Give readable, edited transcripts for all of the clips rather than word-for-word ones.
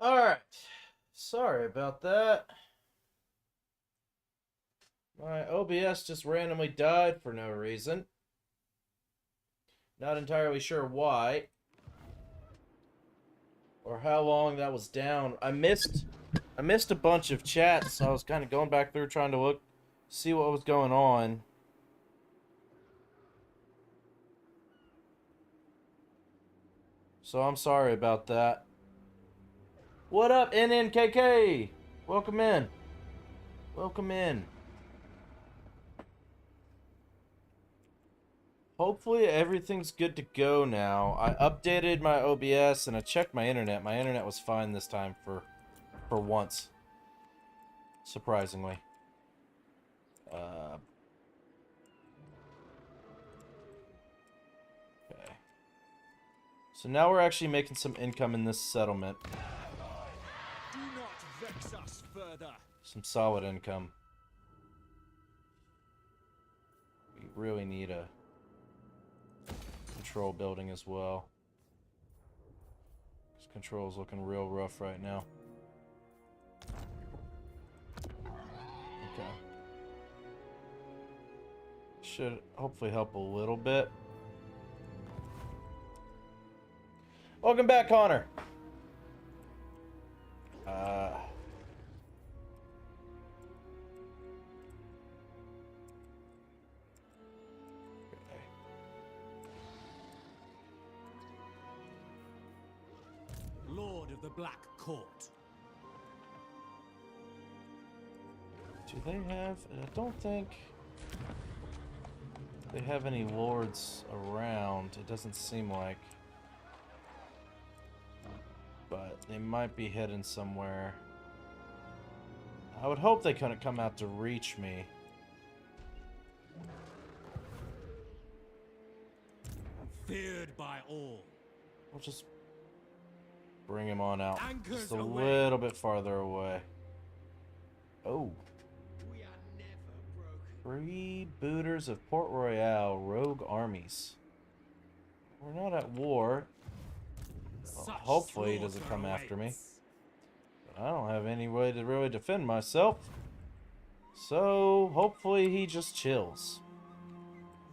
Alright. Sorry about that. My OBS just randomly died for no reason. Not entirely sure why. Or how long that was down. I missed a bunch of chats, so I was kind of going back through trying to see what was going on. So I'm sorry about that. What up, NNKK? Welcome in. Welcome in. Hopefully everything's good to go now. I updated my OBS and I checked my internet. My internet was fine this time for once. Surprisingly. Okay. So now we're actually making some income in this settlement. Do not vex us further. Some solid income. We really need a control building as well. This control's looking real rough right now. Okay. Should hopefully help a little bit. Welcome back, Connor. Lord of the Black Court. Do they have... I don't think they have any lords around. It doesn't seem like. But they might be hidden somewhere. I would hope they couldn't come out to reach me. Feared by all. We'll just bring him on out. Anchors Just a away. little bit farther away. Oh. We are never broken. Freebooters of Port Royale, rogue armies. We're not at war. Well, Such hopefully he doesn't slaughter come after me. awaits. But I don't have any way to really defend myself. So, hopefully he just chills.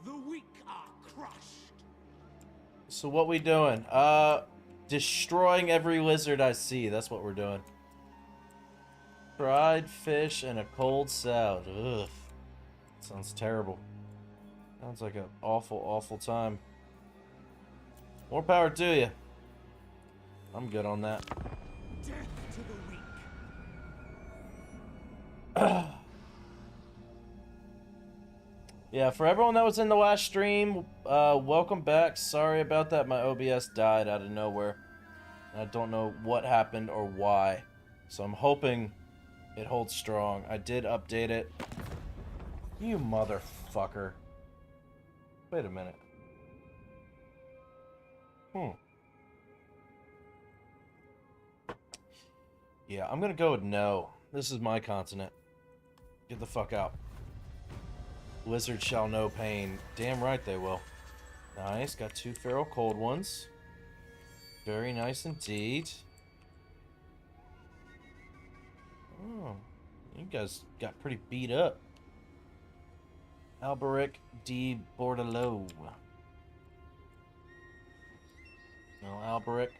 The weak are crushed. So what we doing? Destroying every lizard I see. That's what we're doing. Fried fish and a cold salad. Ugh. Sounds terrible. Sounds like an awful, awful time. More power to you. I'm good on that. Death to the weak. Yeah, for everyone that was in the last stream, welcome back. Sorry about that. My OBS died out of nowhere. I don't know what happened or why. So I'm hoping it holds strong. I did update it. You motherfucker. Wait a minute. Yeah, I'm gonna go with no. This is my continent. Get the fuck out. Lizards shall know pain. Damn right they will. Nice. Got 2 feral cold ones. Very nice indeed. Oh, you guys got pretty beat up. Alberic de Bordelot. Well, Alberic,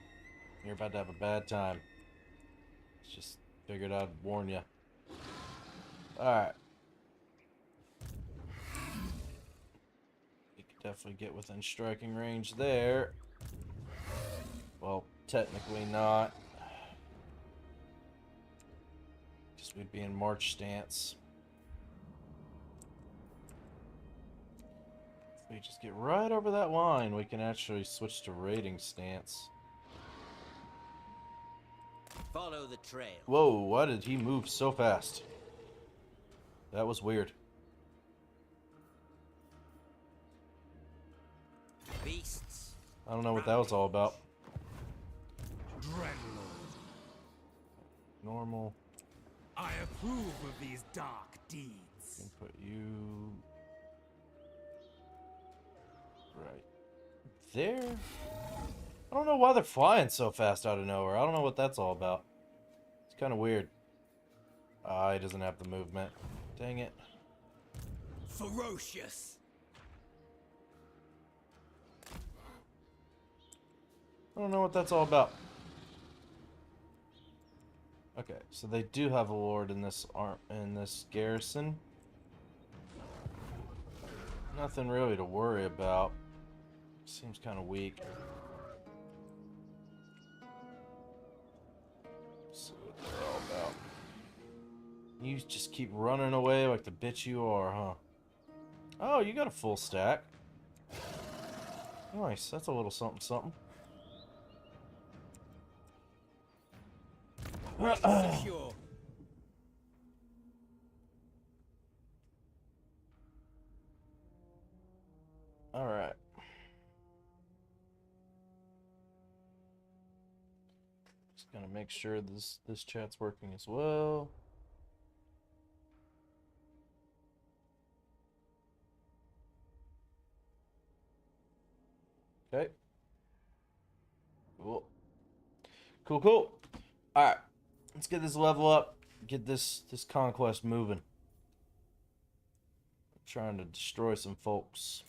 you're about to have a bad time. Just figured I'd warn you. Alright. You could definitely get within striking range there. Well, technically not. Because we'd be in march stance. If we just get right over that line, we can actually switch to raiding stance. Follow the trail. Whoa, why did he move so fast? That was weird. Beasts. I don't know what that was all about. Dreadlord. Normal. I approve of these dark deeds. Can put you right there. I don't know why they're flying so fast out of nowhere. I don't know what that's all about. kind of weird. Ah, he doesn't have the movement. Dang it. Ferocious. I don't know what that's all about. Okay, so they do have a lord in this garrison. Nothing really to worry about. Seems kind of weak. See what they're all about. You just keep running away like the bitch you are, huh? Oh, you got a full stack. Nice, that's a little something something. Secure. Alright. Just gonna make sure this chat's working as well. Okay. Cool. Cool. Alright. Let's get this level up. Get this conquest moving. I'm trying to destroy some folks.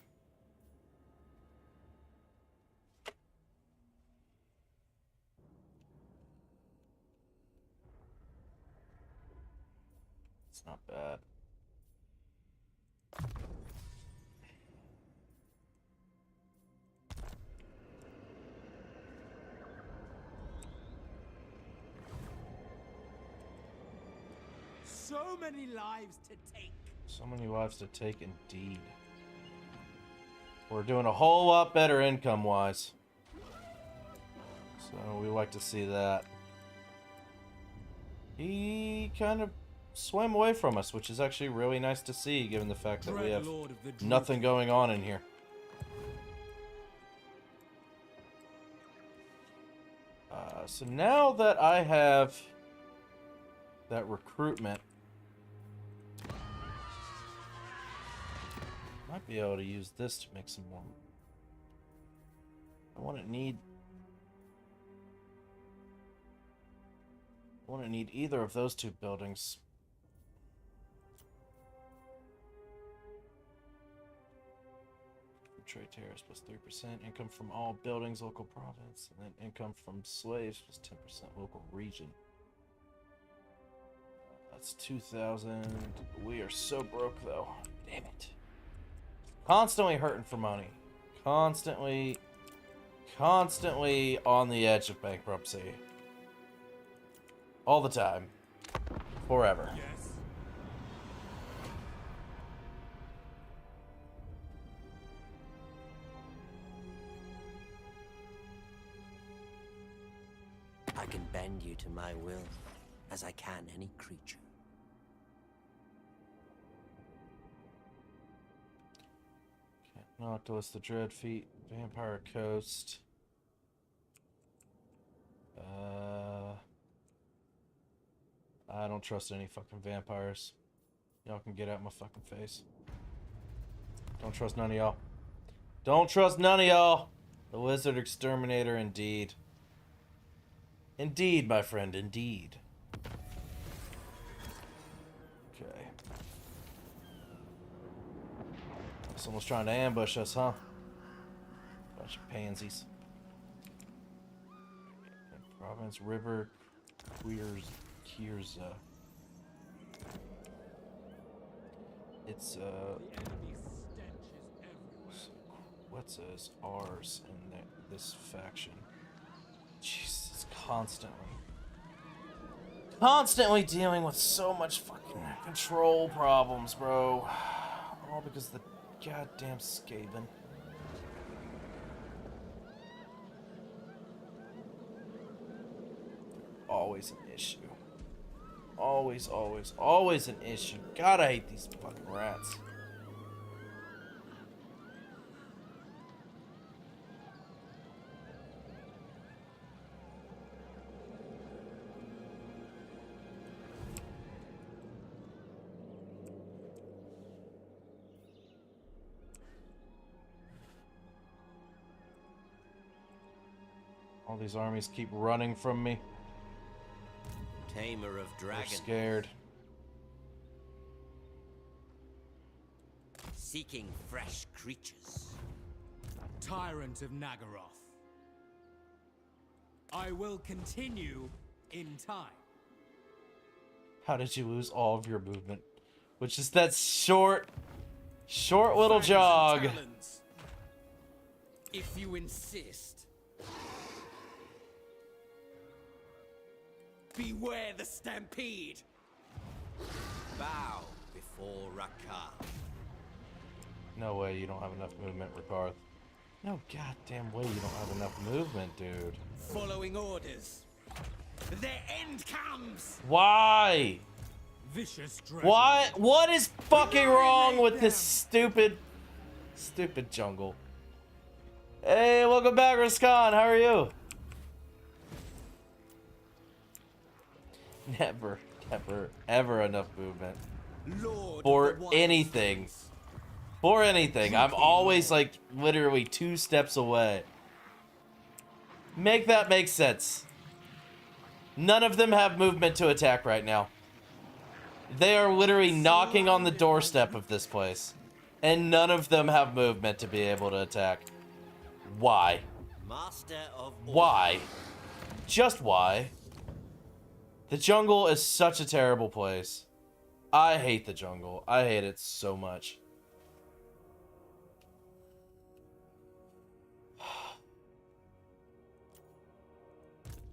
It's not bad. So many lives to take. So many lives to take, indeed. We're doing a whole lot better income-wise. So we like to see that. He kind of swam away from us, which is actually really nice to see, given the fact that we have nothing going on in here. So now that I have that recruitment, might be able to use this to make some more. I want to need either of those two buildings. Trade terrace plus 3%, income from all buildings, local province, and then income from slaves plus 10% local region. That's 2,000. We are so broke though. Damn it. Constantly hurting for money. Constantly on the edge of bankruptcy. All the time. Forever. Yes. I can bend you to my will, as I can any creature. Okay, Noctilus the Dreadfeet, Vampire Coast. I don't trust any fucking vampires. Y'all can get out my fucking face. Don't trust none of y'all. Don't trust none of y'all. The Lizard Exterminator, indeed. Indeed, my friend, indeed. Okay. Someone's trying to ambush us, huh? Bunch of pansies. Province, River, Kierza. It's, what's ours in this faction? Jesus, constantly dealing with so much fucking control problems, bro. All because of the goddamn Skaven. Always an issue. Always an issue. God, I hate these fucking rats. All these armies keep running from me. Tamer of They're dragons. scared. Seeking fresh creatures. Tyrant of Nagaroth. I will continue in time. How did you lose all of your movement? Which is that short little Fangs and jog. talons, if you insist. Beware the stampede. Bow before Rakar. No way you don't have enough movement, Rakarth. No goddamn way you don't have enough movement, dude. Following orders. Their end comes. Why? Vicious dragon. What is fucking wrong with this stupid jungle? Hey, welcome back, Raskan. How are you? Never, ever enough movement Lord for of the Wild anything. Things. For anything. I'm always like literally 2 steps away. Make that make sense. None of them have movement to attack right now. They are literally knocking on the doorstep of this place. And none of them have movement to be able to attack. Why? Master of Why? Just why? The jungle is such a terrible place. I hate the jungle. I hate it so much.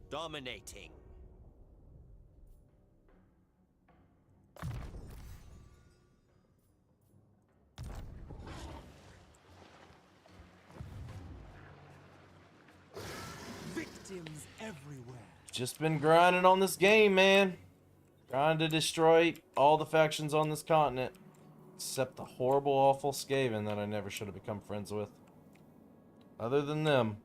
Dominating. Victims everywhere. Just been grinding on this game, man. Trying to destroy all the factions on this continent. Except the horrible, awful Skaven that I never should have become friends with. Other than them,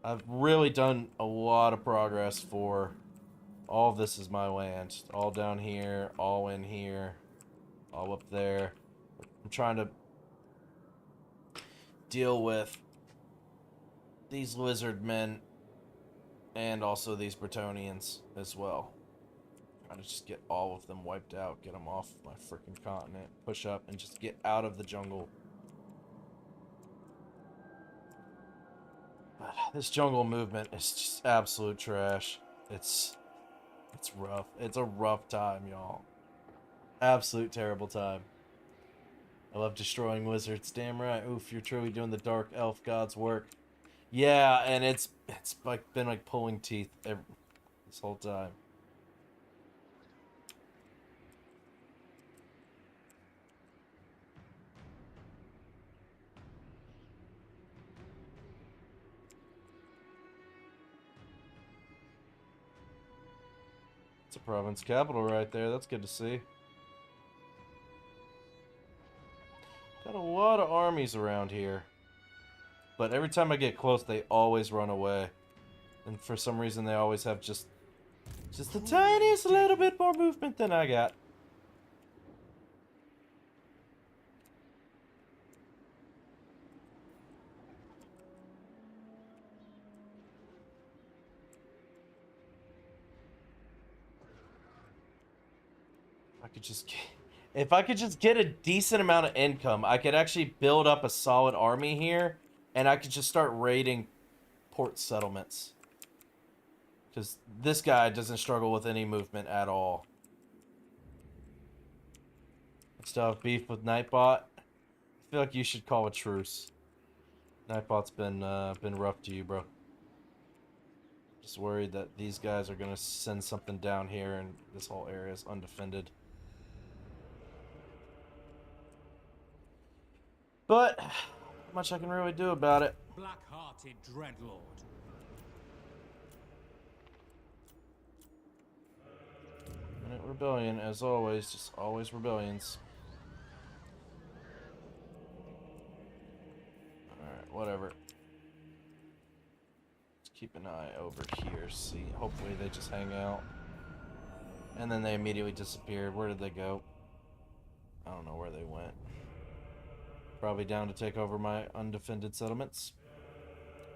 I've really done a lot of progress for all of this is my land. All down here, all in here, all up there. I'm trying to deal with these lizard men and also these Bretonnians as well. Trying to just get all of them wiped out, get them off my freaking continent, push up and just get out of the jungle. But this jungle movement is just absolute trash. It's rough. It's a rough time, y'all. Absolute terrible time. I love destroying wizards. Damn right. Oof, you're truly doing the dark elf god's work. Yeah, and it's like been like pulling teeth this whole time. It's a province capital right there. That's good to see. Got a lot of armies around here. But every time I get close, they always run away. And for some reason, they always have just the tiniest little bit more movement than I got. If I could just get a decent amount of income, I could actually build up a solid army here, and I could just start raiding port settlements. Because this guy doesn't struggle with any movement at all. Still have beef with Nightbot. I feel like you should call a truce. Nightbot's been rough to you, bro. Just worried that these guys are gonna send something down here, and this whole area is undefended. But not much I can really do about it. Black-hearted dreadlord. Minute rebellion, as always, just always rebellions. Alright, whatever. Let's keep an eye over here, see. Hopefully they just hang out. And then they immediately disappeared. Where did they go? I don't know where they went. Probably down to take over my undefended settlements.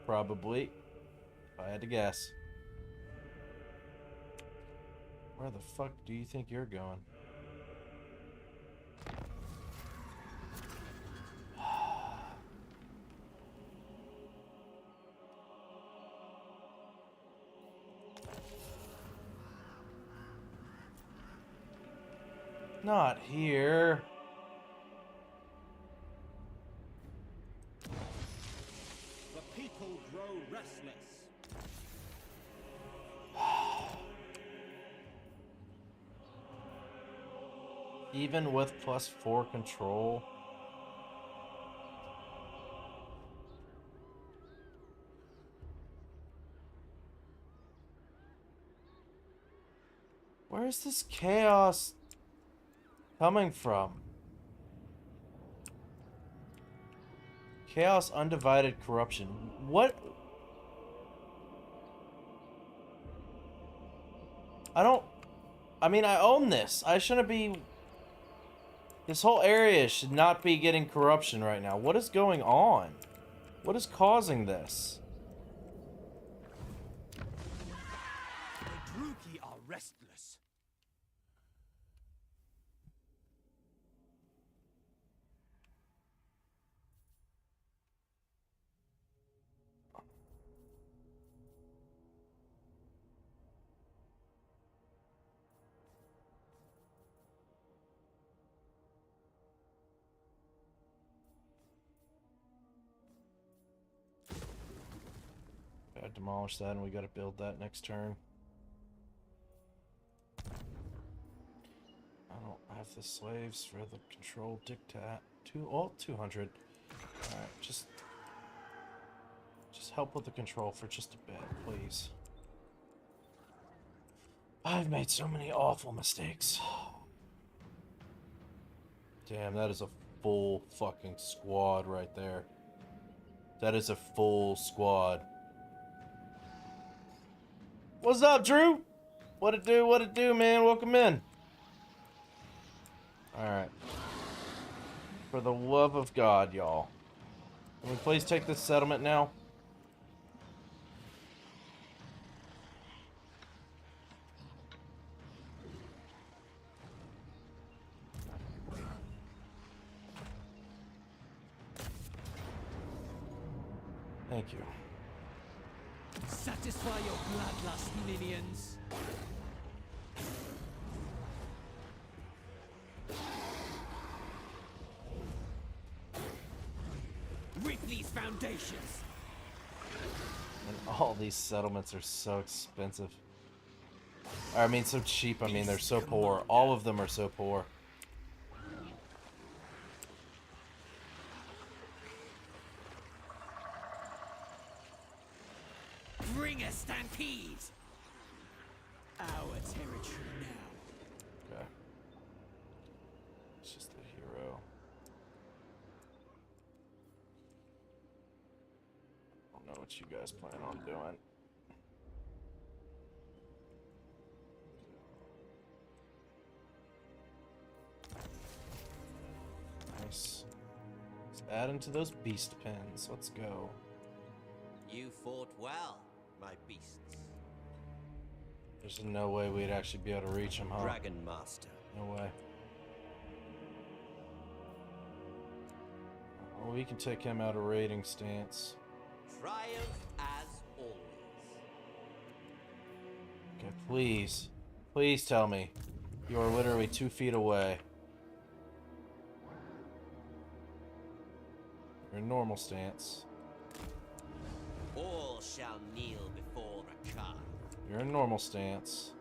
Probably. If I had to guess. Where the fuck do you think you're going? Not here. The people grow restless. Even with +4 control. Where is this chaos coming from? Chaos, undivided corruption. What? I mean, I own this. I shouldn't be... This whole area should not be getting corruption right now. What is going on? What is causing this? The Druki are restless. Gotta demolish that, and we gotta build that next turn. I don't have the slaves for the control diktat. 200. Alright, just help with the control for just a bit, please. I've made so many awful mistakes. Damn, that is a full fucking squad right there. That is a full squad. What's up, Drew? What it do, man? Welcome in. Alright. For the love of God, y'all. Can we please take this settlement now? Thank you. Satisfy your bloodlust, minions. Rip these foundations. And all these settlements are so expensive. I mean, so cheap. I mean, they're so poor. All of them are so poor. Bring a stampede. Our territory now. Okay. It's just a hero. I don't know what you guys plan on doing. Nice. Let's add into those beast pens. Let's go. You fought well, my beasts. There's no way we'd actually be able to reach him, huh? Dragon Master. No way. Well, we can take him out of raiding stance. Triumph as always. Okay, please. Please tell me. You are literally 2 feet away. You're in normal stance. All shall kneel before a Khan. You're in normal stance.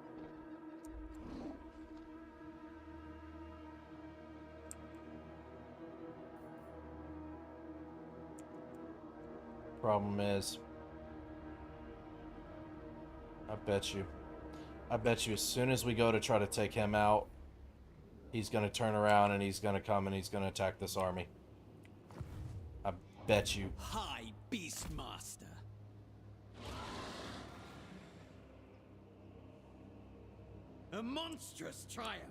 Problem is, I bet you as soon as we go to try to take him out, he's gonna turn around and he's gonna come and he's gonna attack this army. I bet you. High Beastmaster. A monstrous triumph.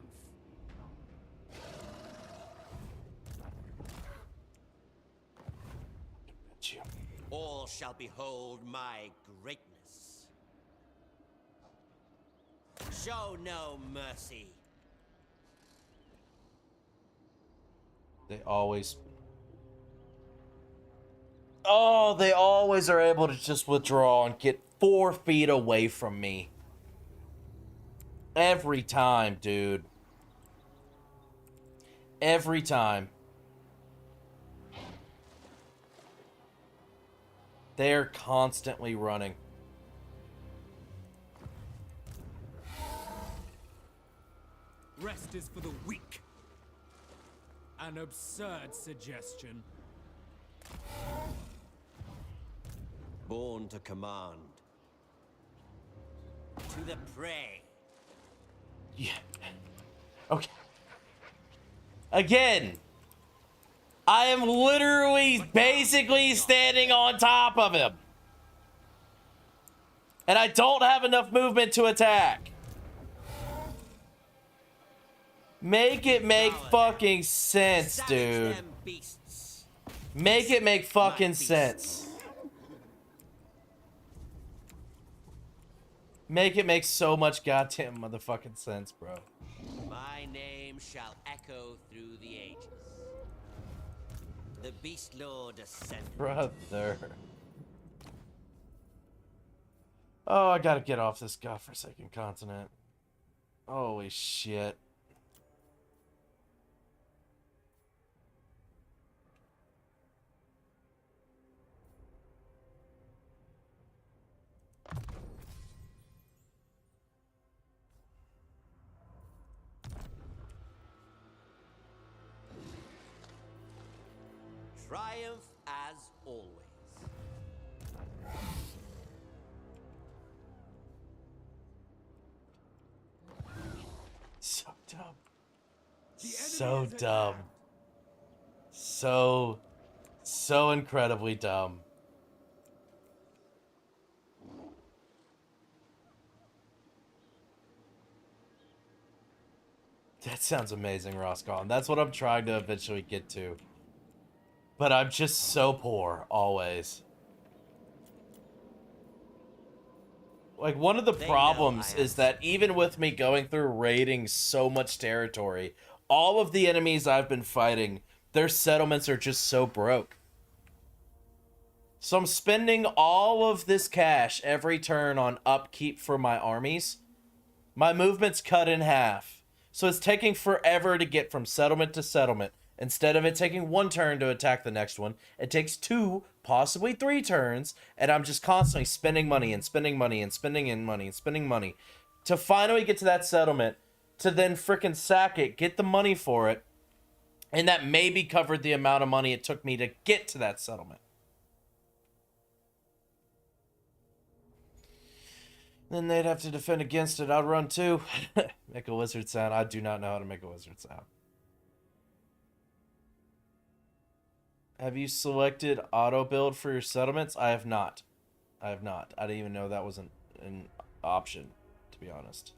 Bet you. All shall behold my greatness. show no mercy. They always... Oh, they always are able to just withdraw and get 4 feet away from me. Every time, dude. Every time. They're constantly running. Rest is for the weak. An absurd suggestion. Born to command. To the prey. Yeah. Okay. Again. I am literally basically standing on top of him. And I don't have enough movement to attack. Make it make fucking sense, dude. Make it make fucking sense. Make it make so much goddamn motherfucking sense, bro. My name shall echo through the ages. The Beast Lord ascended. Brother. Oh, I gotta get off this godforsaken continent. Holy shit. Triumph as always. So dumb. So dumb. So incredibly dumb. That sounds amazing, Roscon. That's what I'm trying to eventually get to. But I'm just so poor, always. Like, one of the problems is that even with me going through raiding so much territory, all of the enemies I've been fighting, their settlements are just so broke. So I'm spending all of this cash every turn on upkeep for my armies. My movement's cut in half. So it's taking forever to get from settlement to settlement. Instead of it taking 1 turn to attack the next one, it takes 2, possibly 3 turns, and I'm just constantly spending money and spending money and spending in money and spending money to finally get to that settlement, to then frickin' sack it, get the money for it, and that maybe covered the amount of money it took me to get to that settlement. Then they'd have to defend against it. I'd run too. Make a wizard sound. I do not know how to make a wizard sound. Have you selected auto build for your settlements? I have not. I have not. I didn't even know that was an option, to be honest.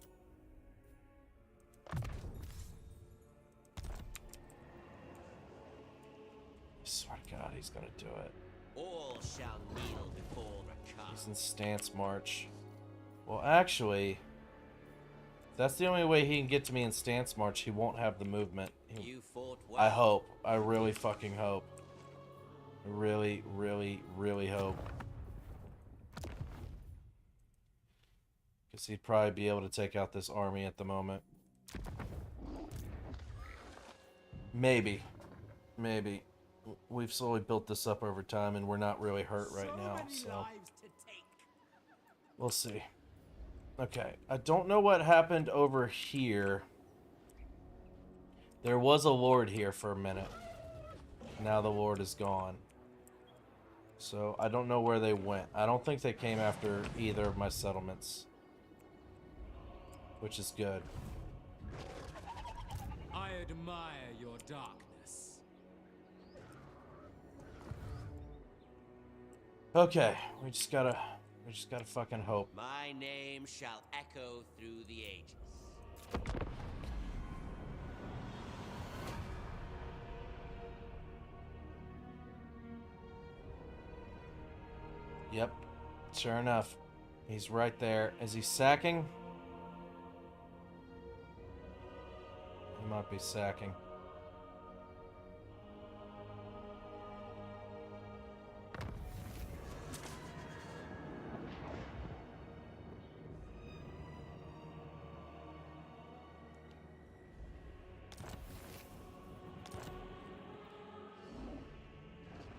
I swear to God, he's gonna do it. All shall kneel before the car. He's in stance march. Well, actually, if that's the only way he can get to me in stance march, he won't have the movement. You fought well. I hope. I really fucking hope. I really, really, really hope. Because he'd probably be able to take out this army at the moment. Maybe. Maybe. We've slowly built this up over time and we're not really hurt right now, so we'll see. Okay, I don't know what happened over here. There was a lord here for a minute. Now the lord is gone. So I don't know where they went. I don't think they came after either of my settlements. Which is good. I admire your darkness. Okay, we just gotta fucking hope. My name shall echo through the ages. Yep, sure enough. He's right there. Is he sacking? Might be sacking.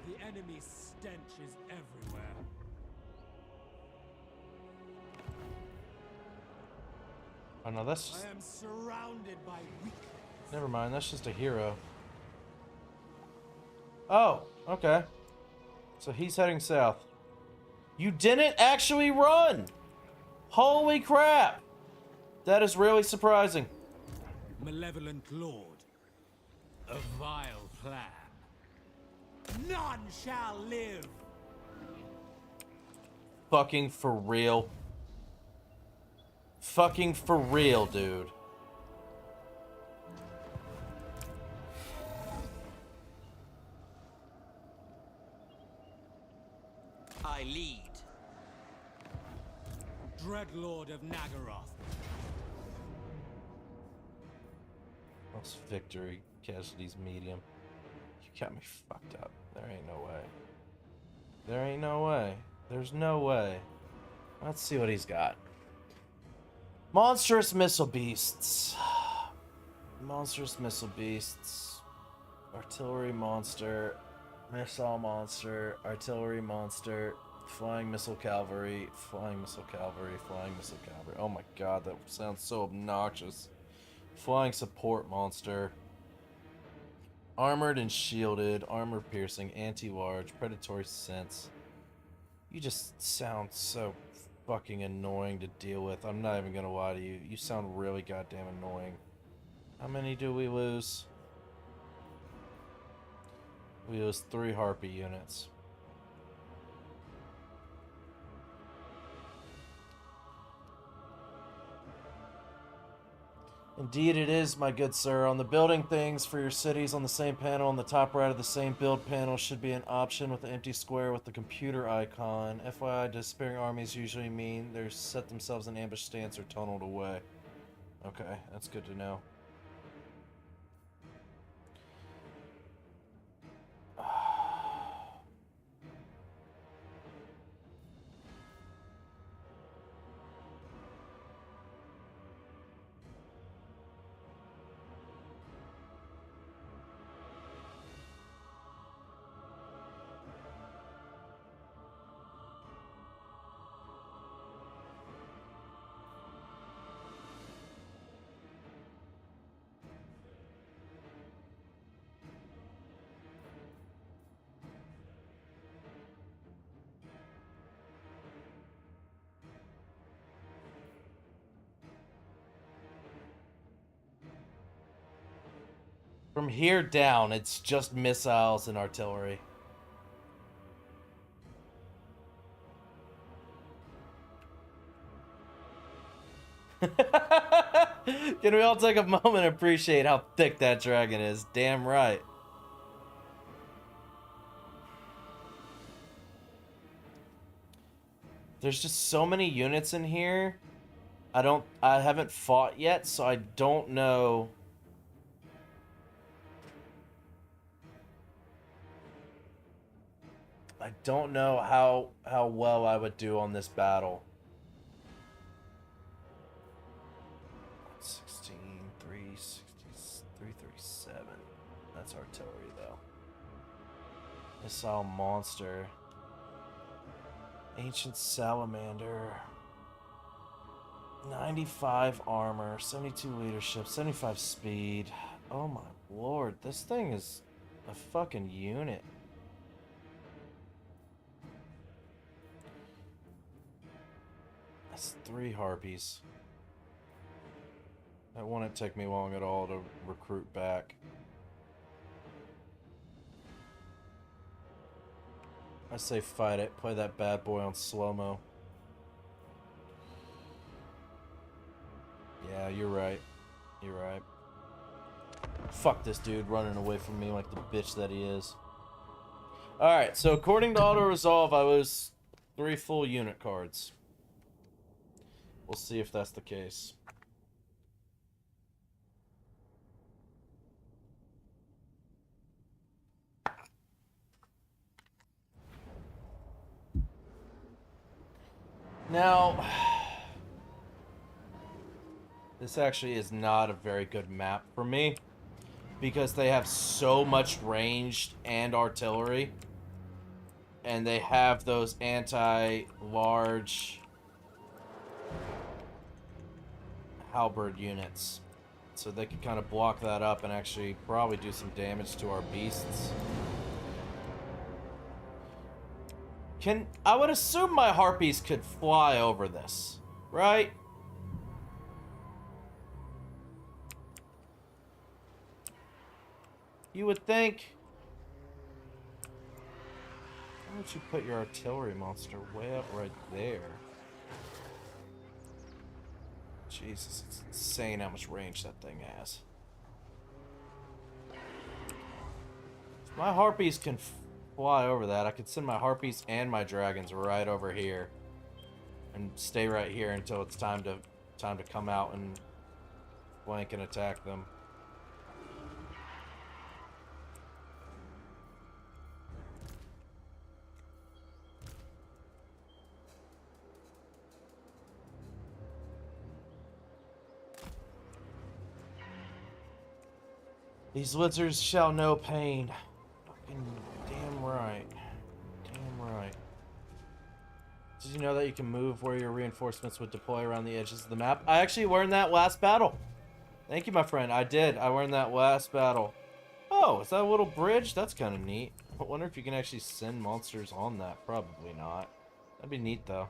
The enemy's stench is everywhere. Oh no, that's just... I am surrounded by weakness. Never mind, that's just a hero. Oh, okay. So he's heading south. You didn't actually run! Holy crap! That is really surprising. Malevolent Lord. A vile plan. None shall live. Fucking for real. Fucking for real, dude. I lead. Dreadlord of Nagaroth. Lost victory. Casualties medium. You got me fucked up. There ain't no way. There ain't no way. There's no way. Let's see what he's got. Monstrous missile beasts. Monstrous missile beasts. Artillery monster. Missile monster. Artillery monster. Flying missile cavalry. Flying missile cavalry. Flying missile cavalry. Oh my god, that sounds so obnoxious. Flying support monster. Armored and shielded. Armor piercing. Anti-large. Predatory sense. You just sound so fucking annoying to deal with. I'm not even gonna lie to you. You sound really goddamn annoying. How many do we lose? We lose 3 Harpy units. Indeed it is, my good sir. On the building things for your cities on the same panel, on the top right of the same build panel should be an option with the empty square with the computer icon. FYI, despairing armies usually mean they're set themselves in ambush stance or tunneled away. Okay, that's good to know. From here down, it's just missiles and artillery. Can we all take a moment and appreciate how thick that dragon is? Damn right. There's just so many units in here. I haven't fought yet, so I don't know. I don't know how well I would do on this battle. 16, 360, 337. That's artillery though. Missile monster. Ancient salamander. 95 armor, 72 leadership, 75 speed. Oh my lord, this thing is a fucking unit. That's 3 harpies. That wouldn't take me long at all to recruit back. I say fight it. Play that bad boy on slow-mo. Yeah, you're right. You're right. Fuck this dude running away from me like the bitch that he is. Alright, so according to auto-resolve, I lose 3 full unit cards. We'll see if that's the case. Now, this actually is not a very good map for me because they have so much ranged and artillery, and they have those anti-large halberd units, so they could kind of block that up and actually probably do some damage to our beasts. I would assume my harpies could fly over this, right? You would think. Why don't you put your artillery monster way up right there? Jesus, it's insane how much range that thing has. If my harpies can fly over that, I could send my harpies and my dragons right over here and stay right here until it's time to come out and flank and attack them. These lizards shall know pain. Fucking damn right. Damn right. Did you know that you can move where your reinforcements would deploy around the edges of the map? I actually learned that last battle. Thank you, my friend. I did. I learned that last battle. Oh, is that a little bridge? That's kind of neat. I wonder if you can actually send monsters on that. Probably not. That'd be neat, though.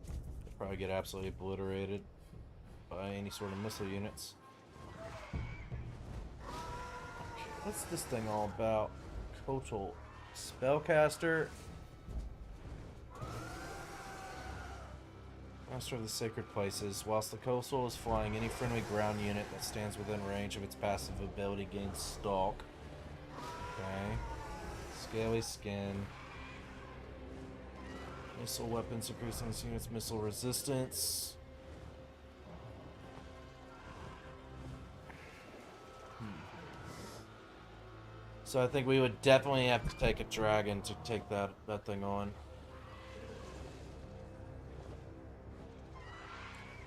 They'd probably get absolutely obliterated by any sort of missile units. What's this thing all about? Kotal Spellcaster. Master of the Sacred Places. Whilst the Coastal is flying, any friendly ground unit that stands within range of its passive ability gains Stalk. Okay. Scaly Skin. Missile weapons increasing this unit's missile resistance. So I think we would definitely have to take a dragon to take that thing on.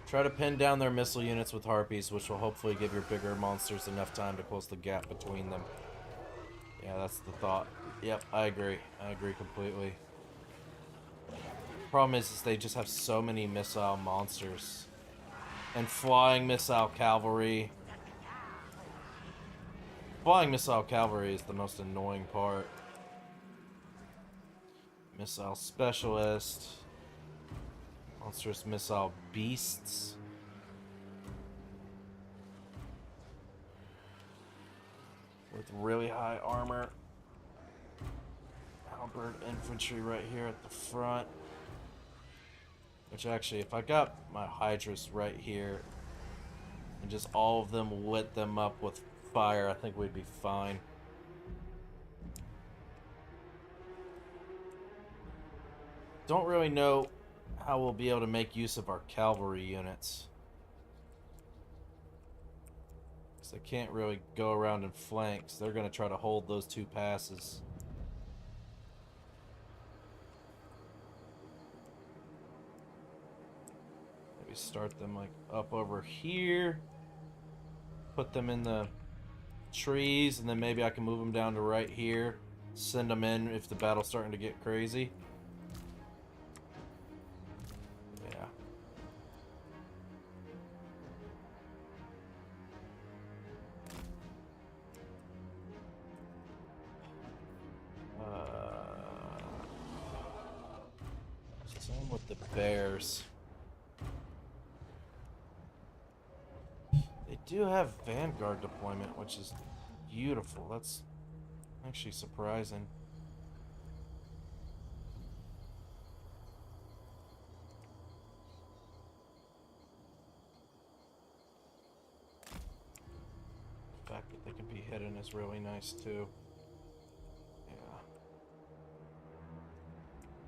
Try to pin down their missile units with harpies, which will hopefully give your bigger monsters enough time to close the gap between them. Yeah, that's the thought. Yep, I agree. I agree completely. Problem is they just have so many missile monsters. And flying missile cavalry. Flying missile cavalry is the most annoying part. Missile specialist. Monstrous missile beasts. With really high armor. Halberd infantry right here at the front. Which actually, if I got my Hydras right here and just all of them lit them up with fire, I think we'd be fine. Don't really know how we'll be able to make use of our cavalry units. Because they can't really go around in flanks. They're going to try to hold those two passes. Maybe start them like up over here. Put them in the trees, and then maybe I can move them down to right here. Send them in if the battle's starting to get crazy. Yeah. Same with the bears. They do have Vanguard deployment, which is beautiful. That's actually surprising. The fact that they can be hidden is really nice too. Yeah.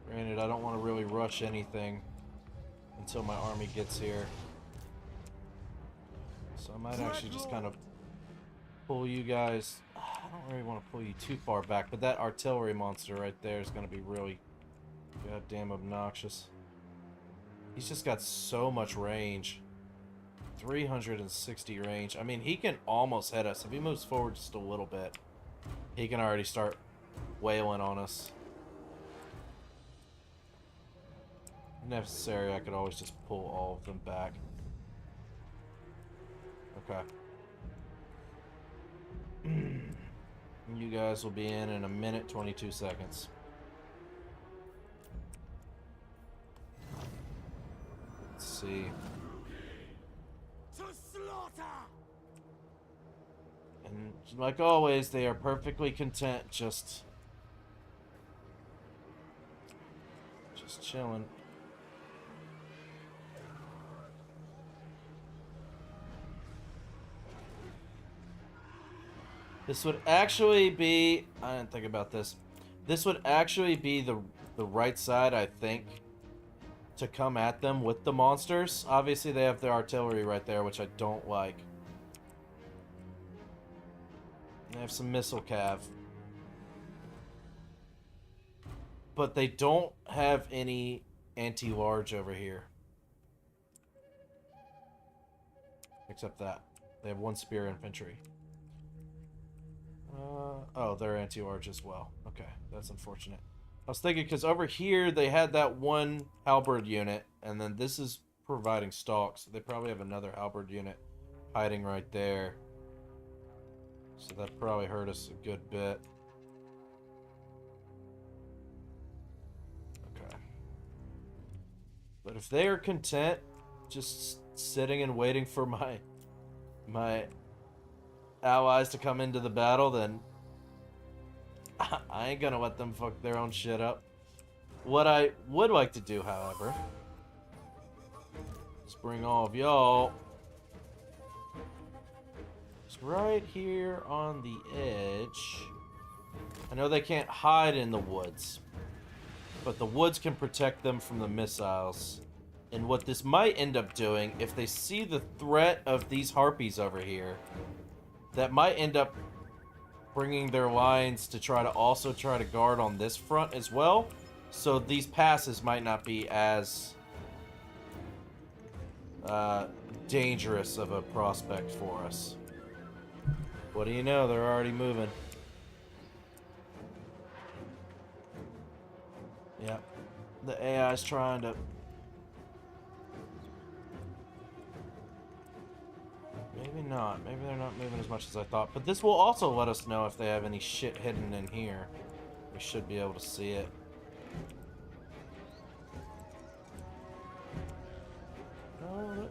Granted, I don't want to really rush anything until my army gets here. So I might actually just kind of pull you guys. I don't really want to pull you too far back, but that artillery monster right there is going to be really goddamn obnoxious. He's just got so much range. 360 range. I mean, he can almost hit us. If he moves forward just a little bit, he can already start wailing on us. If necessary, I could always just pull all of them back. Okay. You guys will be in a minute, 22 seconds. Let's see. To slaughter! And like always, they are perfectly content just chilling. This would actually be... I didn't think about this. This would actually be the right side, I think, to come at them with the monsters. Obviously, they have their artillery right there, which I don't like. They have some missile cav. But they don't have any anti-large over here. Except that. They have one spear infantry. Oh, they're anti-large as well. Okay, that's unfortunate. I was thinking, because over here they had that one halberd unit, and then this is providing stalks. They probably have another halberd unit hiding right there. So that probably hurt us a good bit. Okay. But if they are content just sitting and waiting for my allies to come into the battle, then I ain't gonna let them fuck their own shit up. What I would like to do, however, is bring all of y'all just right here on the edge. I know they can't hide in the woods, but the woods can protect them from the missiles. And what this might end up doing, if they see the threat of these harpies over here, that might end up bringing their lines to try to guard on this front as well. So these passes might not be as dangerous of a prospect for us. What do you know? They're already moving. Yep. The AI's trying to... Maybe not. Maybe they're not moving as much as I thought. But this will also let us know if they have any shit hidden in here. We should be able to see it. Oh,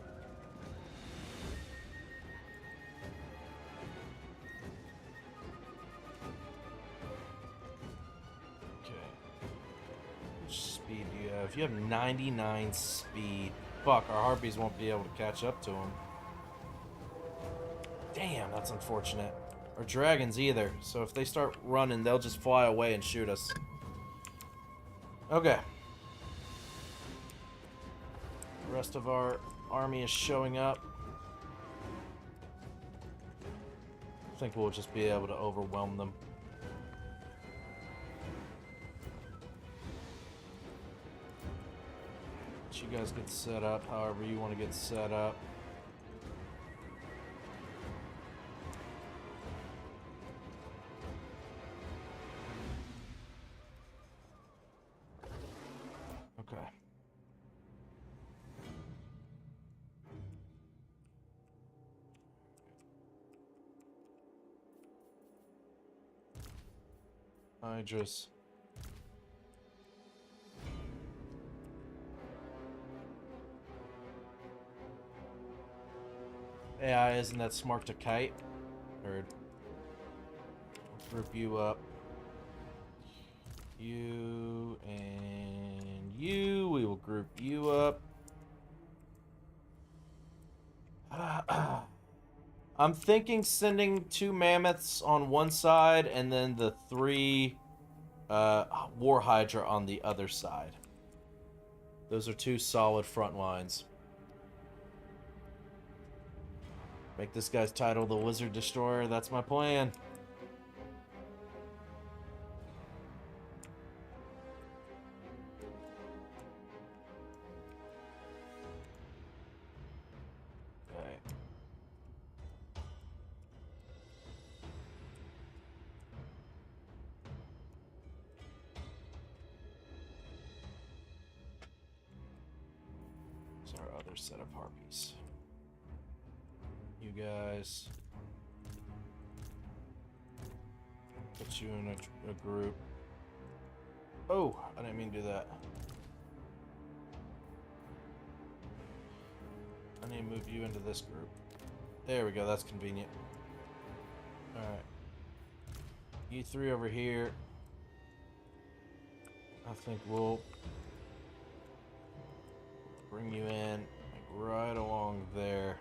okay. Which speed do you have? You have 99 speed. Fuck, our harpies won't be able to catch up to them. Damn, that's unfortunate. Or dragons either. So if they start running, they'll just fly away and shoot us. Okay. The rest of our army is showing up. I think we'll just be able to overwhelm them. Let you guys get set up however you want to get set up. Okay. Hydras. AI isn't that smart to kite? Heard. Let's group you up. You and you. We will group you up. I'm thinking sending 2 mammoths on one side and then the 3 war hydra on the other side. Those are 2 solid front lines. Make this guy's title the Wizard Destroyer. That's my plan. another set of harpies. You guys. Put you in a group. Oh, I didn't mean to do that. I need to move you into this group. There we go, that's convenient. Alright. You three over here. I think we'll bring you in like right along there.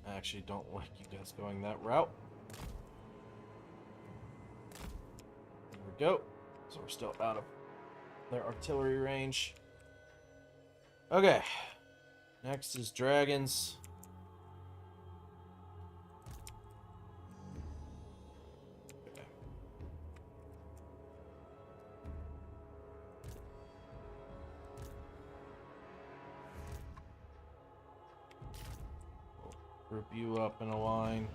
I actually don't like you guys going that route. There we go. So we're still out of their artillery range. Okay. Next is dragons. Okay. We'll group you up in a line.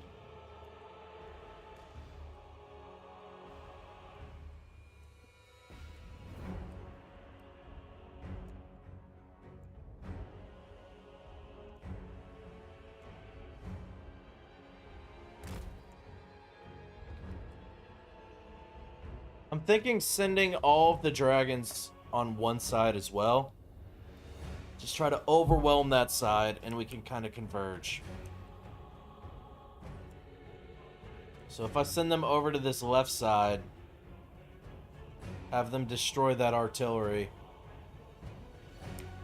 I'm thinking sending all of the dragons on one side as well. Just try to overwhelm that side and we can kind of converge. So if I send them over to this left side, have them destroy that artillery.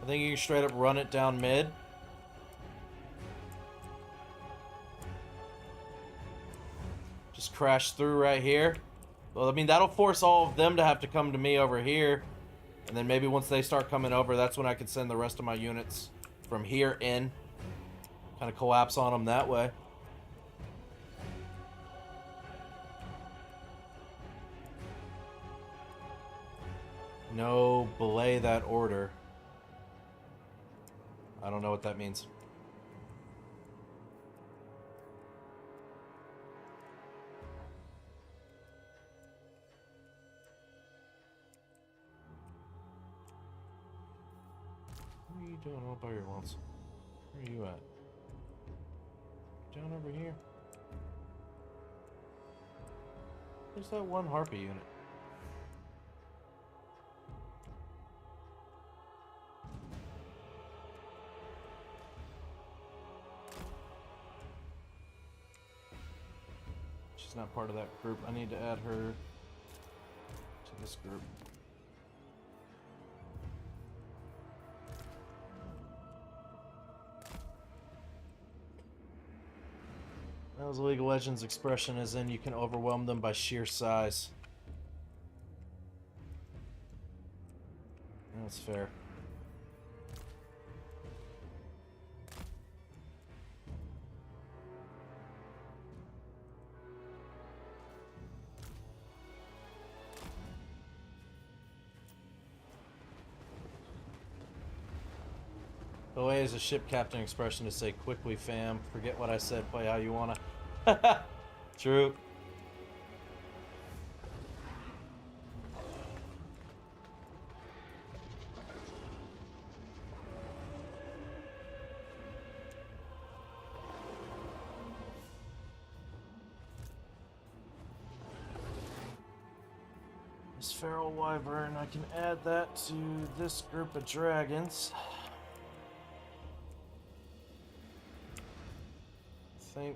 I think you can straight up run it down mid. Just crash through right here. Well, I mean, that'll force all of them to have to come to me over here. And then maybe once they start coming over, that's when I can send the rest of my units from here in. Kind of collapse on them that way. No, belay that order. I don't know what that means. What are you doing all by your once? Where are you at? Down over here. There's that one harpy unit. She's not part of that group. I need to add her to this group. That was League of Legends expression, as in you can overwhelm them by sheer size. That's fair. The way is a ship captain expression to say quickly, fam. Forget what I said, play how you wanna. True. This feral wyvern, I can add that to this group of dragons. I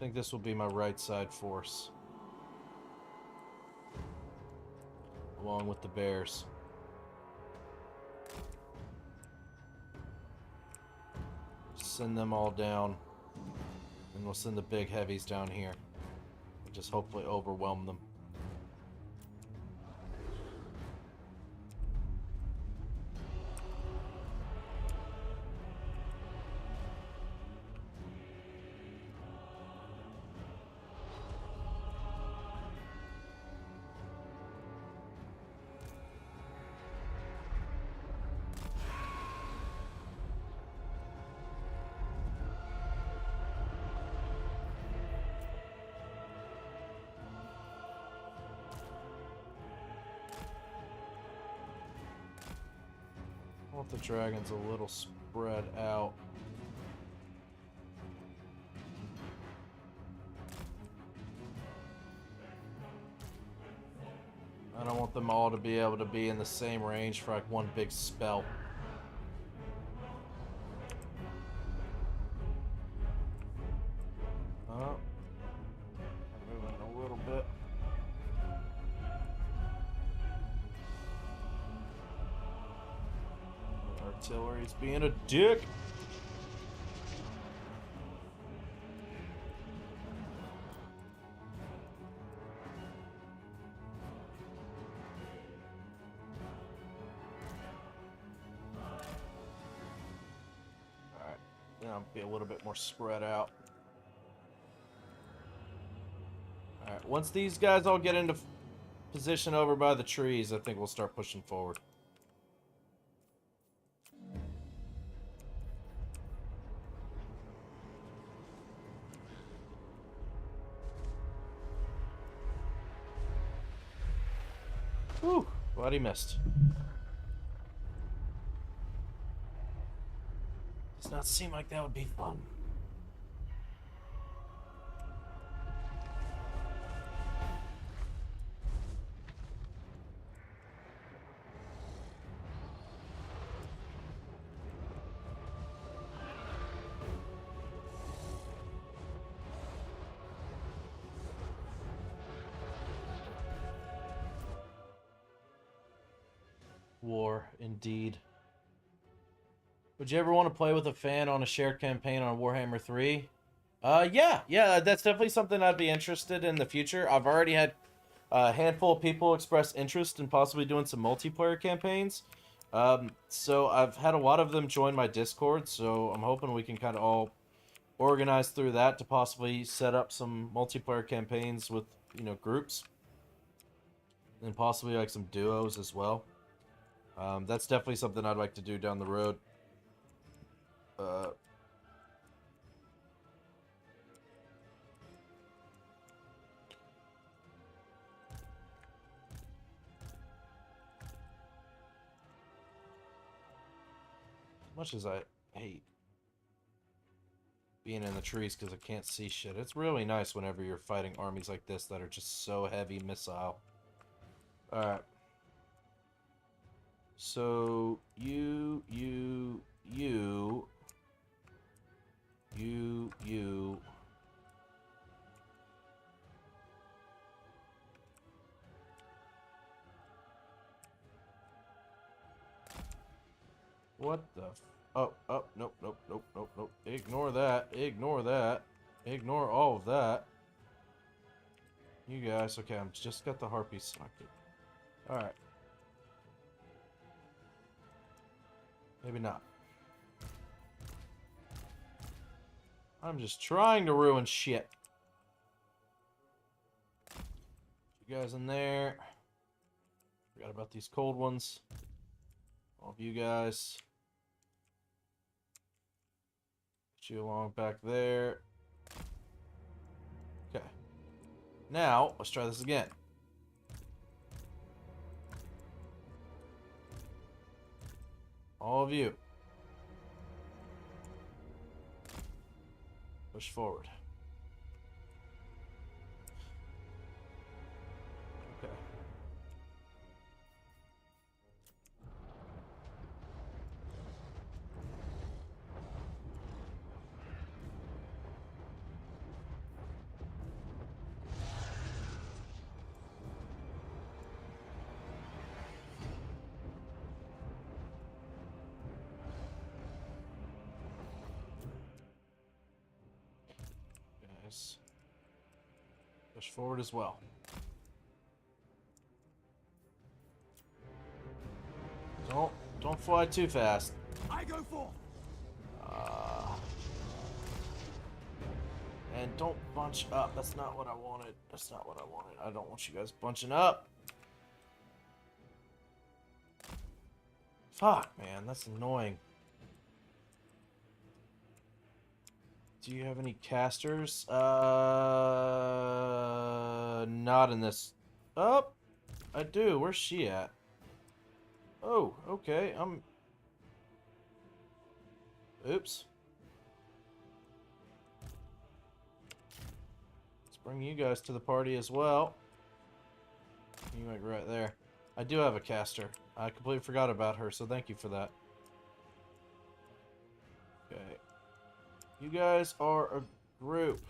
think this will be my right side force, along with the bears. Send them all down, and we'll send the big heavies down here. And just hopefully overwhelm them. want the dragons a little spread out. I don't want them all to be able to be in the same range for like one big spell. Oh. Moving a little bit. Artillery's being a dick. Alright, now I'll be a little bit more spread out. Alright, once these guys all get into position over by the trees, I think we'll start pushing forward. Whew, glad he missed. Does not seem like that would be fun. War, indeed. Would you ever want to play with a fan on a shared campaign on Warhammer 3? Yeah, that's definitely something I'd be interested in the future. I've already had a handful of people express interest in possibly doing some multiplayer campaigns. So I've had a lot of them join my Discord, so I'm hoping we can kind of all organize through that to possibly set up some multiplayer campaigns with, you know, groups. And possibly like some duos as well. That's definitely something I'd like to do down the road. Much as I hate being in the trees because I can't see shit, it's really nice whenever you're fighting armies like this that are just so heavy missile. Alright. So, you. What the oh, nope. Ignore that. Ignore all of that. You guys, okay, I'm just got the harpy selected. Alright. Maybe not. I'm just trying to ruin shit. You guys in there. Forgot about these cold ones. All of you guys. Put you along back there. Okay. Now, let's try this again. All of you. Push forward. Okay. Guys. Push forward as well. Don't fly too fast. I go forth. And don't bunch up. That's not what I wanted. That's not what I wanted. I don't want you guys bunching up. Fuck, man. That's annoying. Do you have any casters? Not in this. Oh, I do. Where's she at? Oh, okay. Oops. Let's bring you guys to the party as well. You like right there. I do have a caster. I completely forgot about her, so thank you for that. Okay. You guys are a group.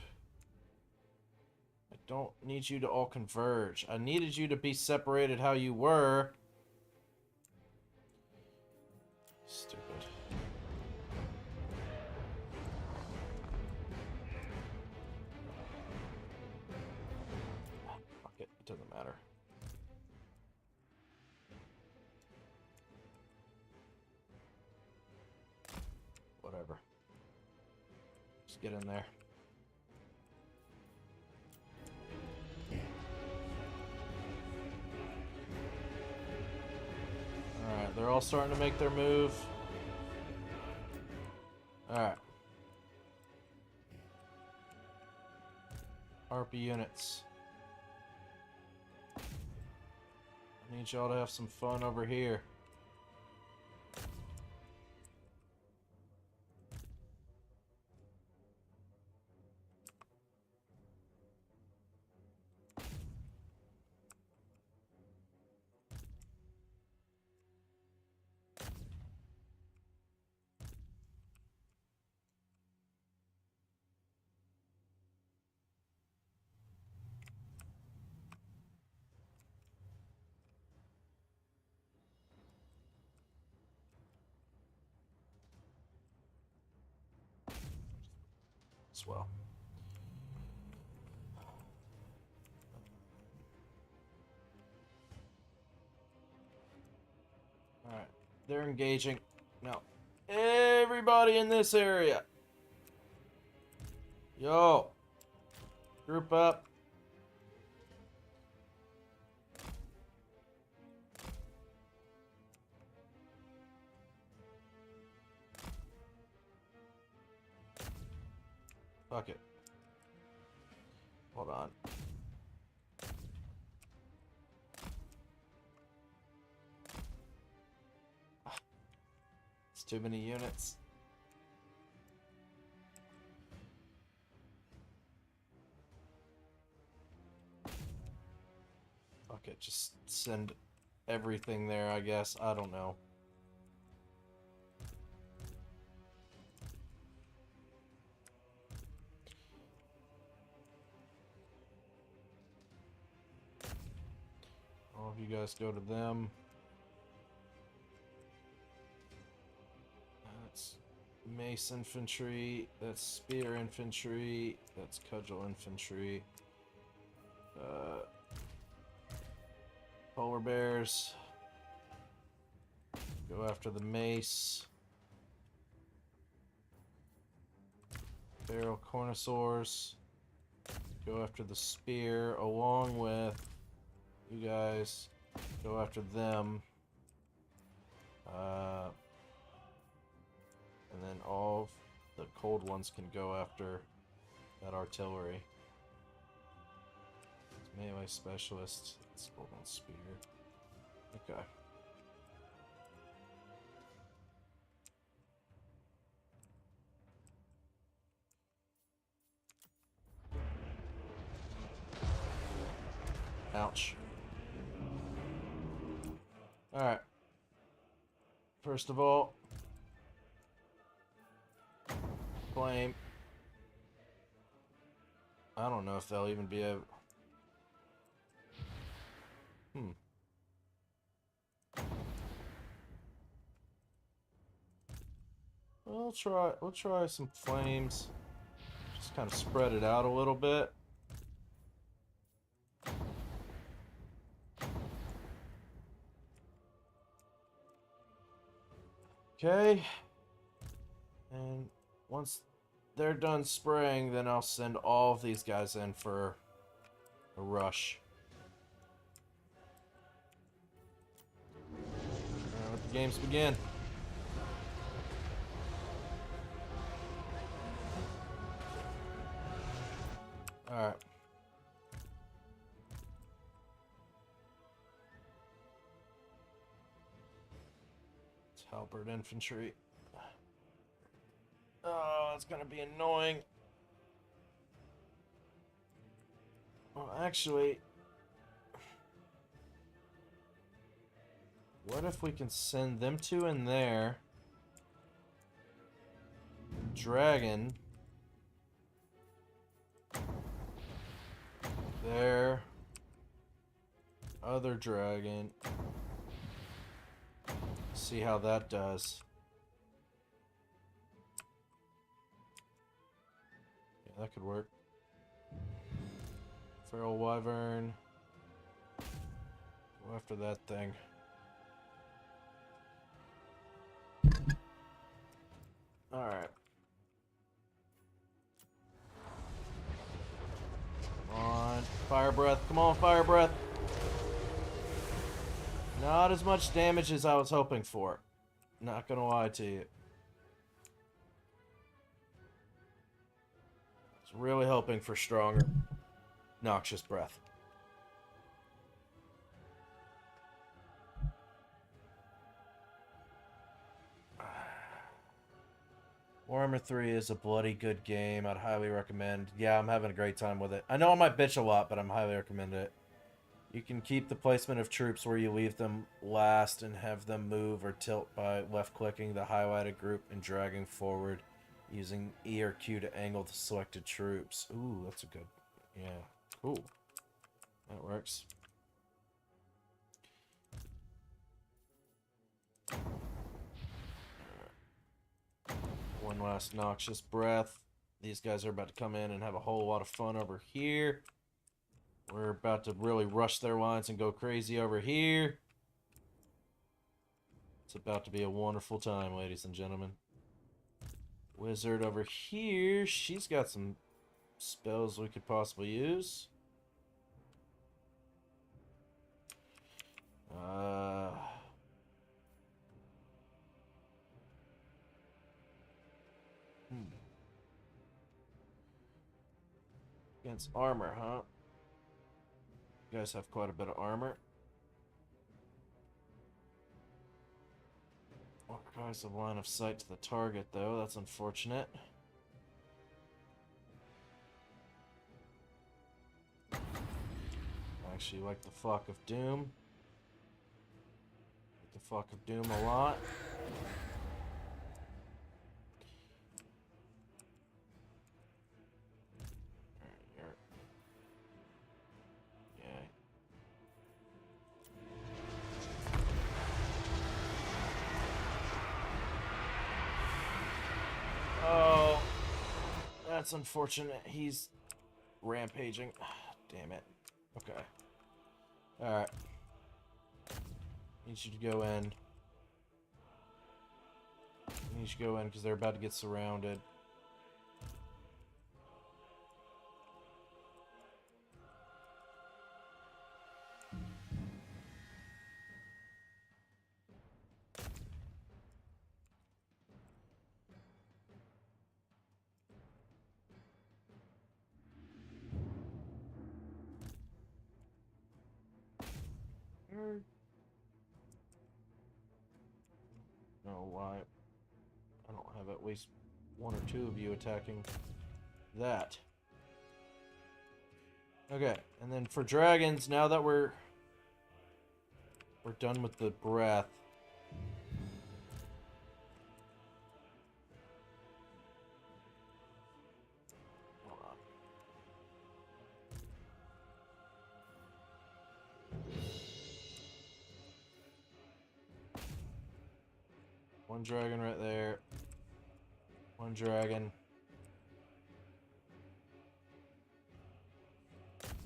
I don't need you to all converge. I needed you to be separated how you were. Stupid. Fuck it. It doesn't matter. Whatever. Just get in there. Alright, they're all starting to make their move. Alright. Harpy units. I need y'all to have some fun over here. As well. Alright, they're engaging. Now, everybody in this area. Yo. Group up. Fuck it. Hold on. It's too many units. Fuck it, just send everything there, I guess. I don't know. All of you guys go to them. That's mace infantry. That's spear infantry. That's cudgel infantry. Polar bears. Go after the mace. Feral Cornosaurs. Go after the spear along with you guys. Go after them. And then all of the cold ones can go after that artillery. It's melee specialist. It's gold on spear. Okay. Ouch. Alright. First of all, flame. I don't know if they'll even be able... We'll try some flames. Just kind of spread it out a little bit. Okay. And once they're done spraying, then I'll send all of these guys in for a rush. Alright, let the games begin. Alright. It's halberd infantry. gonna be annoying. Well, actually, what if we can send them two in there? Dragon. There. Other dragon. See how that does. Yeah, that could work. Feral Wyvern. Go after that thing. Alright. Come on. Fire Breath. Come on, Fire Breath. Not as much damage as I was hoping for. Not gonna lie to you. I was really hoping for stronger. Noxious Breath. Warhammer 3 is a bloody good game. I'd highly recommend. Yeah, I'm having a great time with it. I know I might bitch a lot, but I'm highly recommend it. You can keep the placement of troops where you leave them last and have them move or tilt by left-clicking the highlighted group and dragging forward using E or Q to angle the selected troops. Ooh, that's a good... Yeah, cool. That works. One last Noxious Breath. These guys are about to come in and have a whole lot of fun over here. We're about to really rush their lines and go crazy over here. It's about to be a wonderful time, ladies and gentlemen. Wizard over here. She's got some spells we could possibly use. Against armor, huh? You guys have quite a bit of armor. Guys have line of sight to the target, though. That's unfortunate. I actually like the Flock of Doom. Like the Flock of Doom a lot. Oh, that's unfortunate. He's rampaging. Damn it. Okay. Alright. Need you to go in. Need you to go in because they're about to get surrounded. No, why? I don't have at least one or two of you attacking that. Okay, and then for dragons, now that we're done with the breath. Hold on. One dragon right there. One dragon.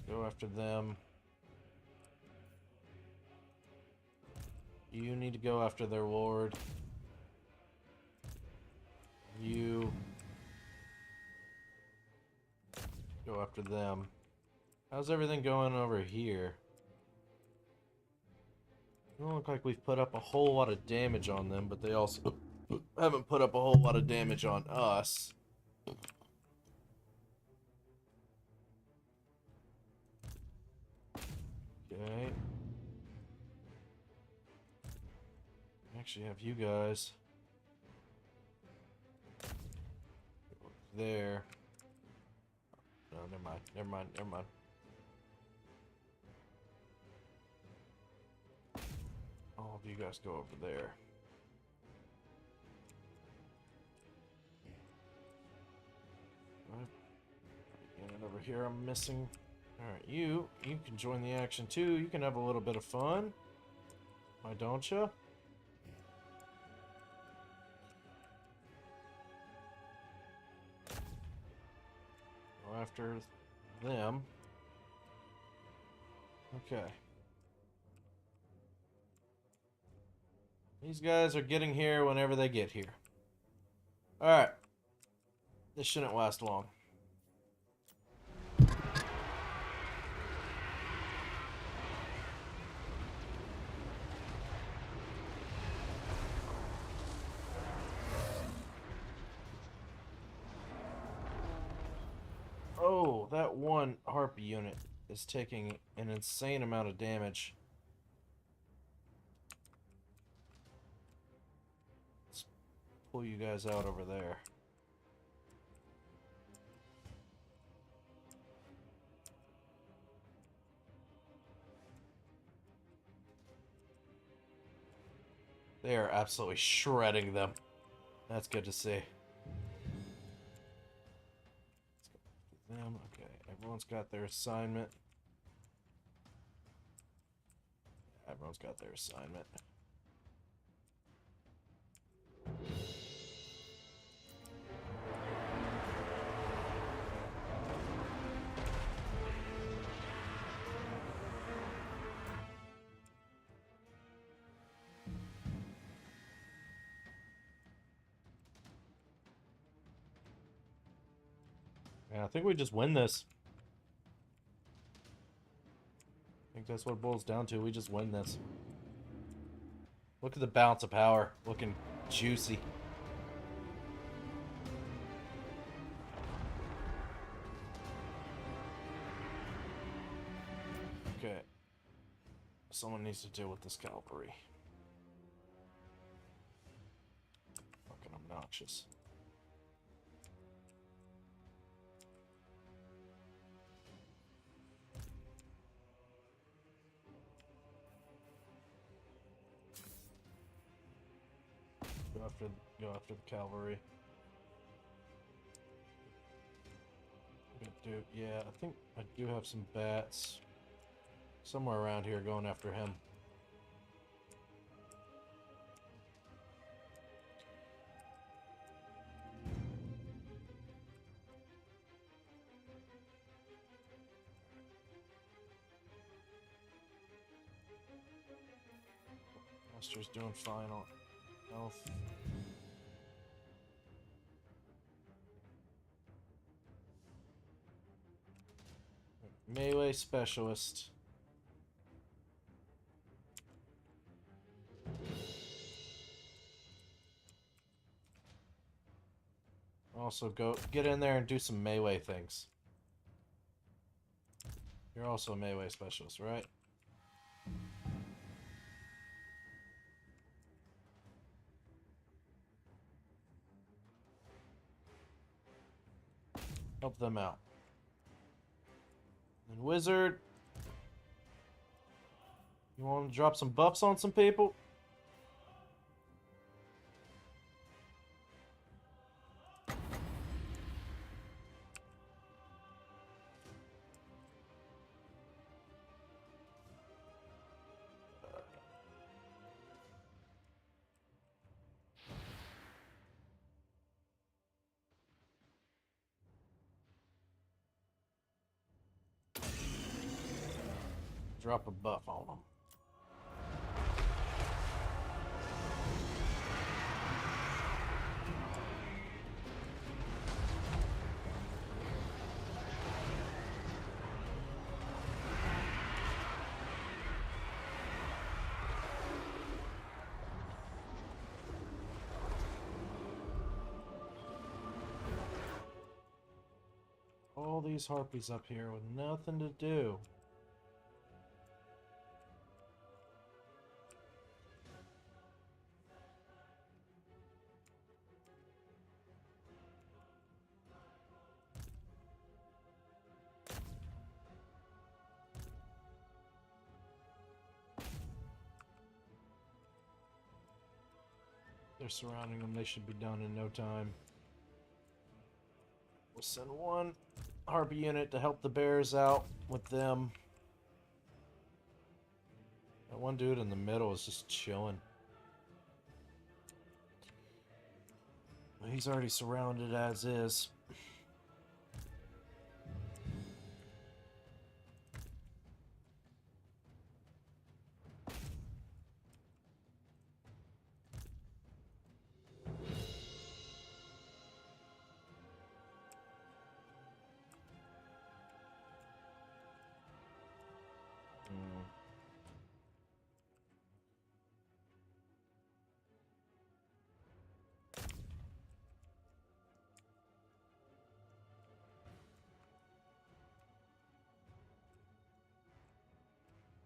Go after them. You need to go after their lord. You go after them. How's everything going over here? It don't look like we've put up a whole lot of damage on them, but they also haven't put up a whole lot of damage on us. Okay. Actually have you guys. there. No, never mind. Never mind. Never mind. All of you guys go over there. And over here I'm missing. Alright, you can join the action too. You can have a little bit of fun. Why don't you? Go after them. Okay. These guys are getting here whenever they get here. Alright. This shouldn't last long. Oh, that one harpy unit is taking an insane amount of damage. Let's pull you guys out over there. They are absolutely shredding them. That's good to see. Them. Okay, everyone's got their assignment. Everyone's got their assignment. Yeah, I think we just win this. I think that's what it boils down to. We just win this. Look at the balance of power. Looking juicy. Okay. Someone needs to deal with this cavalry. Fucking obnoxious. Go after the cavalry. Yeah, I think I do have some bats somewhere around here going after him. Master's doing fine on health. Melee specialist. Also go get in there and do some melee things. You're also a melee specialist, right? Help them out. And wizard, you want to drop some buffs on some people? Drop a buff on them. All these harpies up here with nothing to do. They're surrounding them. They should be done in no time. We'll send one Harpy unit to help the bears out with them. That one dude in the middle is just chilling. He's already surrounded as is.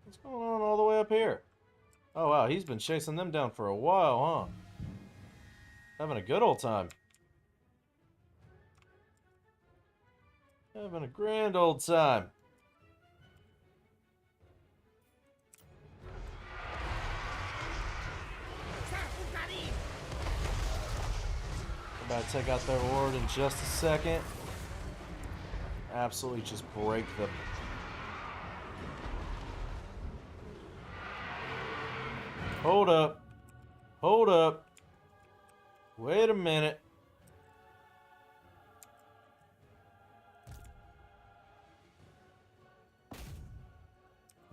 What's going on all the way up here? Oh wow, he's been chasing them down for a while, huh? Having a good old time. Having a grand old time. About to take out their ward in just a second. Absolutely just break them. Hold up. Hold up. Wait a minute.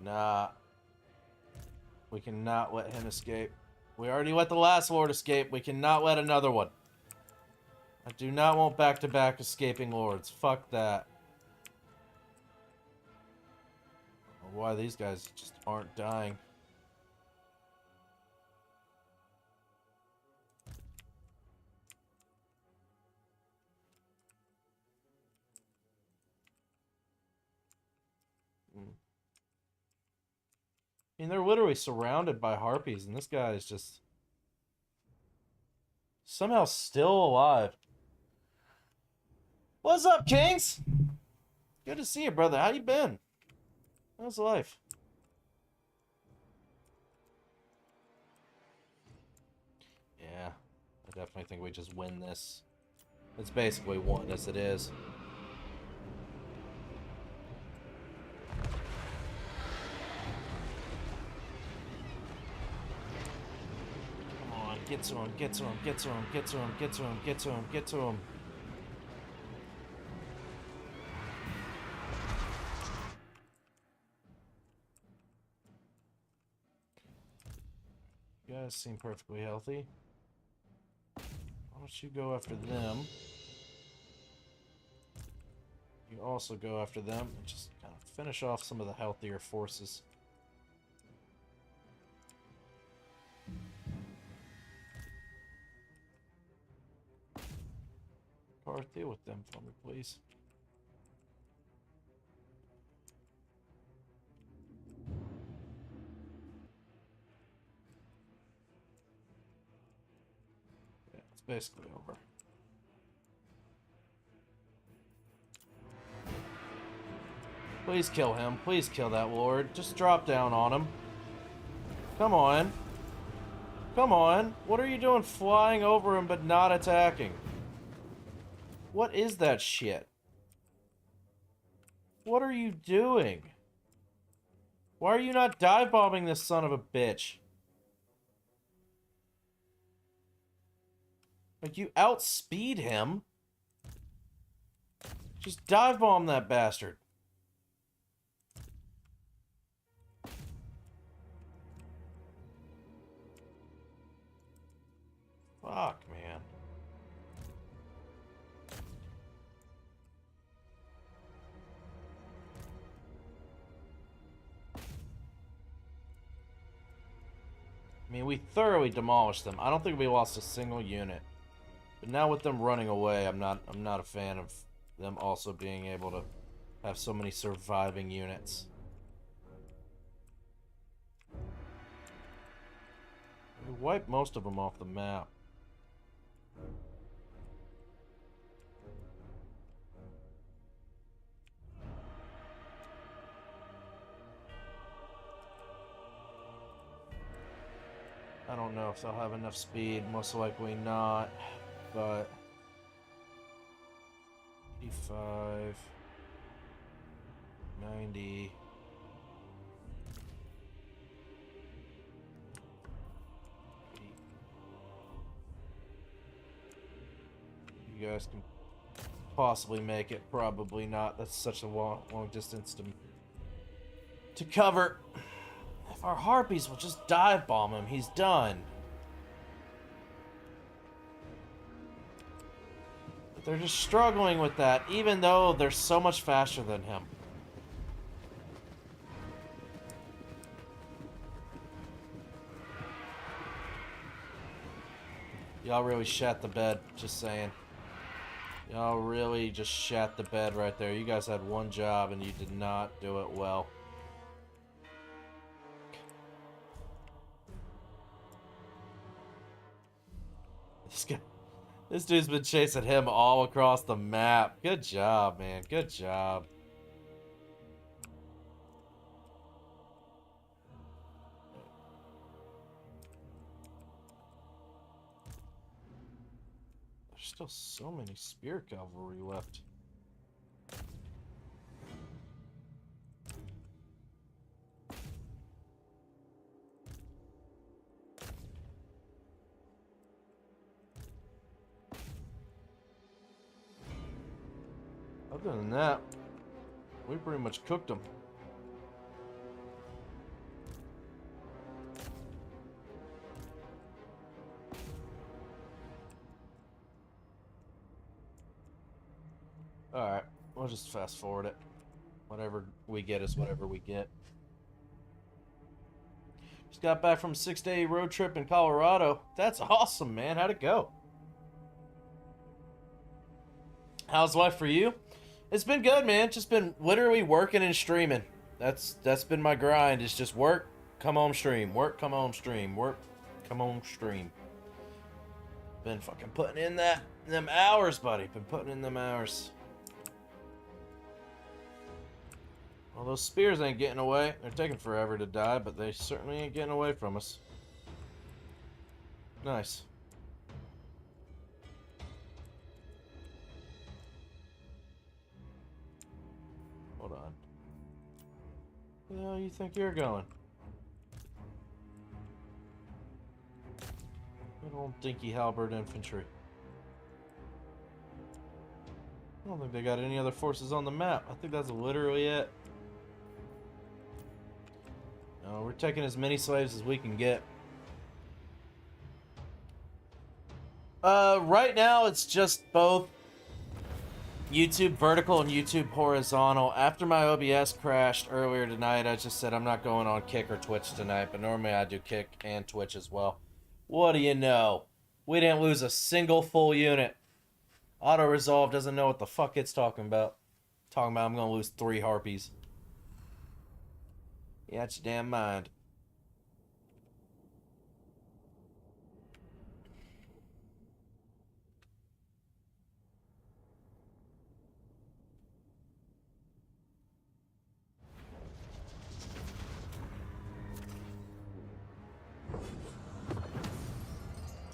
Nah. We cannot let him escape. We already let the last lord escape. We cannot let another one. I do not want back-to-back escaping lords. Fuck that. I don't know why these guys just aren't dying. I mean, they're literally surrounded by harpies, and this guy is just somehow still alive. What's up, Kings? Good to see you, brother. How you been? How's life? Yeah, I definitely think we just win this. It's basically won as it is. Get to him, get to him, get to him, get to him, get to him, get to him, get to him. You guys seem perfectly healthy. Why don't you go after them? You also go after them and just kind of finish off some of the healthier forces. Parth, deal with them for me, please. Yeah, it's basically over. Please kill him. Please kill that lord. Just drop down on him. Come on. Come on. What are you doing flying over him but not attacking? What is that shit? What are you doing? Why are you not dive bombing this son of a bitch? Like, you outspeed him. Just dive bomb that bastard. Fuck, man. I mean, we thoroughly demolished them. I don't think we lost a single unit. But now with them running away, I'm not a fan of them also being able to have so many surviving units. We wiped most of them off the map. I don't know if they'll have enough speed. Most likely not. But 85, 90. You guys can possibly make it. Probably not. That's such a long distance to cover. If our harpies will just dive bomb him, he's done. But they're just struggling with that, even though they're so much faster than him. Y'all really shat the bed, just saying. Y'all really just shat the bed right there. You guys had one job and you did not do it well. This dude's been chasing him all across the map. Good job, man. Good job. There's still so many spear cavalry left. Other than that, we pretty much cooked them. Alright, we'll just fast forward it. Whatever we get is whatever we get. Just got back from a 6-day road trip in Colorado. That's awesome, man. How'd it go? How's life for you? It's been good, man. Just been literally working and streaming. That's been my grind. It's just work, come home, stream. Work, come home, stream. Work, come home, stream. Been fucking putting in them hours, buddy. Been putting in them hours. Well, those spears ain't getting away. They're taking forever to die, but they certainly ain't getting away from us. Nice. Hold on. Where the hell you think you're going? Good old dinky halberd infantry. I don't think they got any other forces on the map. I think that's literally it. No, we're taking as many slaves as we can get. Right now it's just both YouTube vertical and YouTube horizontal. After my OBS crashed earlier tonight, I just said I'm not going on Kick or Twitch tonight, but normally I do Kick and Twitch as well. What do you know? We didn't lose a single full unit. Auto-resolve doesn't know what the fuck it's talking about. Talking about I'm gonna lose 3 harpies. Yeah, it's your damn mind.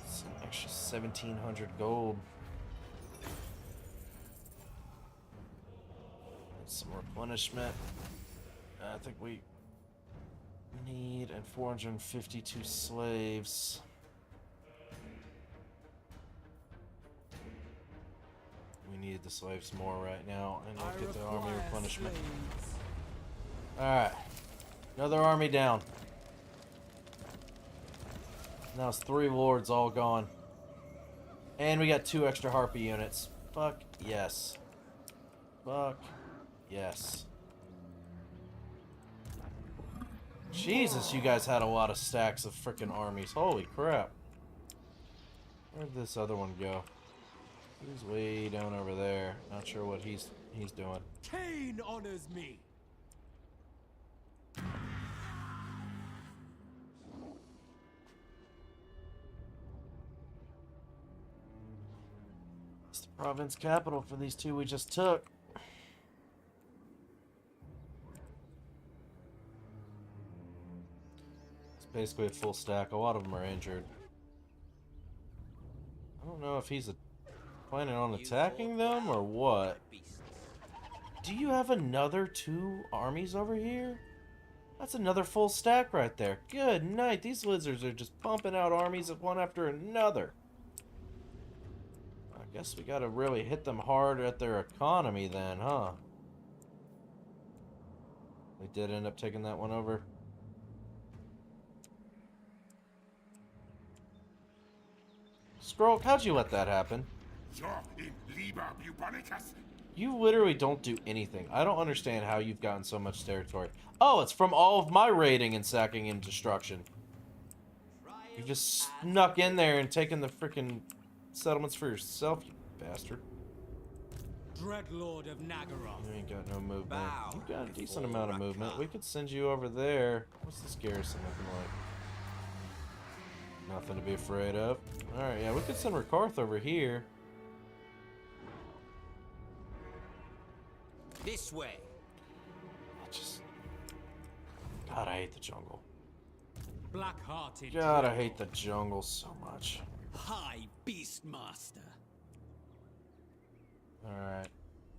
It's an extra 1,700 gold. Some replenishment. I think we need, and 452 slaves. We need the slaves more right now, and we'll get the army replenishment. Alright. Another army down. Now it's 3 lords all gone. And we got 2 extra harpy units. Fuck yes. Fuck yes. Jesus, you guys had a lot of stacks of frickin' armies. Holy crap. Where'd this other one go? He's way down over there. Not sure what he's doing. Cain honors me. It's the province capital for these 2 we just took. basically a full stack. A lot of them are injured. I don't know if he's planning on attacking them or what. Do you have another 2 armies over here? That's another full stack right there. Good night. These lizards are just pumping out armies of one after another. I guess we gotta really hit them hard at their economy then, huh? We did end up taking that one over. Scroll, how'd you let that happen? You literally don't do anything. I don't understand how you've gotten so much territory. Oh, it's from all of my raiding and sacking and destruction. You just snuck in there and taken the freaking settlements for yourself, you bastard. Dreadlord of Naggaroth. You ain't got no movement. You've got a decent amount of movement. We could send you over there. What's this garrison looking like? Nothing to be afraid of. Alright, yeah, we could send Rakarth over here. This way. God, I hate the jungle. Black-hearted. God, I hate the jungle so much. High Beastmaster. Alright.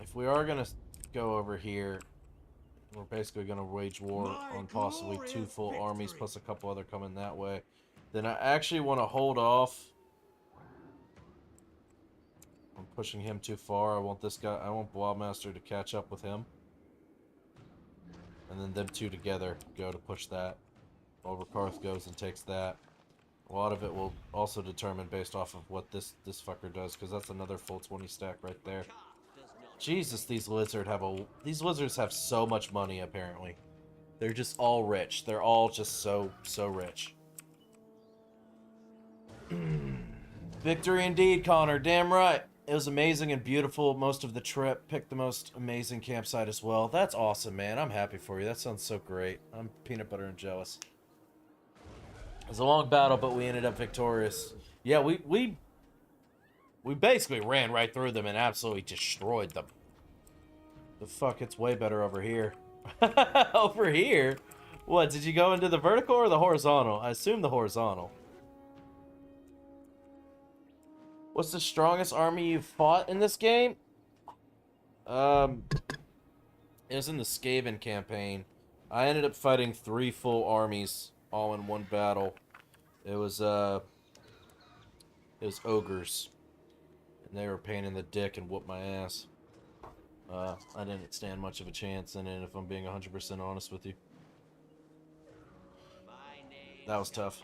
If we are gonna go over here, we're basically gonna wage war on possibly 2 full armies plus a couple other coming that way. Then I actually want to hold off. I'm pushing him too far. I want this guy, I want Blobmaster to catch up with him. And then them 2 together go to push that. While Rakarth goes and takes that. A lot of it will also determine based off of what this fucker does, because that's another full 20 stack right there. Jesus, these lizards have so much money apparently. They're just all rich. They're all just so rich. Victory indeed, Connor. Damn right. It was amazing and beautiful most of the trip. Picked the most amazing campsite as well. That's awesome, man. I'm happy for you. That sounds so great. I'm peanut butter and jealous. It was a long battle, but we ended up victorious. Yeah, we basically ran right through them and absolutely destroyed them. The fuck, it's way better over here. Over here? What, did you go into the vertical or the horizontal? I assume the horizontal. What's the strongest army you've fought in this game? It was in the Skaven campaign. I ended up fighting 3 full armies all in one battle. It was ogres. And they were a pain in the dick and whooped my ass. I didn't stand much of a chance in it, if I'm being 100% honest with you. That was tough.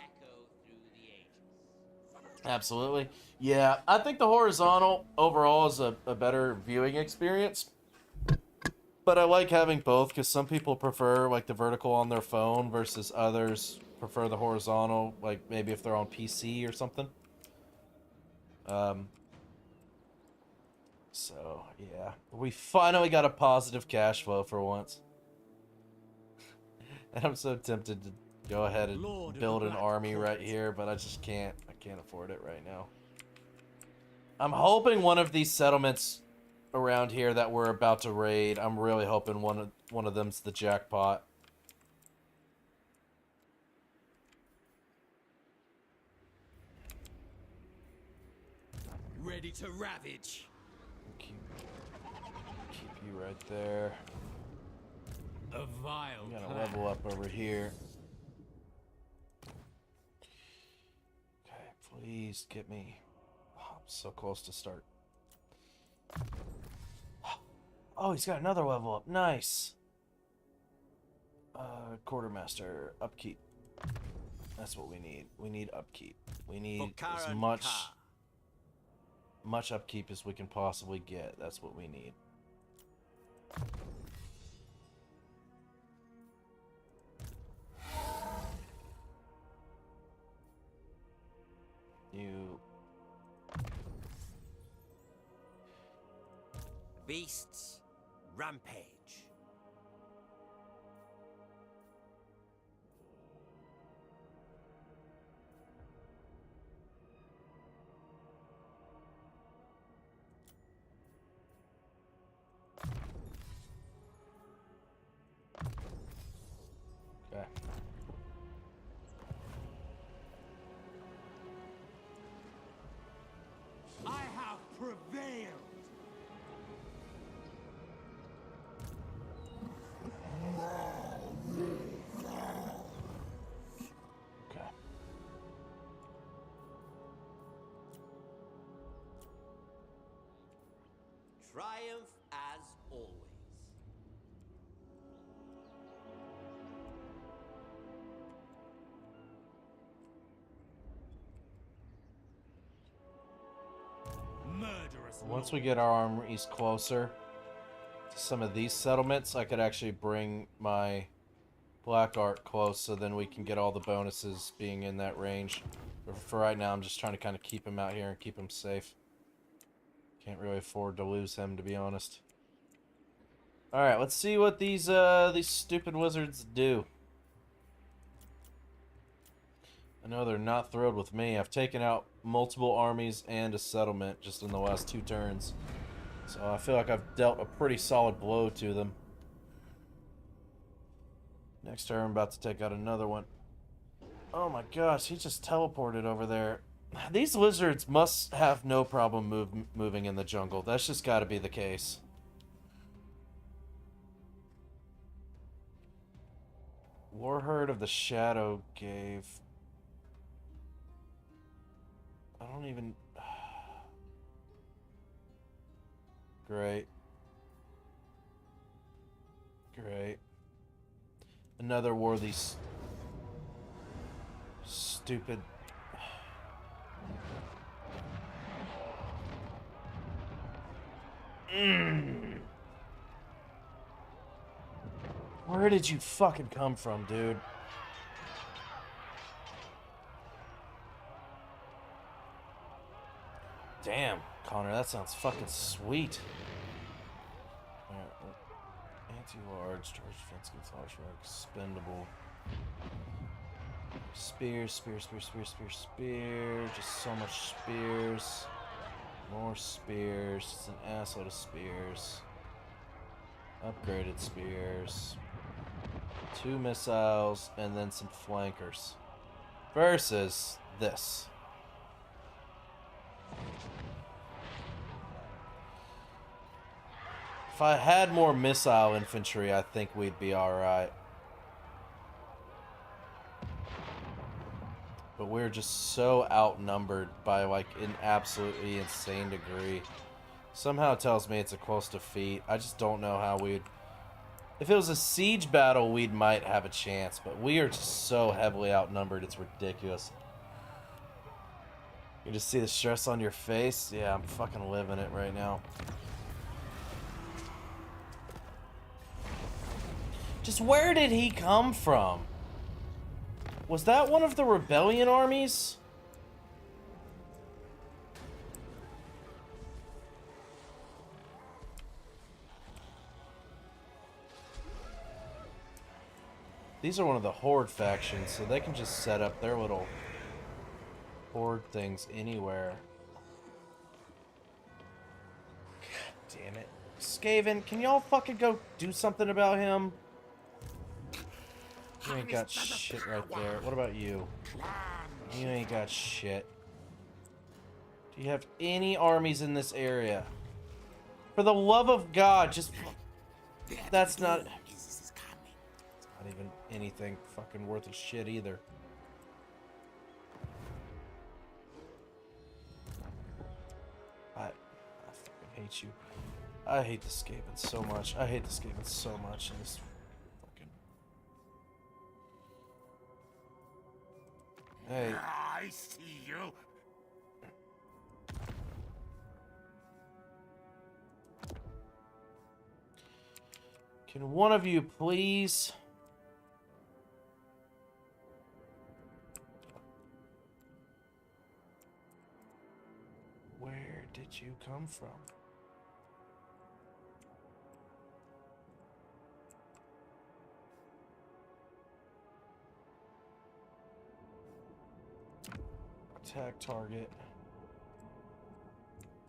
Absolutely. Yeah, I think the horizontal overall is a better viewing experience. But I like having both because some people prefer like the vertical on their phone versus others prefer the horizontal, like maybe if they're on PC or something. So, yeah. We finally got a positive cash flow for once. And I'm so tempted to go ahead and build an army right here, but I just can't. I can't afford it right now. I'm hoping one of these settlements around here that we're about to raid, I'm really hoping one of them's the jackpot. Ready to ravage. Keep you right there. A vile I'm gonna plan. level up over here. Okay, please get me. Oh, I'm so close to start. Oh, he's got another level up. Nice. Quartermaster upkeep. That's what we need. We need upkeep. We need as much upkeep as we can possibly get. That's what we need. You Beasts, rampage. okay. triumph as always. Murderous Once we lord. get our armies closer to some of these settlements, I could actually bring my Black Art close, so then we can get all the bonuses being in that range. But for right now, I'm just trying to kind of keep him out here and keep him safe. Can't really afford to lose him, to be honest. Alright, let's see what these stupid wizards do. I know they're not thrilled with me. I've taken out multiple armies and a settlement just in the last 2 turns. So I feel like I've dealt a pretty solid blow to them. Next turn, I'm about to take out another one. Oh my gosh, he just teleported over there. These lizards must have no problem moving in the jungle. That's just got to be the case. Warherd of the Shadow gave... I don't even... Great. Great. Another war of these... stupid... Where did you fucking come from, dude? Damn, Connor, that sounds fucking sweet. Anti-large, charge defense against large mark, expendable. Spear, spear, spear, spear, spear, spear. Just so much spears. More spears. It's an assload of spears. Upgraded spears. 2 missiles, and then some flankers. Versus this. If I had more missile infantry, I think we'd be alright. But we're just so outnumbered by, like, an absolutely insane degree. Somehow it tells me it's a close defeat. I just don't know how we'd... If it was a siege battle, we might have a chance. But we are just so heavily outnumbered, it's ridiculous. You just see the stress on your face? Yeah, I'm fucking living it right now. Just where did he come from? Was that one of the rebellion armies? These are one of the Horde factions, so they can just set up their little Horde things anywhere. God damn it. Skaven, can y'all fucking go do something about him? You ain't got shit right there. What about you? You ain't got shit. Do you have any armies in this area? For the love of God, just... That's not... It's not even anything fucking worth a shit either. I fucking hate you. I hate the Skaven so much. I hate the Skaven so much. And this fucking... Hey. I see you. Can one of you please... Where did you come from? Attack target.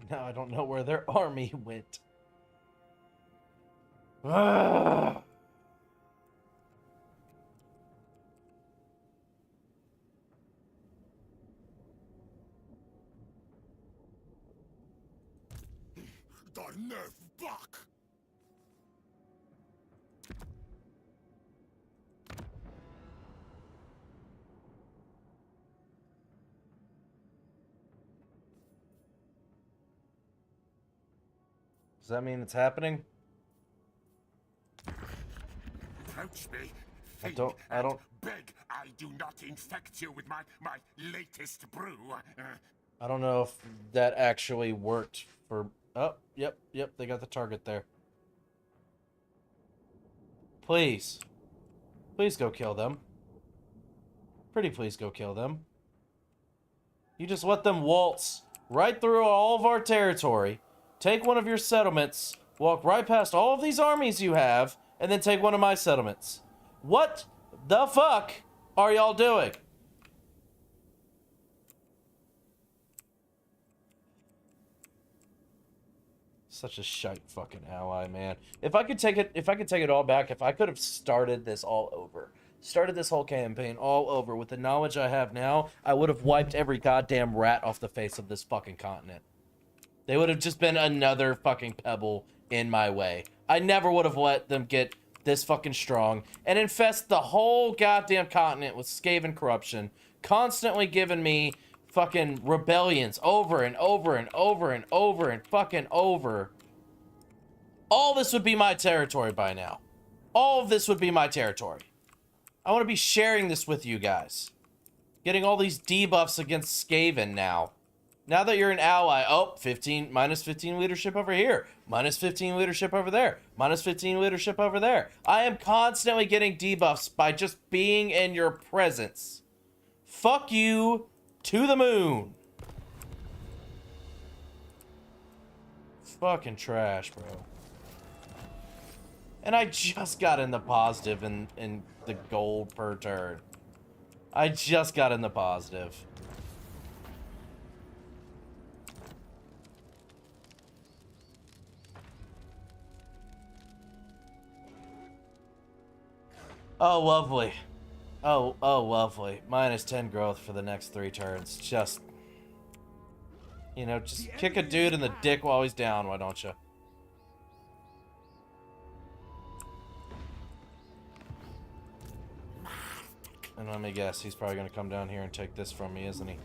Now I don't know where their army went. Ah! The nerf buck. Does that mean it's happening? Approach me. I don't. Beg I do not infect you with my latest brew. I don't know if that actually worked for... Oh, yep, they got the target there. Please. Please go kill them. Pretty please go kill them. You just let them waltz right through all of our territory, take one of your settlements, walk right past all of these armies you have, and then take one of my settlements. What the fuck are y'all doing? Such a shite fucking ally, man. If I could take it all back, if I could have started this all over, started this whole campaign all over with the knowledge I have now, I would have wiped every goddamn rat off the face of this fucking continent. They would have just been another fucking pebble in my way. I never would have let them get this fucking strong and infest the whole goddamn continent with Skaven corruption, constantly giving me fucking rebellions over and over and over and over and fucking over. All this would be my territory by now. All of this would be my territory. I want to be sharing this with you guys. Getting all these debuffs against Skaven now. Now that you're an ally, oh, minus 15 leadership over here. Minus 15 leadership over there. Minus 15 leadership over there. I am constantly getting debuffs by just being in your presence. Fuck you to the moon. Fucking trash, bro. And I just got in the positive in the gold per turn. I just got in the positive. Oh, lovely. Oh, lovely. Minus 10 growth for the next 3 turns. Just, you know, just kick a dude in the dick while he's down, why don't you? And let me guess, he's probably going to come down here and take this from me, isn't he?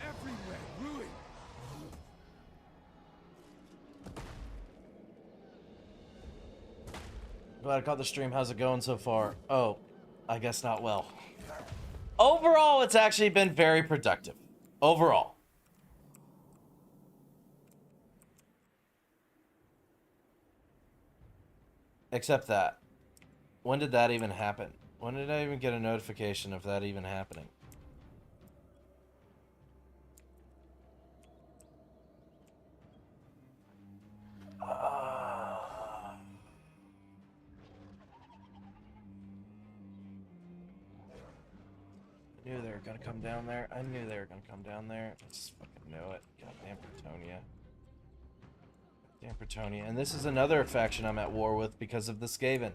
Everywhere, ruin. Glad I caught the stream. How's it going so far? Oh, I guess not well. Overall, it's actually been very productive. Overall. Except that. When did that even happen? When did I even get a notification of that even happening? I knew they were gonna come down there. I knew they were gonna come down there. I just fucking knew it. Goddamn Bretonnia. Goddamn Bretonnia. And this is another faction I'm at war with because of the Skaven.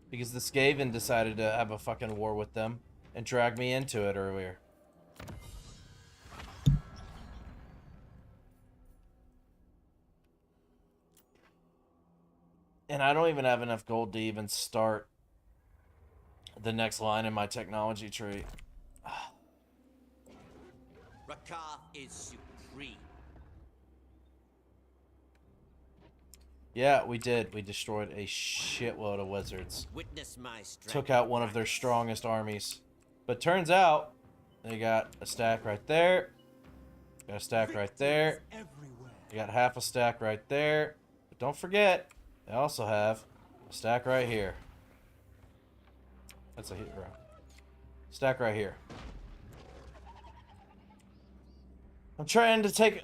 Because the Skaven decided to have a fucking war with them and drag me into it earlier. And I don't even have enough gold to even start the next line in my technology tree. Rakar is supreme. Yeah, we did. We destroyed a shitload of wizards. Witness my strength. Took out one of their strongest armies. But turns out, they got a stack right there. Got a stack right there. Everywhere. They got half a stack right there. But don't forget, they also have a stack right here. That's a hero. Stack right here. I'm trying to take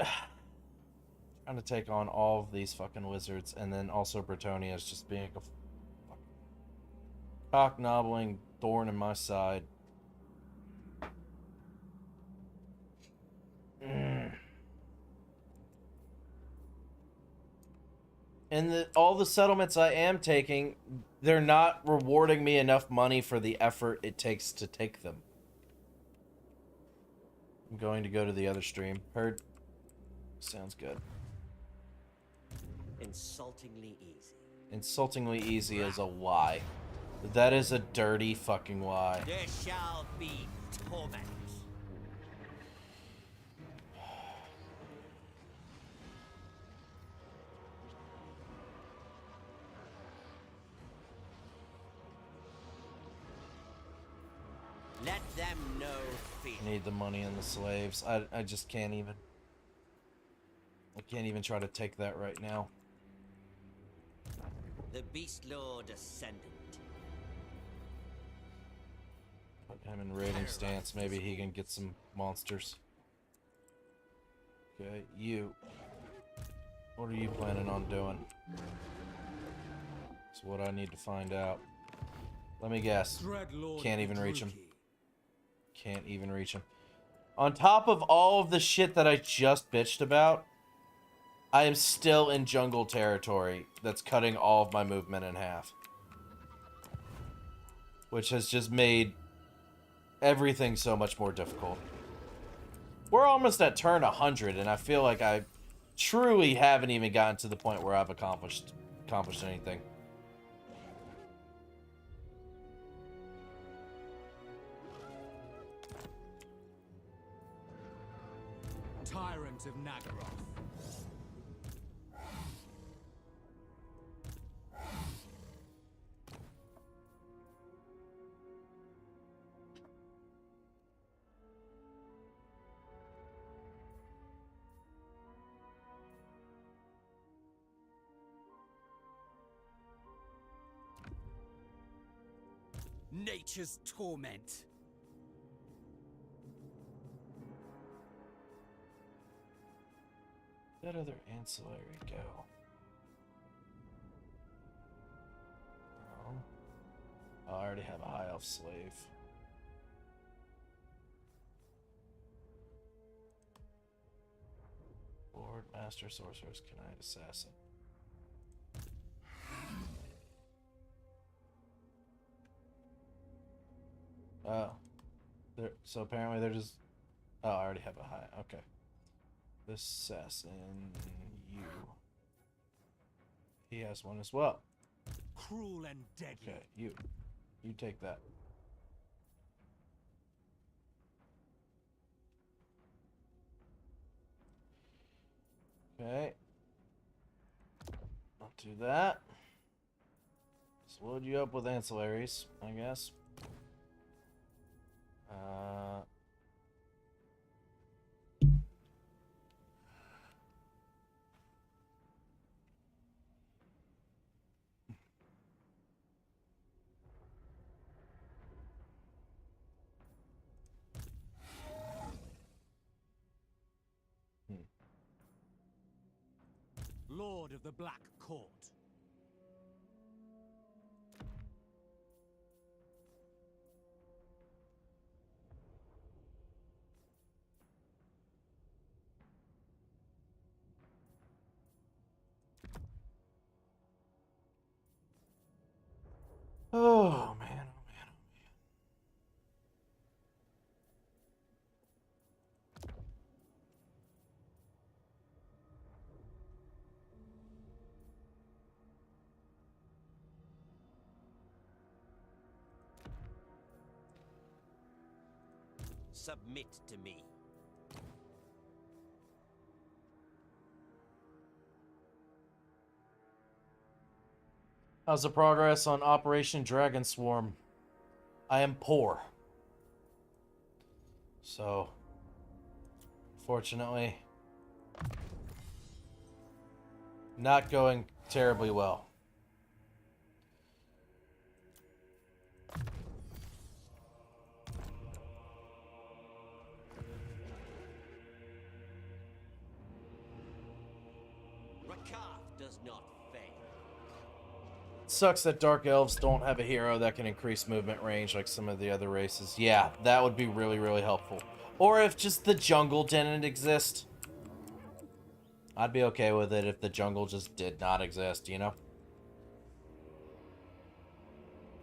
on all of these fucking wizards, and then also Bretonnia is just being a cock-knobbling thorn in my side. And all the settlements I am taking, they're not rewarding me enough money for the effort it takes to take them. I'm going to go to the other stream. Heard? Sounds good. Insultingly easy. Insultingly easy is a lie. That is a dirty fucking lie. There shall be torment. Let them know fear. I need the money and the slaves. I just can't even. I can't even try to take that right now. The Beast Lord Ascendant. Put him in raiding stance. Maybe he can get some monsters. Okay, you. What are you planning on doing? That's what I need to find out. Let me guess. Can't even reach him. Can't even reach him. On top of all of the shit that I just bitched about, I am still in jungle territory that's cutting all of my movement in half. Which has just made everything so much more difficult. We're almost at turn 100, and I feel like I truly haven't even gotten to the point where I've accomplished anything. Tyrant of Nagaroth. Nature's torment. That other ancillary go? No. Oh, I already have a high elf slave. Lord, Master, Sorceress, Knight, Assassin. Oh. So apparently they're just... Oh, I already have a high. Okay. This assassin, you. He has one as well. Cruel and deadly. Okay, you. You take that. Okay. I'll do that. Just load you up with ancillaries, I guess. Lord of the Black Court. Oh, man. Submit to me. How's the progress on Operation Dragon Swarm? I am poor. So, fortunately, not going terribly well. Does not fail. Sucks that Dark Elves don't have a hero that can increase movement range like some of the other races. Yeah, that would be really, really helpful. Or if just the jungle didn't exist. I'd be okay with it if the jungle just did not exist, you know?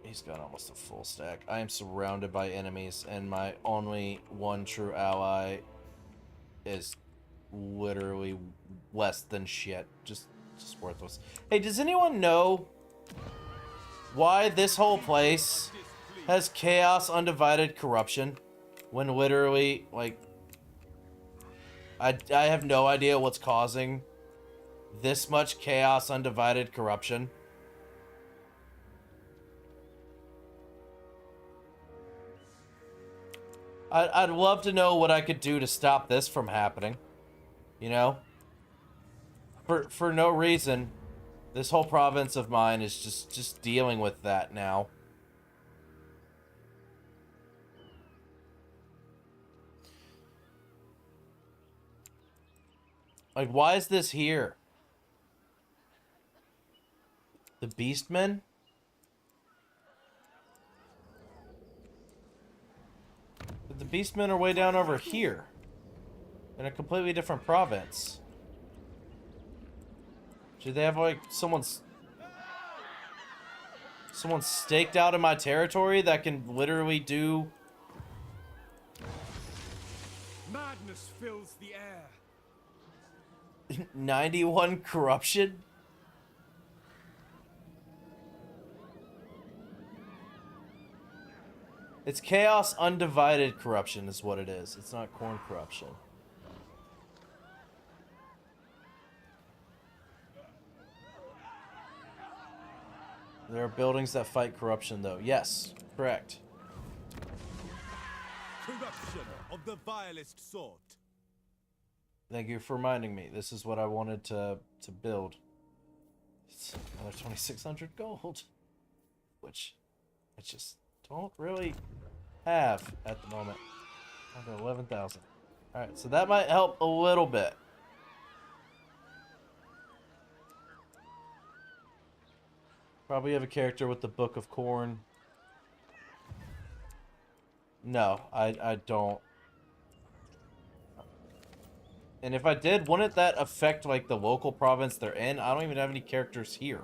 He's got almost a full stack. I am surrounded by enemies, and my only one true ally is literally less than shit. Just worthless. Hey, does anyone know why this whole place has chaos undivided corruption when literally, like, I have no idea what's causing this much chaos undivided corruption? I'd love to know what I could do to stop this from happening. You know? For no reason, this whole province of mine is just dealing with that now. Like, why is this here? The Beastmen? But the Beastmen are way down over here. In a completely different province. Do they have, like, someone's staked out in my territory that can literally do... Madness fills the air. 91 corruption? It's chaos undivided corruption is what it is. It's not corn corruption. There are buildings that fight corruption, though. Yes, correct. Corruption of the vilest sort. Thank you for reminding me. This is what I wanted to build. It's another 2,600 gold, which I just don't really have at the moment. Under 11,000. All right, so that might help a little bit. Probably have a character with the Book of Corn. No, I don't. And if I did, wouldn't that affect, like, the local province they're in? I don't even have any characters here.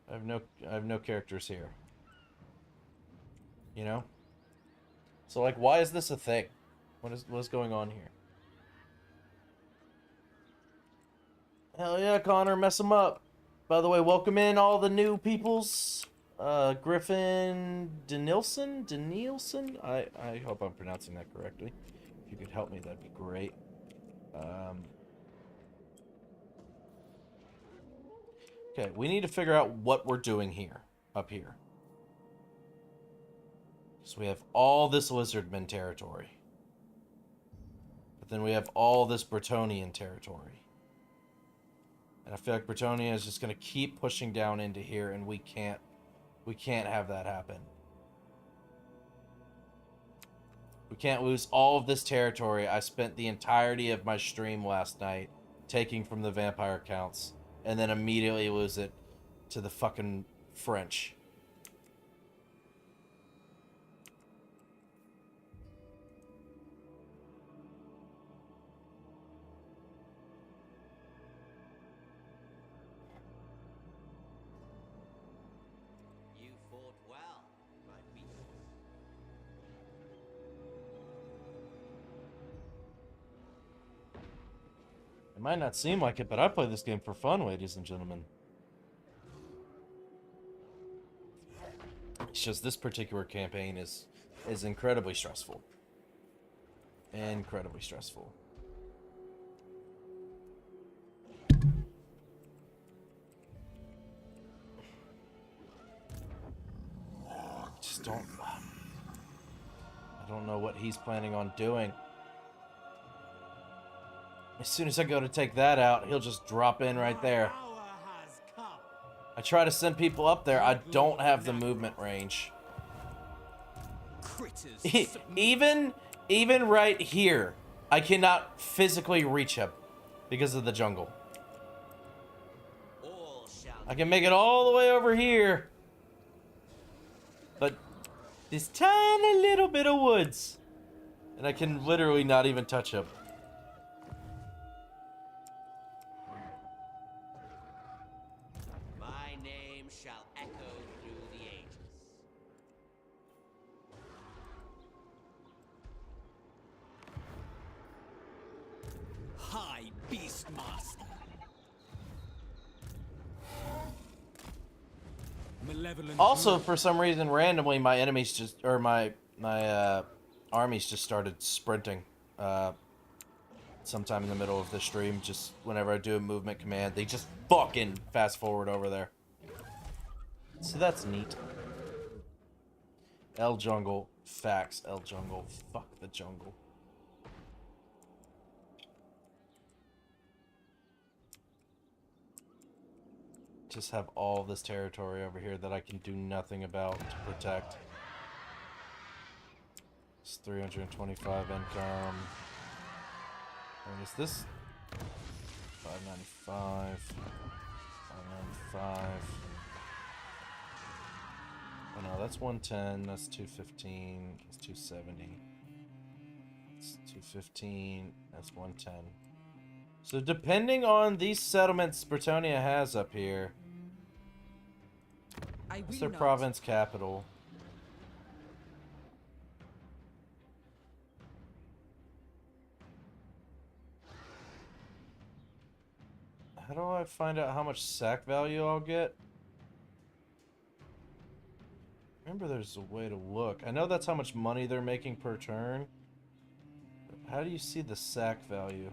I have no characters here. You know? So, like, why is this a thing? What's going on here? Hell yeah, Connor, mess them up. By the way, welcome in all the new peoples. Griffin Danielson? I hope I'm pronouncing that correctly. If you could help me, that'd be great. Okay, we need to figure out what we're doing here, up here. So we have all this Lizardman territory. But then we have all this Bretonnian territory. And I feel like Bretonnia is just going to keep pushing down into here, and we can't have that happen. We can't lose all of this territory. I spent the entirety of my stream last night taking from the vampire counts, and then immediately lose it to the fucking French. You fought well, my beast. It might not seem like it, but I play this game for fun, ladies and gentlemen. It's just this particular campaign is incredibly stressful. Incredibly stressful. Just don't... I don't know what he's planning on doing. As soon as I go to take that out, he'll just drop in right there. Hour has come. I try to send people up there. I don't have the movement range. Critters. Even right here, I cannot physically reach him because of the jungle. All shall I can make it all the way over here, but this tiny little bit of woods, and I can literally not even touch him. my name shall echo through the ages. High Beastmaster. Malevolent. Also, for some reason, randomly, my enemies just, or my armies just started sprinting. Sometime in the middle of the stream, just whenever I do a movement command, they just fucking fast forward over there. So that's neat. El Jungle. Facts, El Jungle. Fuck the jungle. Just have all this territory over here that I can do nothing about to protect. It's 325 income. And is this 595? 595. Oh no, that's 110. That's 215. That's 270. That's 215. That's 110. So depending on these settlements Bretonnia has up here, it's their province capital. How do I find out how much sack value I'll get? Remember, there's a way to look. I know that's how much money they're making per turn. But how do you see the sack value?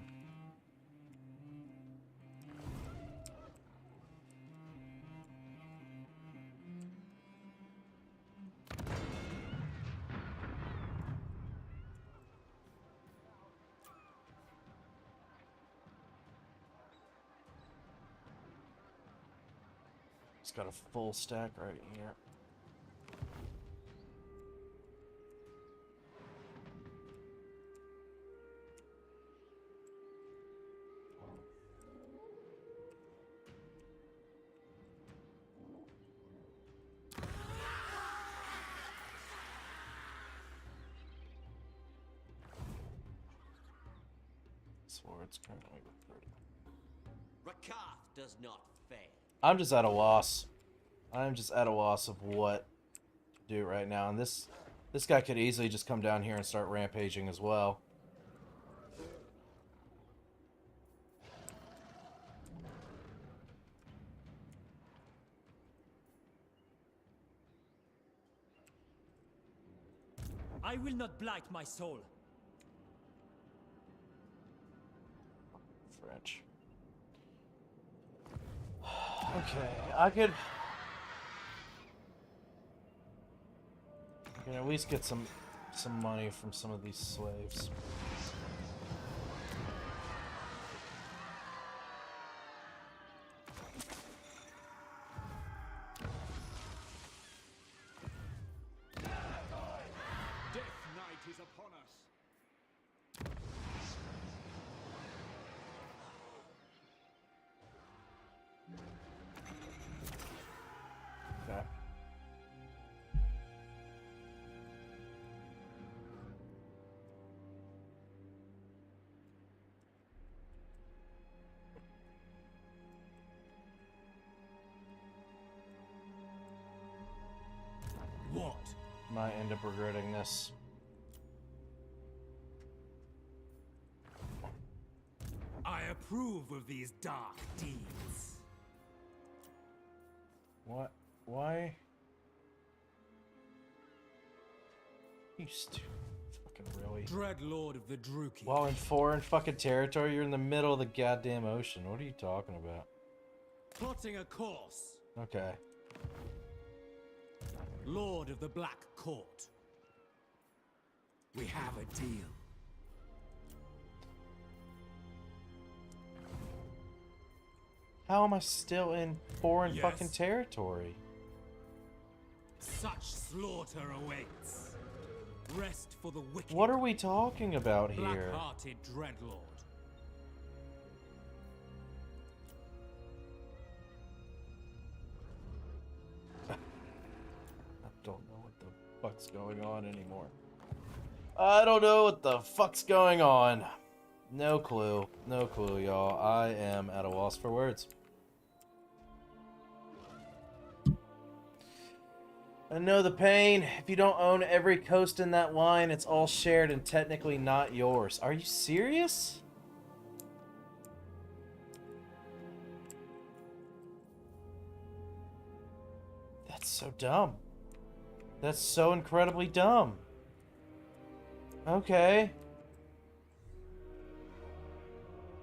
It's got a full stack right here. Swords currently recruiting. Rakath does not fail. I'm just at a loss. I'm just at a loss of what to do right now. And this guy could easily just come down here and start rampaging as well. I will not blight my soul. French. Okay, I can at least get some money from some of these slaves. Death Knight is upon us. Okay. What? Might end up regretting this. I approve of these dark deeds. What? Why? You stupid. Fucking really. Dreadlord of the Druki. While in foreign fucking territory, you're in the middle of the goddamn ocean. What are you talking about? Plotting a course. Okay. Lord of the Black Court. We have a deal. How am I still in foreign Yes. fucking territory? Such slaughter awaits. Rest for the wicked. What are we talking about here? Black-hearted Dreadlord. I don't know what the fuck's going on anymore. I don't know what the fuck's going on. No clue. No clue, y'all. I am at a loss for words. I know the pain. If you don't own every coast in that line, it's all shared and technically not yours. Are you serious? That's so dumb. That's so incredibly dumb. Okay.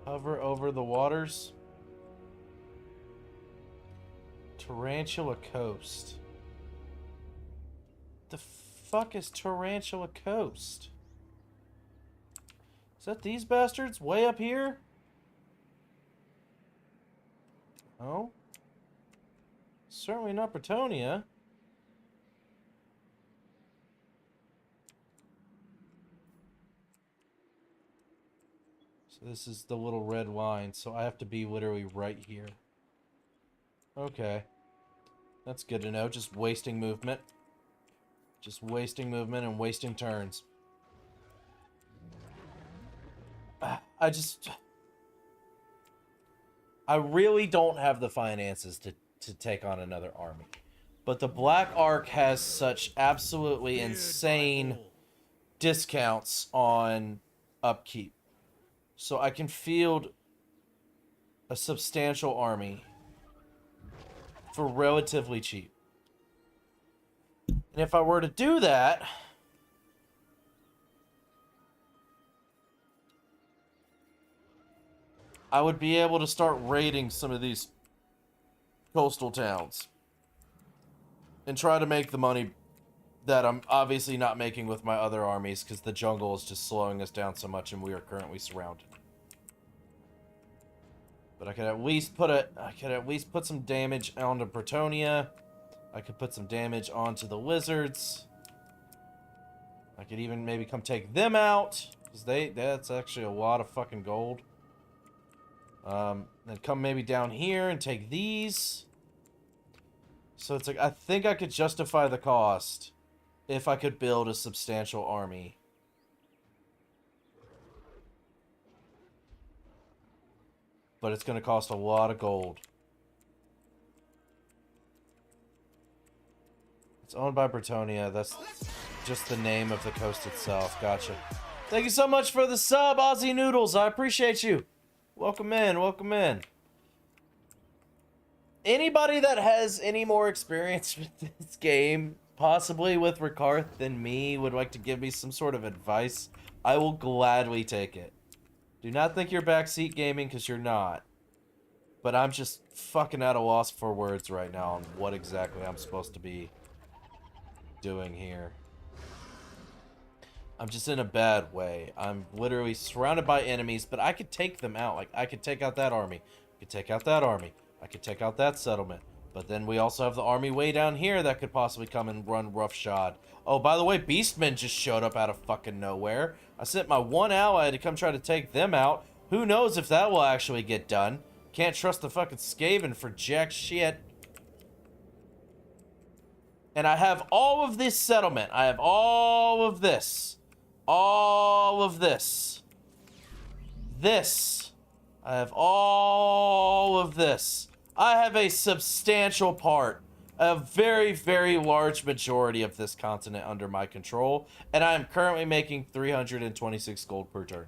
Hover over the waters. Tarantula Coast. The fuck is Tarantula Coast? Is that these bastards way up here? Oh? Certainly not Bretonia. So this is the little red line, so I have to be literally right here. Okay. That's good to know. Just wasting movement. Just wasting movement and wasting turns. I really don't have the finances to take on another army. But the Black Ark has such absolutely insane discounts on upkeep. So I can field a substantial army for relatively cheap. And if I were to do that, I would be able to start raiding some of these coastal towns and try to make the money that I'm obviously not making with my other armies because the jungle is just slowing us down so much and we are currently surrounded. But I could at least put some damage onto Bretonia. I could put some damage onto the lizards. I could even maybe come take them out because that's actually a lot of fucking gold. Then come maybe down here and take these. So it's like, I think I could justify the cost if I could build a substantial army. But it's going to cost a lot of gold. It's owned by Bretonia. That's just the name of the coast itself. Gotcha. Thank you so much for the sub, Aussie Noodles. I appreciate you. Welcome in, welcome in. Anybody that has any more experience with this game, possibly with Rakarth than me, would like to give me some sort of advice, I will gladly take it. Do not think you're backseat gaming, because you're not. But I'm just fucking at a loss for words right now on what exactly I'm supposed to be doing here. I'm just in a bad way. I'm literally surrounded by enemies, but I could take them out. Like, I could take out that army. I could take out that army. I could take out that settlement. But then we also have the army way down here that could possibly come and run roughshod. Oh, by the way, Beastmen just showed up out of fucking nowhere. I sent my one ally to come try to take them out. Who knows if that will actually get done. Can't trust the fucking Skaven for jack shit. And I have all of this settlement. I have all of this. All of this. This. I have all of this. I have a substantial part, a very, very large majority of this continent under my control, and I am currently making 326 gold per turn.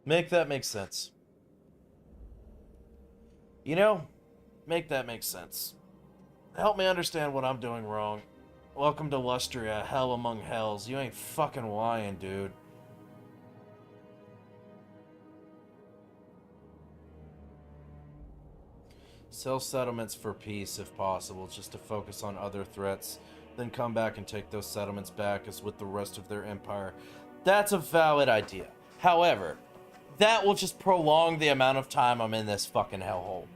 Make that make sense. You know, make that make sense. Help me understand what I'm doing wrong. Welcome to Lustria, hell among hells. You ain't fucking lying, dude. Sell settlements for peace if possible, just to focus on other threats. Then come back and take those settlements back as with the rest of their empire. That's a valid idea. However, that will just prolong the amount of time I'm in this fucking hellhole.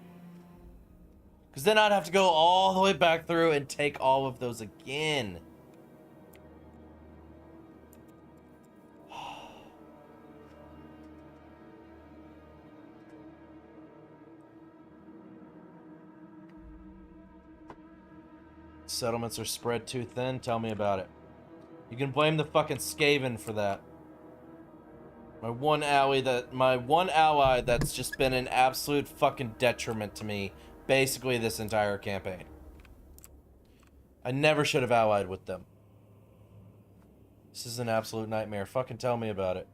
Because then I'd have to go all the way back through and take all of those again. Settlements are spread too thin? Tell me about it. You can blame the fucking Skaven for that. My one ally that's just been an absolute fucking detriment to me basically this entire campaign. I never should have allied with them. This is an absolute nightmare. Fucking tell me about it.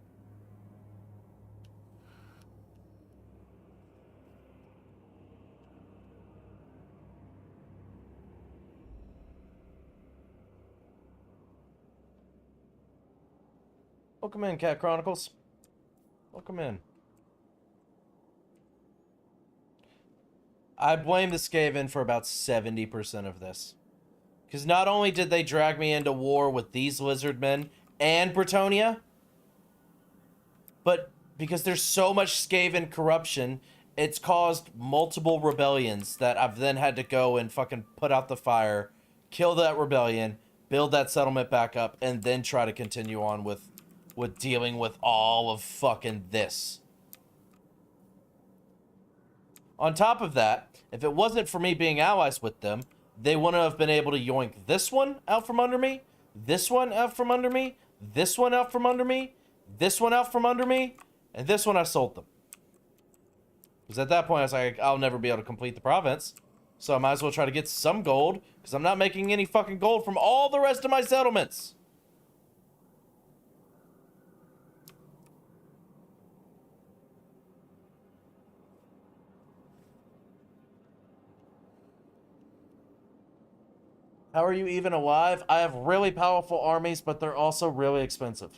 Welcome in, Cat Chronicles. Welcome in. I blame the Skaven for about 70% of this. Because not only did they drag me into war with these lizardmen and Bretonnia, but because there's so much Skaven corruption, it's caused multiple rebellions that I've then had to go and fucking put out the fire, kill that rebellion, build that settlement back up, and then try to continue on with dealing with all of fucking this. On top of that, if it wasn't for me being allies with them, they wouldn't have been able to yoink this one out from under me, this one out from under me, this one out from under me, this one out from under me, and this one I sold them. Because at that point I was like, I'll never be able to complete the province. So I might as well try to get some gold, because I'm not making any fucking gold from all the rest of my settlements. How are you even alive? I have really powerful armies, but they're also really expensive.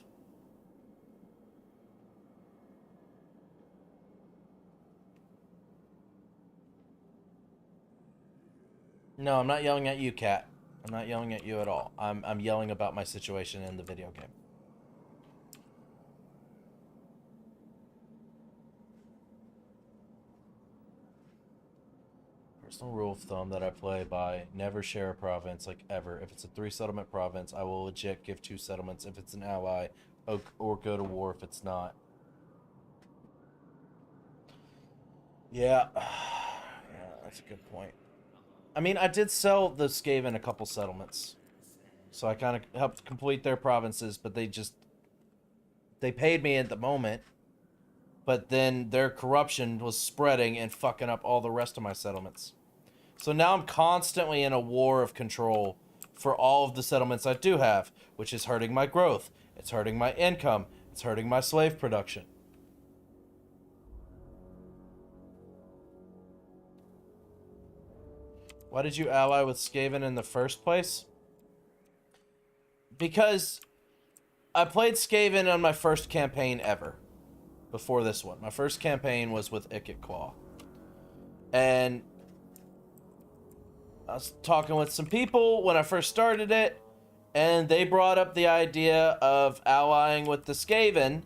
No, I'm not yelling at you, Cat. I'm not yelling at you at all. I'm yelling about my situation in the video game. Personal rule of thumb that I play by: never share a province, like, ever. If it's a 3-settlement province, I will legit give 2 settlements if it's an ally, or go to war if it's not. Yeah. Yeah, that's a good point. I mean, I did sell the Skaven a couple settlements, so I kind of helped complete their provinces, but they paid me at the moment, but then their corruption was spreading and fucking up all the rest of my settlements. So now I'm constantly in a war of control for all of the settlements I do have, which is hurting my growth. It's hurting my income. It's hurting my slave production. Why did you ally with Skaven in the first place? Because I played Skaven on my first campaign ever. Before this one. My first campaign was with Ikit Claw. And I was talking with some people when I first started it, and they brought up the idea of allying with the Skaven,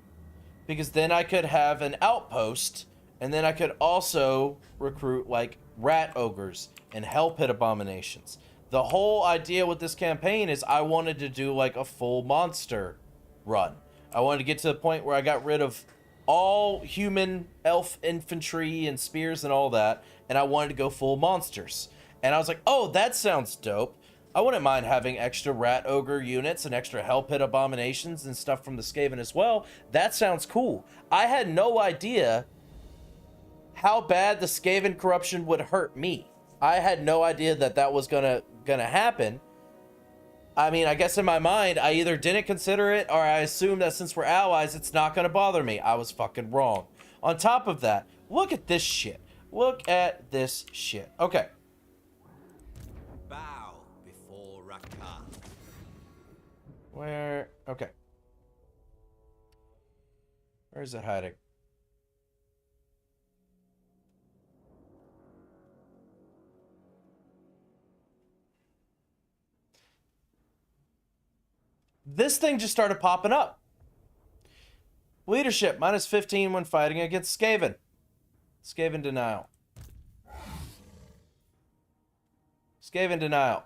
because then I could have an outpost, and then I could also recruit, like, rat ogres and hell pit abominations. The whole idea with this campaign is I wanted to do, like, a full monster run. I wanted to get to the point where I got rid of all human elf infantry and spears and all that, and I wanted to go full monsters. And I was like, oh, that sounds dope. I wouldn't mind having extra rat ogre units and extra hell pit abominations and stuff from the Skaven as well. That sounds cool. I had no idea how bad the Skaven corruption would hurt me. I had no idea that that was gonna happen. I mean, I guess in my mind, I either didn't consider it, or I assumed that since we're allies, it's not gonna bother me. I was fucking wrong. On top of that, look at this shit. Look at this shit. Okay. Bow before Rakar. Where? Okay. Where is it hiding? This thing just started popping up. Leadership, -15 when fighting against Skaven. Skaven denial. Skaven denial.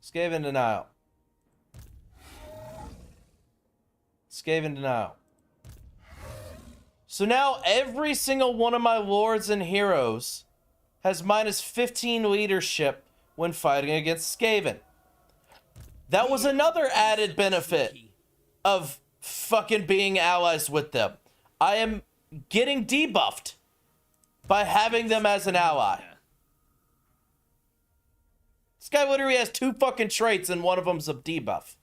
Skaven denial. Skaven denial. So now every single one of my lords and heroes has -15 leadership when fighting against Skaven. That was another added benefit of fucking being allies with them. I am getting debuffed by having them as an ally. This guy literally has 2 fucking traits and one of them's a debuff.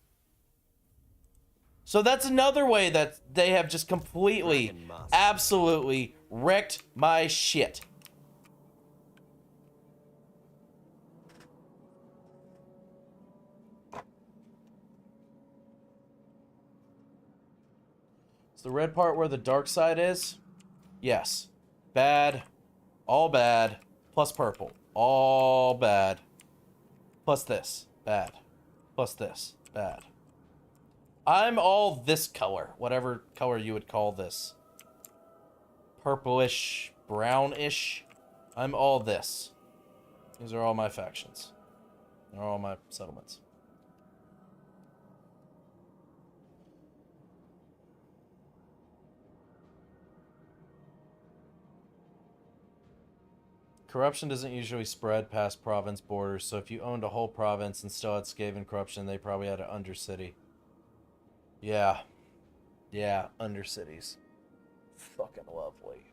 So that's another way that they have just completely, absolutely wrecked my shit. Is the red part where the dark side is? Yes. Bad, All bad. Plus purple. All bad. Plus this. Bad. Plus this. Bad. I'm all this color. Whatever color you would call this. Purplish, brownish. I'm all this. These are all my factions. They're all my settlements. Corruption doesn't usually spread past province borders, so if you owned a whole province and still had Skaven corruption, they probably had an undercity. Yeah. Yeah, undercities. Fucking lovely.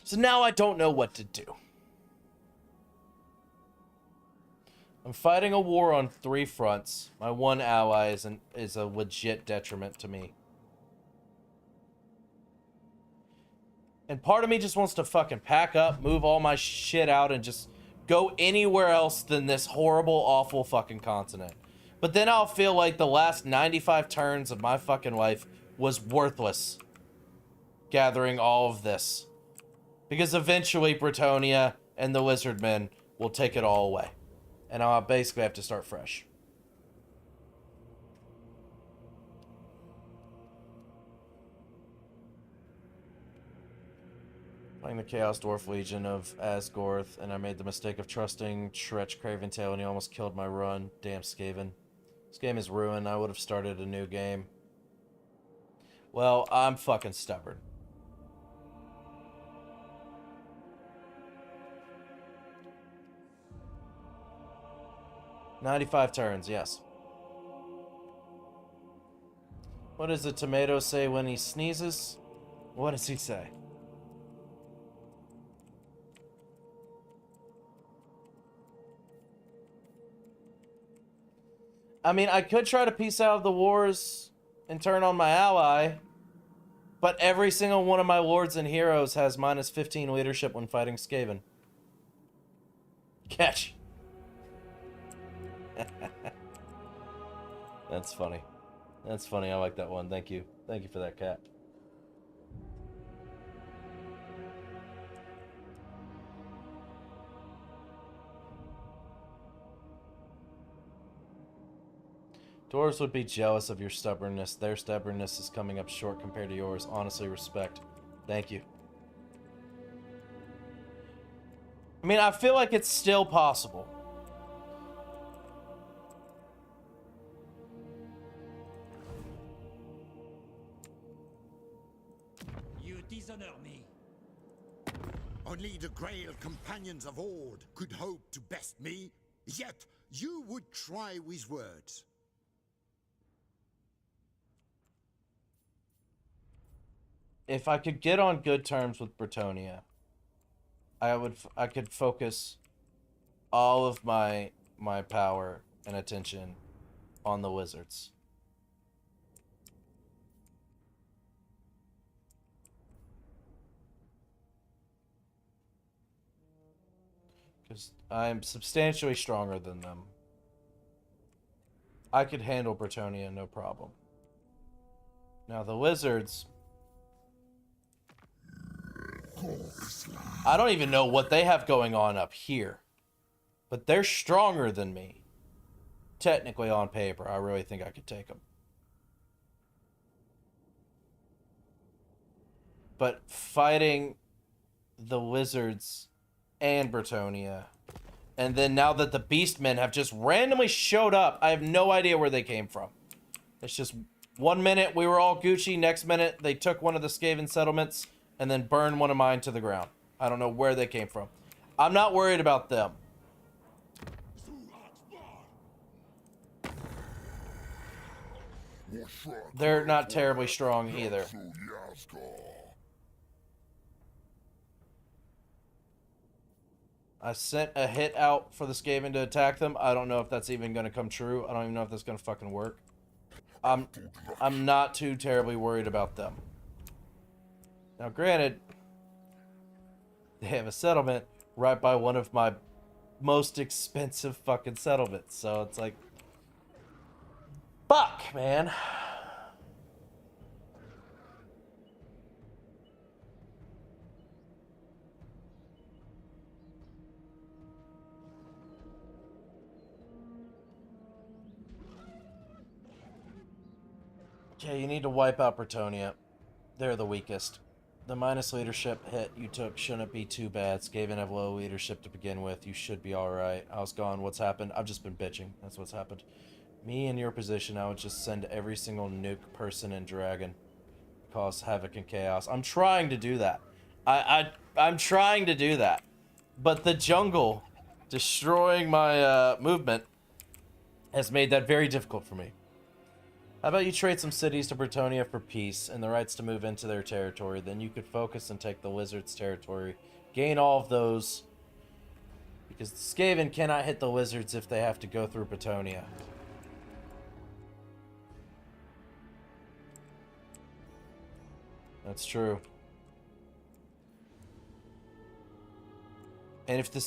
So now I don't know what to do. I'm fighting a war on 3 fronts. My one ally is a legit detriment to me. And part of me just wants to fucking pack up, move all my shit out, and just go anywhere else than this horrible, awful fucking continent. But then I'll feel like the last 95 turns of my fucking life was worthless. Gathering all of this. Because eventually Bretonnia and the Lizardmen will take it all away. And I'll basically have to start fresh. Playing the Chaos Dwarf Legion of Asgorth, and I made the mistake of trusting Tretch Craventail, and he almost killed my run. Damn Skaven. This game is ruined. I would have started a new game. Well, I'm fucking stubborn. "95 turns, yes." What does the tomato say when he sneezes? What does he say? I mean, I could try to peace out of the wars and turn on my ally, but every single one of my lords and heroes has minus 15 leadership when fighting Skaven. Catch. That's funny. That's funny. I like that one. Thank you. Thank you for that, cat. Dwarves would be jealous of your stubbornness. Their stubbornness is coming up short compared to yours. Honestly, respect. Thank you. I mean, I feel like it's still possible. You dishonor me. Only the Grail companions of Ord could hope to best me, yet you would try with words. If I could get on good terms with Bretonnia, I could focus all of my power and attention on the wizards. Because I'm substantially stronger than them. I could handle Bretonnia, no problem. Now the wizards, I don't even know what they have going on up here. But they're stronger than me. Technically, on paper, I really think I could take them. But fighting the wizards and Bretonnia, and then now that the Beastmen have just randomly showed up, I have no idea where they came from. It's just 1 minute we were all Gucci, next minute they took one of the Skaven settlements and then burned one of mine to the ground. I don't know where they came from. I'm not worried about them. They're not terribly strong either. I sent a hit out for the Skaven to attack them. I don't know if that's even going to come true. I don't even know if that's going to fucking work. I'm not too terribly worried about them. Now, granted, they have a settlement right by one of my most expensive fucking settlements. So it's like, fuck, man. Okay, you need to wipe out Bretonia. They're the weakest. The minus leadership hit you took shouldn't be too bad. Skaven have low leadership to begin with. You should be alright. I was gone. What's happened? I've just been bitching. That's what's happened. Me in your position, I would just send every single nuke person and dragon. Cause havoc and chaos. I'm trying to do that. I'm trying to do that. But the jungle destroying my movement has made that very difficult for me. How about you trade some cities to Bretonia for peace and the rights to move into their territory? Then you could focus and take the wizards' territory. Gain all of those. Because the Skaven cannot hit the wizards if they have to go through Bretonia. That's true. And if the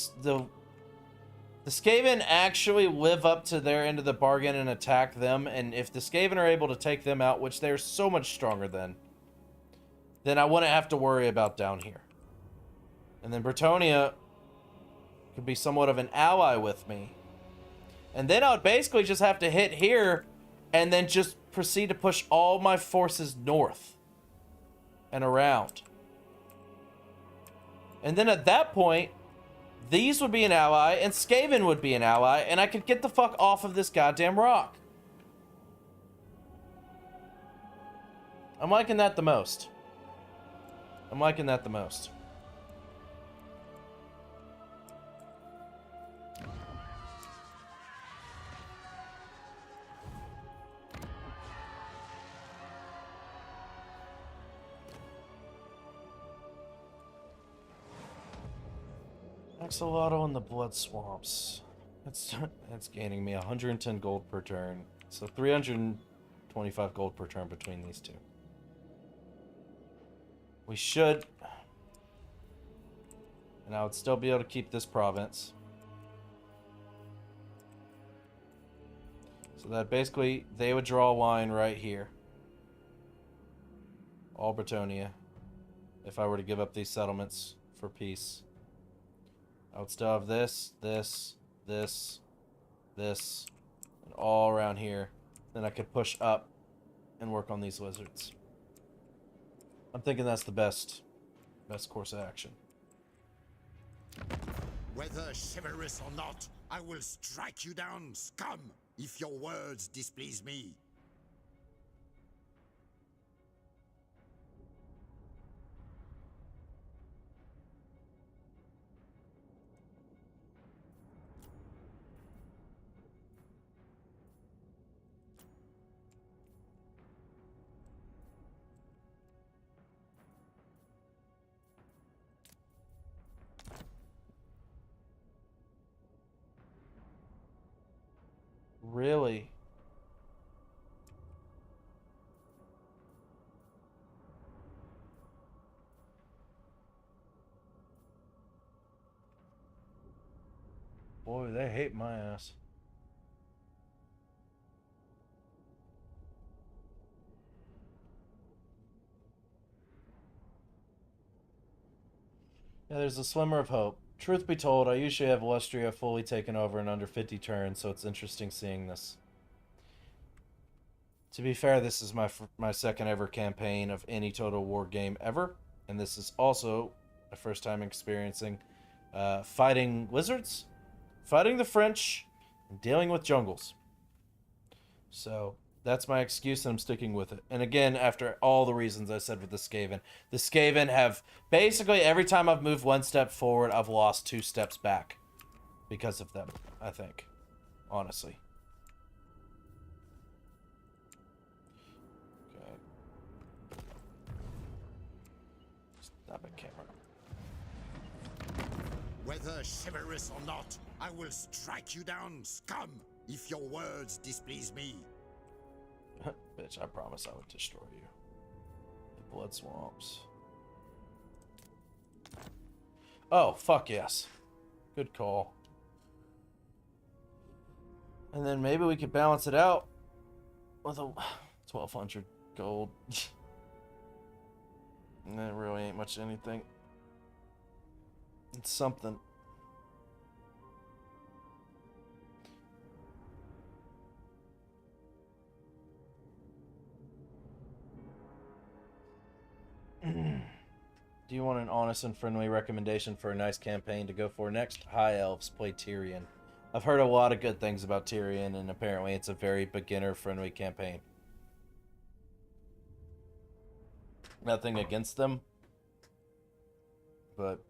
Skaven actually live up to their end of the bargain and attack them, and if the Skaven are able to take them out, which they're so much stronger than, then I wouldn't have to worry about down here. And then Bretonia could be somewhat of an ally with me. And then I would basically just have to hit here and then just proceed to push all my forces north and around. And then at that point, these would be an ally, and Skaven would be an ally, and I could get the fuck off of this goddamn rock. I'm liking that the most. I'm liking that the most. Axolotl in the Blood Swamps. That's gaining me 110 gold per turn. So 325 gold per turn between these two. We should... And I would still be able to keep this province. So that basically, they would draw a line right here. All Bretonia. If I were to give up these settlements for peace. I would still have this, this, and all around here. Then I could push up and work on these lizards. I'm thinking that's the best course of action. Whether chivalrous or not, I will strike you down, scum, if your words displease me. Really? Boy, they hate my ass. Yeah, there's a slimmer of hope. Truth be told, I usually have Lustria fully taken over in under 50 turns, so it's interesting seeing this. To be fair, this is my second ever campaign of any Total War game ever, and this is also my first time experiencing fighting lizards, fighting the French, and dealing with jungles. So that's my excuse, and I'm sticking with it. And again, after all the reasons I said with the Skaven have basically every time I've moved one step forward, I've lost 2 steps back because of them, I think, honestly. Okay. Stop it, camera. Whether chivalrous or not, I will strike you down, scum, if your words displease me. Bitch, I promise I would destroy you. The Blood Swamps. Oh, fuck yes. Good call. And then maybe we could balance it out with a 1,200 gold. And that really ain't much anything. It's something. Do you want an honest and friendly recommendation for a nice campaign to go for next? High Elves, play Tyrion. I've heard a lot of good things about Tyrion, and apparently it's a very beginner-friendly campaign. Nothing against them, but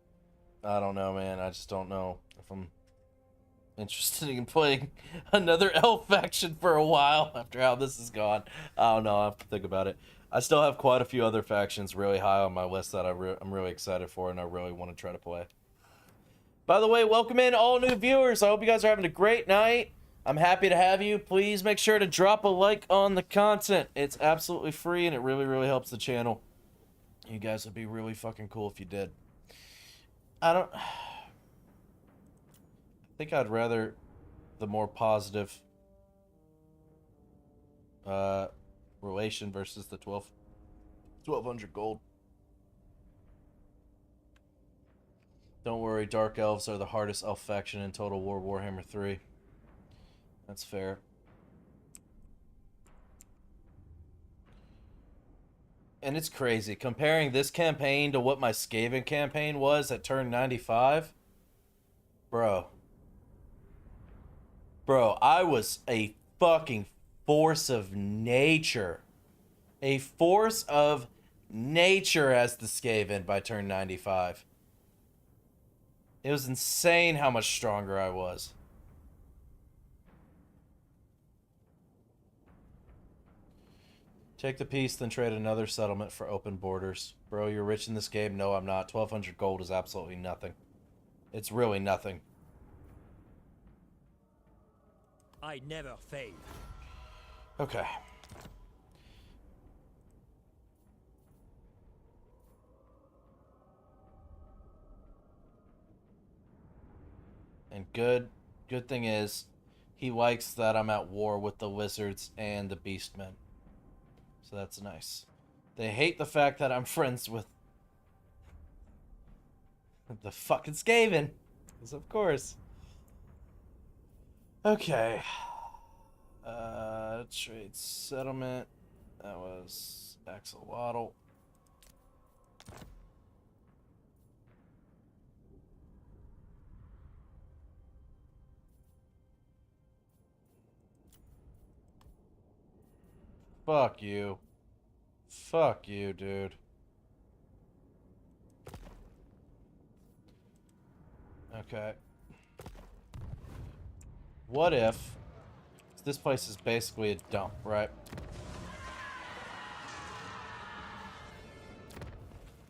I don't know, man. I just don't know if I'm interested in playing another elf faction for a while after how this has gone. I don't know. I have to think about it. I still have quite a few other factions really high on my list that I'm really excited for and I really want to try to play. By the way, welcome in all new viewers. I hope you guys are having a great night. I'm happy to have you. Please make sure to drop a like on the content. It's absolutely free and it really, really helps the channel. You guys would be really fucking cool if you did. I think I'd rather the more positive relation versus the 1200 gold. Don't worry, Dark Elves are the hardest elf faction in Total War Warhammer 3. That's fair. And it's crazy. Comparing this campaign to what my Skaven campaign was at turn 95. Bro, I was a fucking force of nature. A force of nature as the Skaven by turn 95. It was insane how much stronger I was. Take the peace, then trade another settlement for open borders. Bro, you're rich in this game? No, I'm not. 1200 gold is absolutely nothing. It's really nothing. I never fail. Okay. And good thing is, he likes that I'm at war with the lizards and the beastmen. So that's nice. They hate the fact that I'm friends with the fucking Skaven. Because of course. Okay. Trade settlement. That was Axolotl. Fuck you. Fuck you, dude. Okay. What if... This place is basically a dump, right?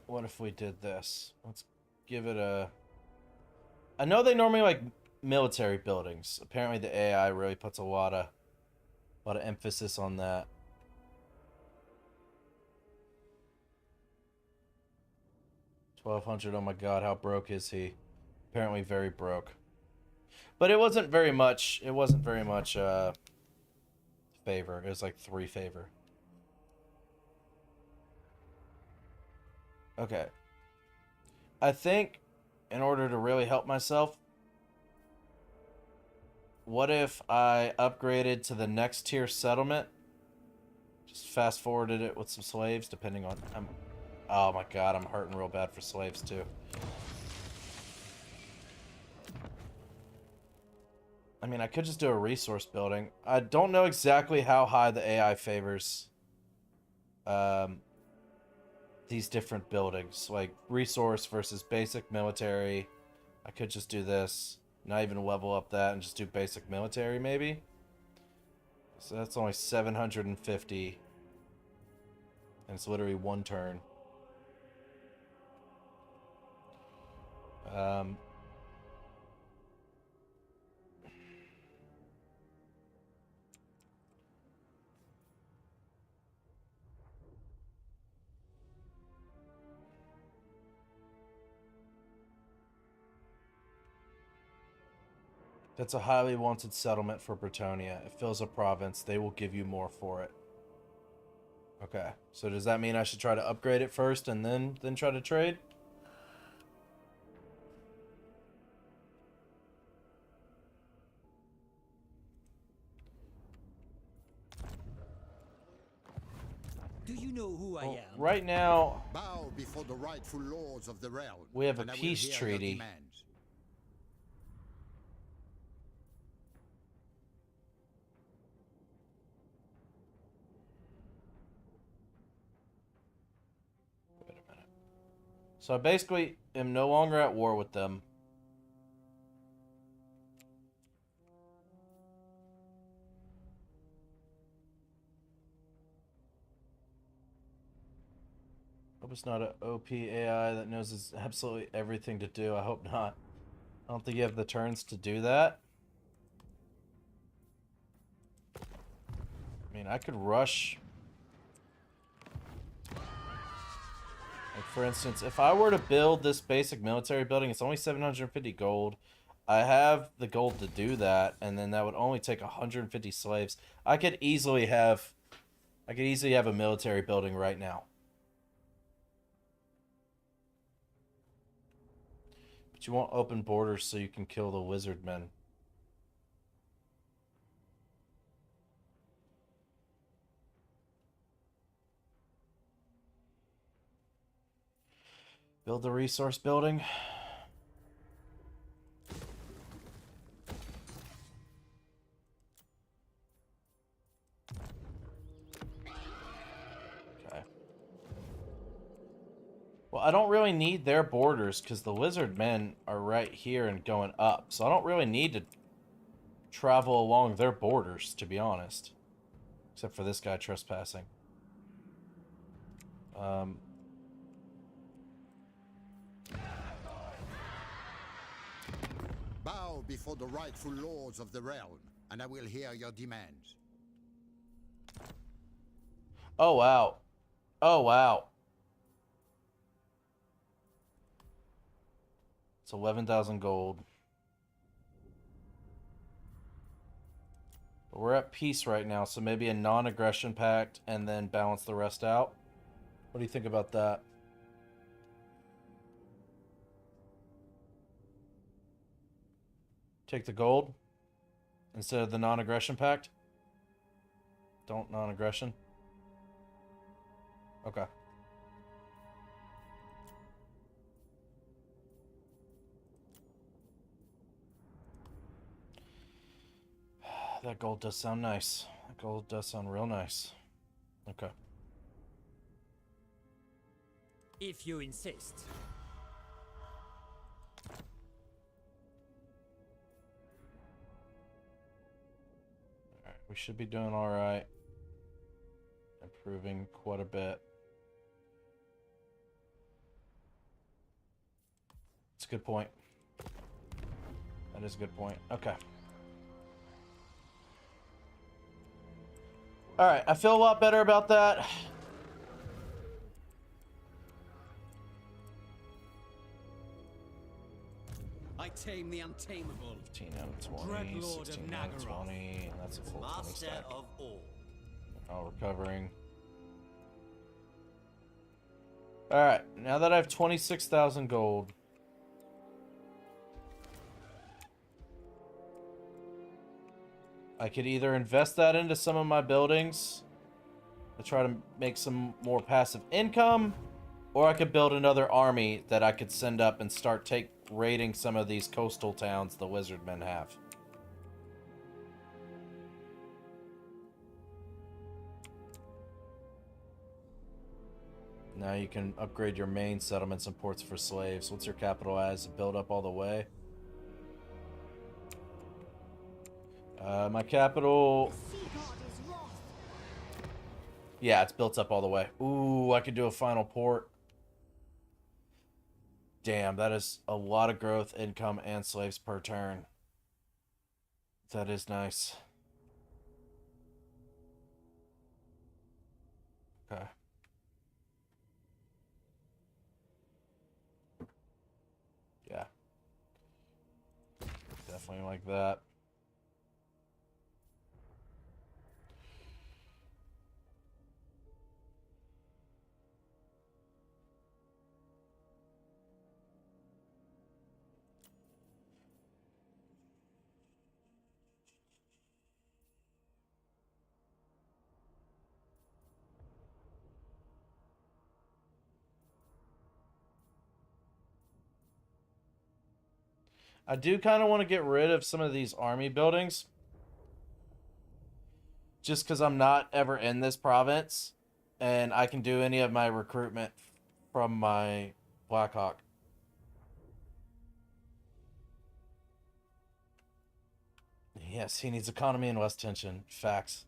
What if we did this? Let's give it a... I know they normally like military buildings. Apparently the AI really puts a lot of emphasis on that. $1,200, oh my god, how broke is he? Apparently very broke. But it wasn't very much, favor. It was like 3 favor. Okay. I think, in order to really help myself, what if I upgraded to the next tier settlement? Just fast forwarded it with some slaves, depending on... oh my god, I'm hurting real bad for slaves too. I mean, I could just do a resource building. I don't know exactly how high the AI favors these different buildings. Like, resource versus basic military. I could just do this. Not even level up that and just do basic military, maybe? So that's only 750. And it's literally 1 turn. That's a highly wanted settlement for Bretonnia. It fills a province. They will give you more for it. Okay. So does that mean I should try to upgrade it first and then try to trade? Do you you know who I Well, am? right now, Bow before the rightful lords of the realm. we have a and I will peace hear your treaty. demands. Wait a minute. So I basically am no longer at war with them. Hope it's not an OP AI that knows it's absolutely everything to do. I hope not. I don't think you have the turns to do that. I mean, I could rush. Like, for instance, if I were to build this basic military building, it's only 750 gold. I have the gold to do that, and then that would only take 150 slaves. I could easily have a military building right now. But you want open borders so you can kill the wizard men. Build the resource building. Okay. Well, I don't really need their borders because the lizard men are right here and going up. So I don't really need to travel along their borders, to be honest. Except for this guy trespassing. Bow before the rightful lords of the realm, and I will hear your demands. Oh, wow. Oh, wow. It's 11,000 gold. But we're at peace right now, so maybe a non-aggression pact and then balance the rest out. What do you think about that? Take the gold instead of the non-aggression pact? Don't non-aggression? Okay. That gold does sound nice. That gold does sound real nice. Okay. If you insist. Alright, we should be doing alright. Improving quite a bit. It's a good point. That is a good point. Okay. Alright, I feel a lot better about that. I tame the untamable. 15 out of 20, Dreadlord of 16 out of Naggaroth. 20, and that's a full 20 Master stack. of all. All recovering. Alright, now that I have 26,000 gold. I could either invest that into some of my buildings to try to make some more passive income, or I could build another army that I could send up and start raiding some of these coastal towns the wizard men have. Now you can upgrade your main settlements and ports for slaves. What's your capital as? Build up all the way. My capital... Yeah, it's built up all the way. Ooh, I could do a final port. Damn, that is a lot of growth, income, and slaves per turn. That is nice. Okay. Yeah. Definitely like that. I do kind of want to get rid of some of these army buildings. Just because I'm not ever in this province. And I can do any of my recruitment from my Blackhawk. Yes, he needs economy and less tension. Facts.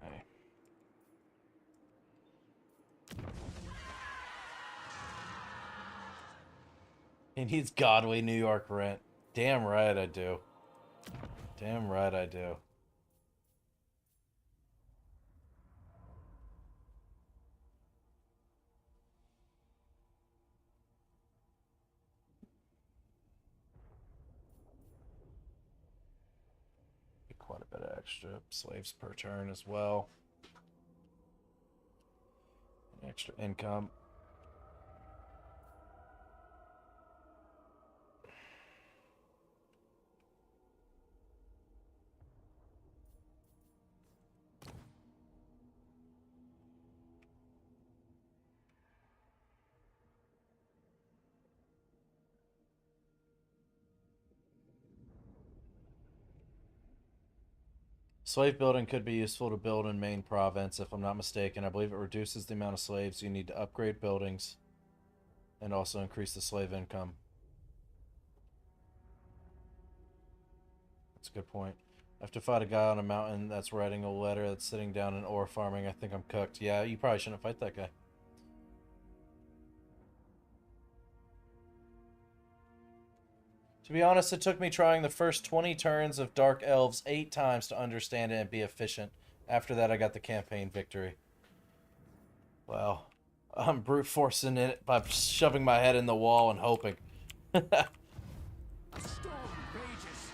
Okay. He needs Godway, New York rent. Damn right I do. Damn right I do. Quite a bit of extra slaves per turn as well. Extra income. Slave building could be useful to build in main province, if I'm not mistaken. I believe it reduces the amount of slaves you need to upgrade buildings and also increase the slave income. That's a good point. I have to fight a guy on a mountain that's writing a letter that's sitting down in ore farming. I think I'm cooked. Yeah, you probably shouldn't fight that guy. To be honest, it took me trying the first 20 turns of Dark Elves 8 times to understand it and be efficient. After that, I got the campaign victory. Well, I'm brute forcing it by shoving my head in the wall and hoping. A storm rages.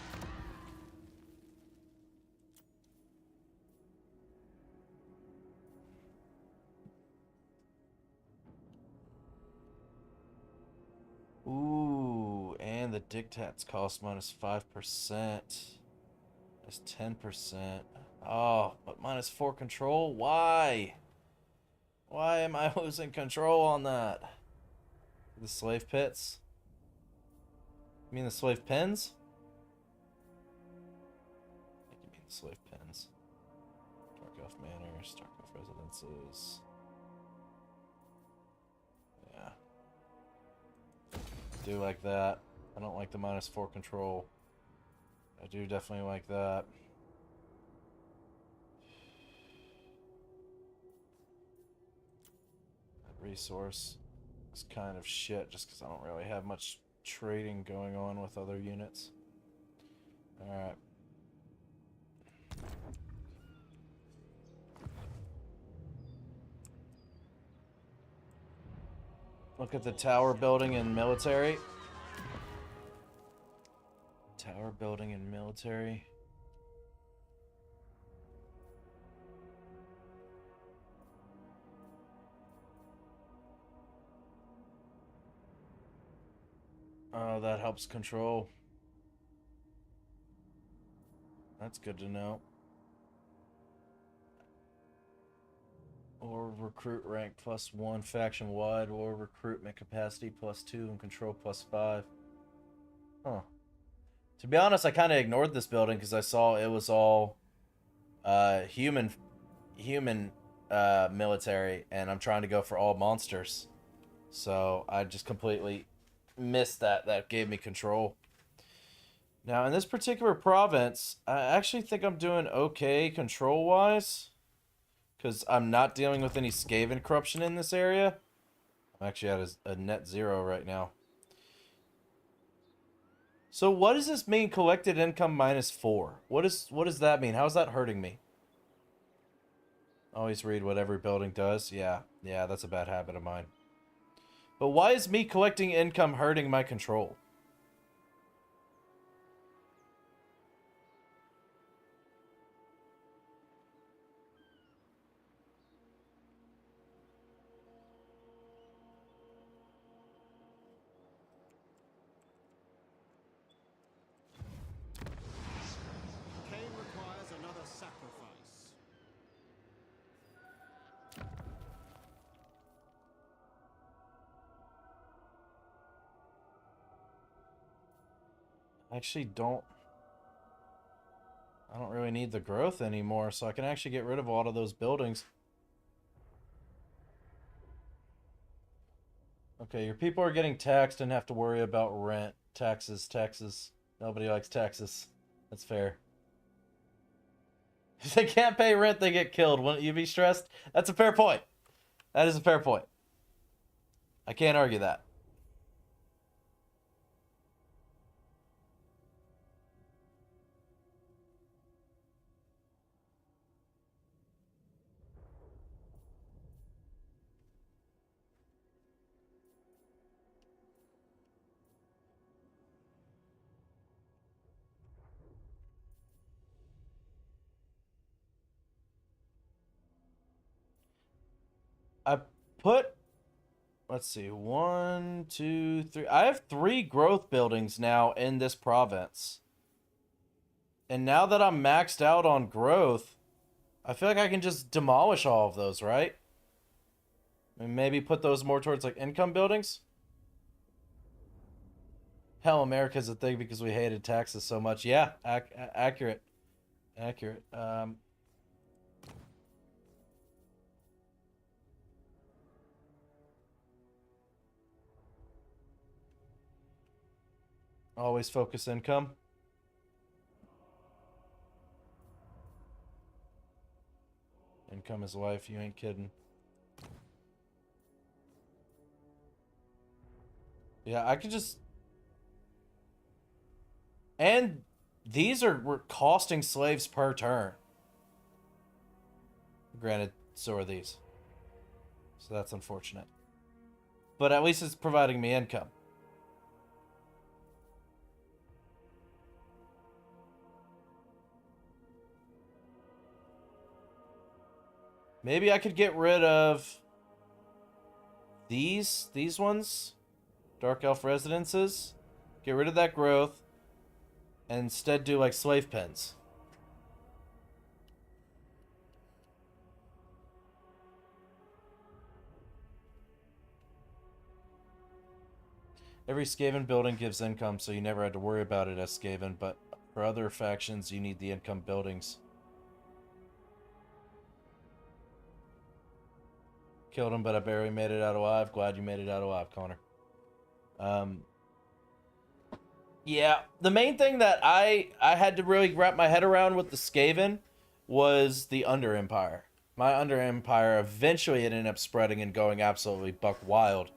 Ooh, and the dictats cost minus 5%. That's 10%. Oh, but minus 4 control? Why? Why am I losing control on that? The slave pits? You mean the slave pens? I think you mean the slave pens. Darkoff Manors, Darkoff Residences. Yeah. Do like that. I don't like the minus 4 control. I do definitely like that. That resource is kind of shit just because I don't really have much trading going on with other units. Alright. Look at the tower building and military. Tower building and military. Oh, that helps control. That's good to know. Or recruit rank +1 faction wide, or recruitment capacity +2 and control +5. Huh. To be honest, I kind of ignored this building because I saw it was all human military, and I'm trying to go for all monsters. So I just completely missed that. That gave me control. Now, in this particular province, I actually think I'm doing okay control-wise, because I'm not dealing with any Skaven corruption in this area. I'm actually at a net 0 right now. So what does this mean, collected income -4? What does that mean? How's that hurting me? Always read what every building does. Yeah, that's a bad habit of mine. But why is me collecting income hurting my control? I actually don't... I don't really need the growth anymore, so I can actually get rid of a lot of those buildings. Okay, your people are getting taxed and have to worry about rent. Taxes, taxes. Nobody likes taxes. That's fair. If they can't pay rent, they get killed. Wouldn't you be stressed? That's a fair point. That is a fair point. I can't argue that. I put, let's see, 1, 2, 3. I have 3 growth buildings now in this province. And now that I'm maxed out on growth, I feel like I can just demolish all of those, right? And maybe put those more towards like income buildings. Hell, America's a thing because we hated taxes so much. Yeah, accurate. Accurate. Always focus income. Income is life, you ain't kidding. Yeah, I could just... And these were costing slaves per turn. Granted, so are these. So that's unfortunate. But at least it's providing me income. Maybe I could get rid of these ones. Dark Elf residences. Get rid of that growth. And instead do like slave pens. Every Skaven building gives income, so you never had to worry about it as Skaven, but for other factions, you need the income buildings. Killed him, but I barely made it out alive. Glad you made it out alive, Connor. Yeah, the main thing that I had to really wrap my head around with the Skaven was the Under Empire. My Under Empire eventually ended up spreading and going absolutely buck wild.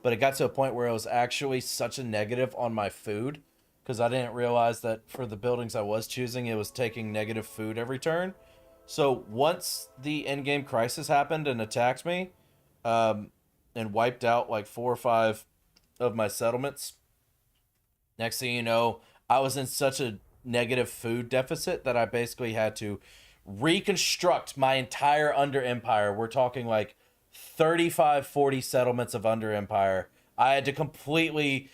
But it got to a point where it was actually such a negative on my food, because I didn't realize that for the buildings I was choosing, it was taking negative food every turn. So once the in-game crisis happened and attacked me, and wiped out like 4 or 5 of my settlements, next thing you know, I was in such a negative food deficit that I basically had to reconstruct my entire Under Empire. We're talking like 35, 40 settlements of Under Empire. I had to completely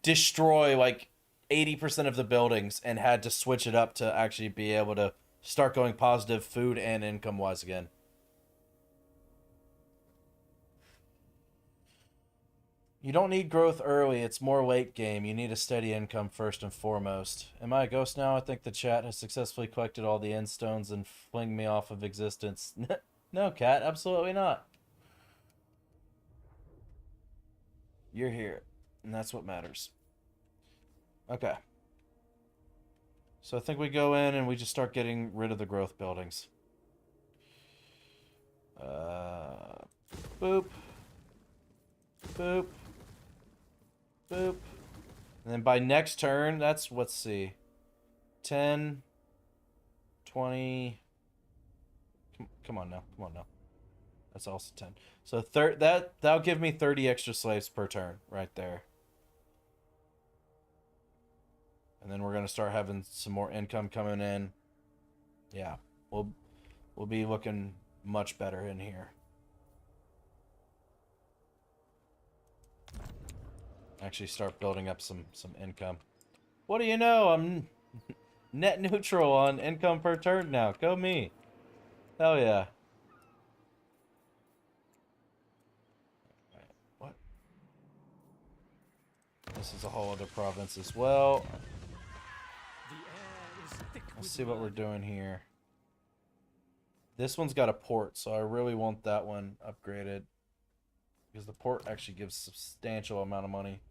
destroy like 80% of the buildings and had to switch it up to actually be able to start going positive food and income wise again. You don't need growth early, it's more late game. You need a steady income first and foremost. Am I a ghost now? I think the chat has successfully collected all the end stones and fling me off of existence. No, Cat, absolutely not. You're here, and that's what matters. Okay. So I think we go in and we just start getting rid of the growth buildings. Boop. Boop. Boop. And then by next turn, that's, let's see, 10, 20... Come on now. Come on now. That's also 10. So that'll give me 30 extra slaves per turn right there. And then we're going to start having some more income coming in. Yeah. We'll be looking much better in here. Actually start building up some income. What do you know? I'm net neutral on income per turn now. Go me. Hell yeah. What? This is a whole other province as well. Thick Let's with see what we're murder. doing here. This one's got a port, so I really want that one upgraded. Because the port actually gives a substantial amount of money.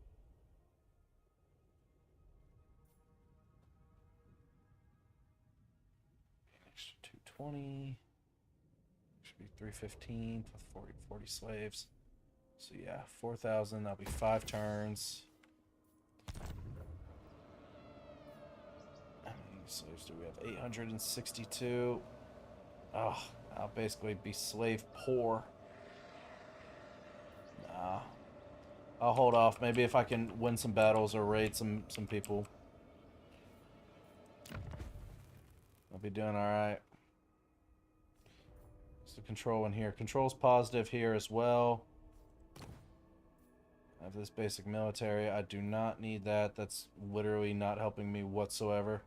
Extra 220. Should be 315 with 40 slaves. So yeah, 4,000. That'll be 5 turns. How many slaves do we have? 862. Oh, I'll basically be slave poor. Nah. I'll hold off. Maybe if I can win some battles or raid some people. I'll be doing alright. What's the control in here? Control's positive here as well. I have this basic military. I do not need that. That's literally not helping me whatsoever.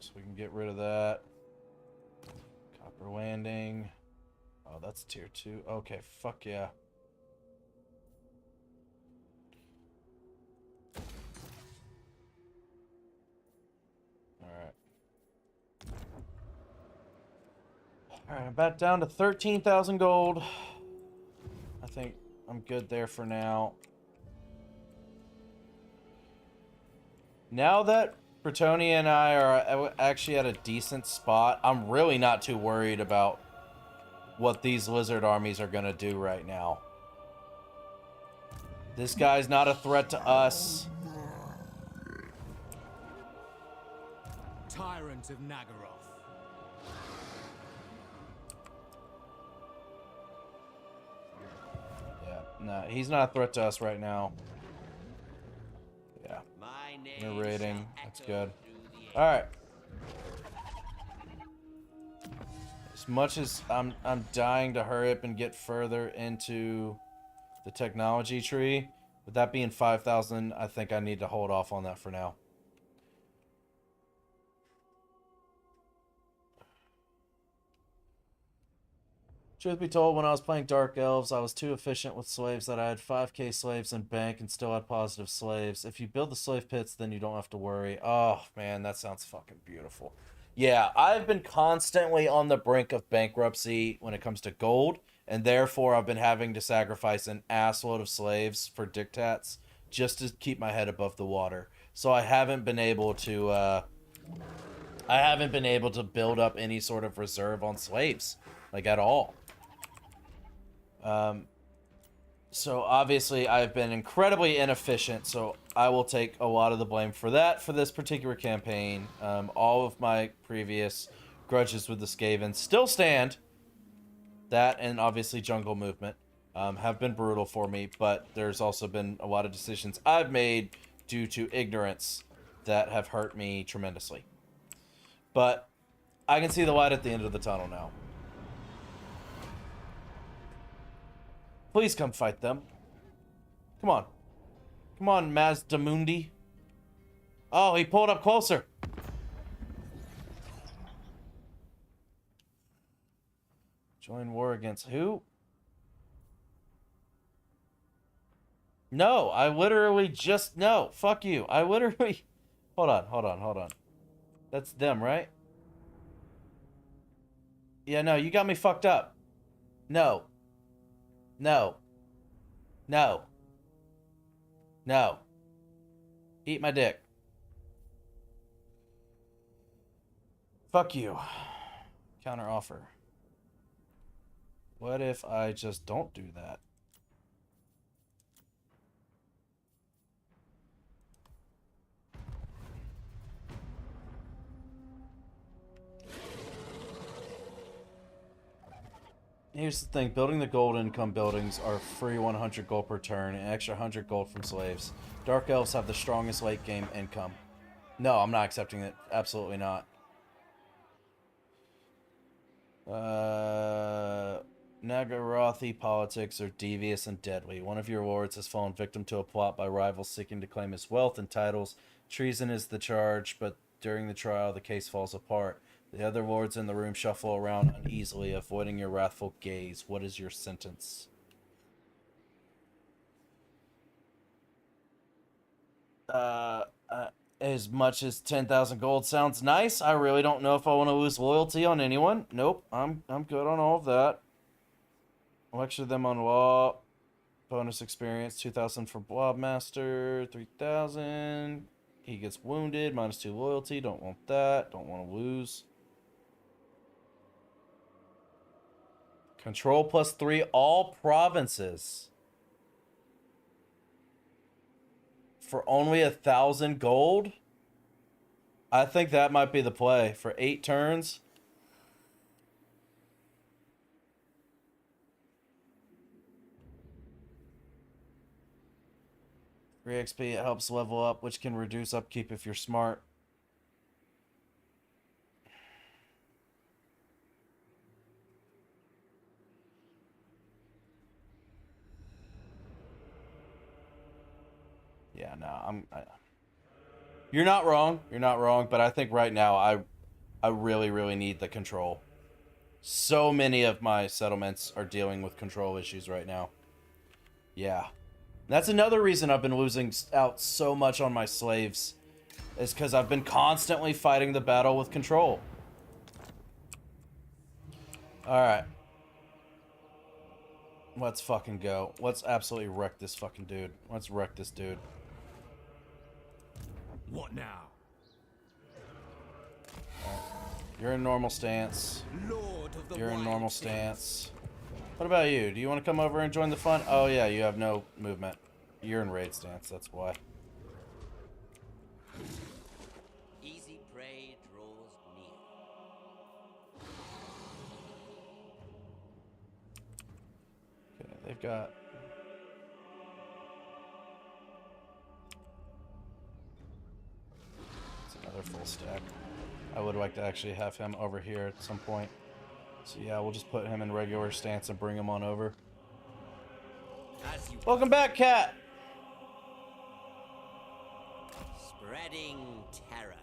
So we can get rid of that. Copper landing. Oh, that's tier 2. Okay, fuck yeah. Alright. Alright, I'm back down to 13,000 gold. I think I'm good there for now. Now that Bretonnia and I are actually at a decent spot, I'm really not too worried about what these lizard armies are gonna do right now. This guy's not a threat to us. Tyrant of Nagaroth. Yeah, no, he's not a threat to us right now. Yeah, My you're name raiding. shall That's echo good. through the air. Alright. As much as I'm dying to hurry up and get further into the technology tree, with that being 5,000, I think I need to hold off on that for now. Truth be told, when I was playing Dark Elves, I was too efficient with slaves that I had 5k slaves in bank and still had positive slaves. If you build the slave pits, then you don't have to worry. Oh, man, that sounds fucking beautiful. Yeah, I've been constantly on the brink of bankruptcy when it comes to gold, and therefore I've been having to sacrifice an assload of slaves for dictats just to keep my head above the water. So I haven't been able to, build up any sort of reserve on slaves, like at all. So obviously I've been incredibly inefficient, so I will take a lot of the blame for that for this particular campaign. All of my previous grudges with the Skavens still stand. That and obviously Jungle Movement have been brutal for me, but there's also been a lot of decisions I've made due to ignorance that have hurt me tremendously. But I can see the light at the end of the tunnel now. Please come fight them. Come on. Come on, Mazdamundi. Oh, he pulled up closer. Join war against who? No, I literally just... No, fuck you. I literally... Hold on. That's them, right? Yeah, no, you got me fucked up. No. Eat my dick. Fuck you. Counter offer. What if I just don't do that? Here's the thing, building the gold income buildings are free 100 gold per turn and extra 100 gold from slaves. Dark Elves have the strongest late game income. No, I'm not accepting it. Absolutely not. Nagarothi politics are devious and deadly. One of your lords has fallen victim to a plot by rivals seeking to claim his wealth and titles. Treason is the charge, but during the trial, the case falls apart. The other lords in the room shuffle around uneasily, avoiding your wrathful gaze. What is your sentence? as much as 10,000 gold sounds nice, I really don't know if I want to lose loyalty on anyone. Nope, I'm good on all of that. Lecture them on law. Bonus experience, 2,000 for Blobmaster, 3,000. He gets wounded, -2 loyalty. Don't want that. Don't want to lose. Control +3 all provinces. For only 1,000 gold? I think that might be the play. For 8 turns. Free XP, it helps level up, which can reduce upkeep if you're smart. Yeah, no, you're not wrong. You're not wrong, but I think right now I really, really need the control. So many of my settlements are dealing with control issues right now. Yeah. That's another reason I've been losing out so much on my slaves. Is because I've been constantly fighting the battle with control. Alright. Let's fucking go. Let's absolutely wreck this fucking dude. Let's wreck this dude. What now? You're in normal stance. Lord of the You're in Wild normal Things. stance. What about you? Do you want to come over and join the fun? Oh yeah, you have no movement. You're in raid stance, that's why. Easy prey draws near. Okay, they've got... It's another full stack. I would like to actually have him over here at some point. So yeah, we'll just put him in regular stance and bring him on over. As you Welcome back, Cat! spreading terror.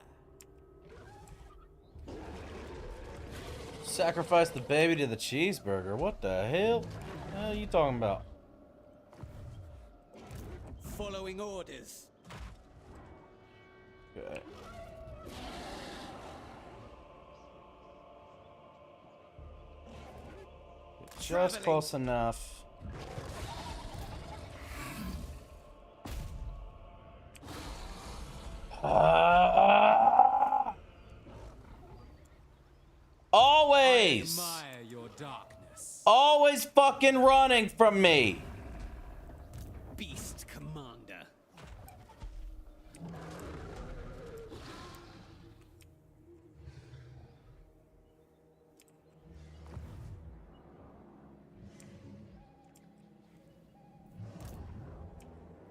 Sacrifice the baby to the cheeseburger. What the hell? What the hell are you talking about? Following orders. Okay. Just close enough. Always! Admire your darkness. Always fucking running from me! Beast Commander.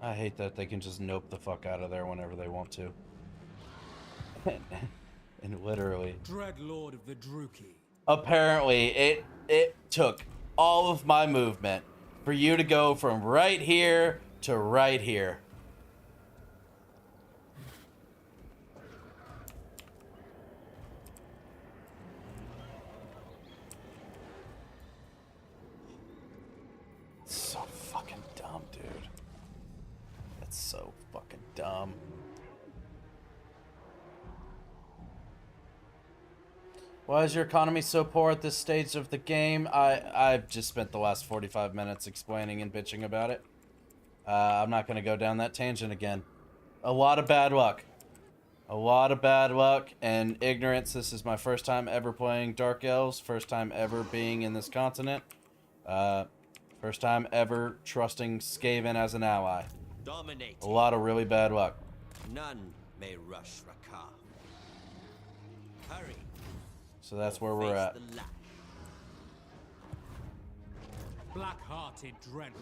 I hate that they can just nope the fuck out of there whenever they want to. And literally. Dreadlord of the Druki. Apparently, it took all of my movement for you to go from right here to right here. It's so fucking dumb, dude. That's so fucking dumb. Why is your economy so poor at this stage of the game? I've just spent the last 45 minutes explaining and bitching about it. I'm not going to go down that tangent again. A lot of bad luck. A lot of bad luck and ignorance. This is my first time ever playing Dark Elves. First time ever being in this continent. First time ever trusting Skaven as an ally. Dominate. A lot of really bad luck. None may rush Rakar. Hurry. So that's or where we're face at. the lash. Black-hearted Dreadlord.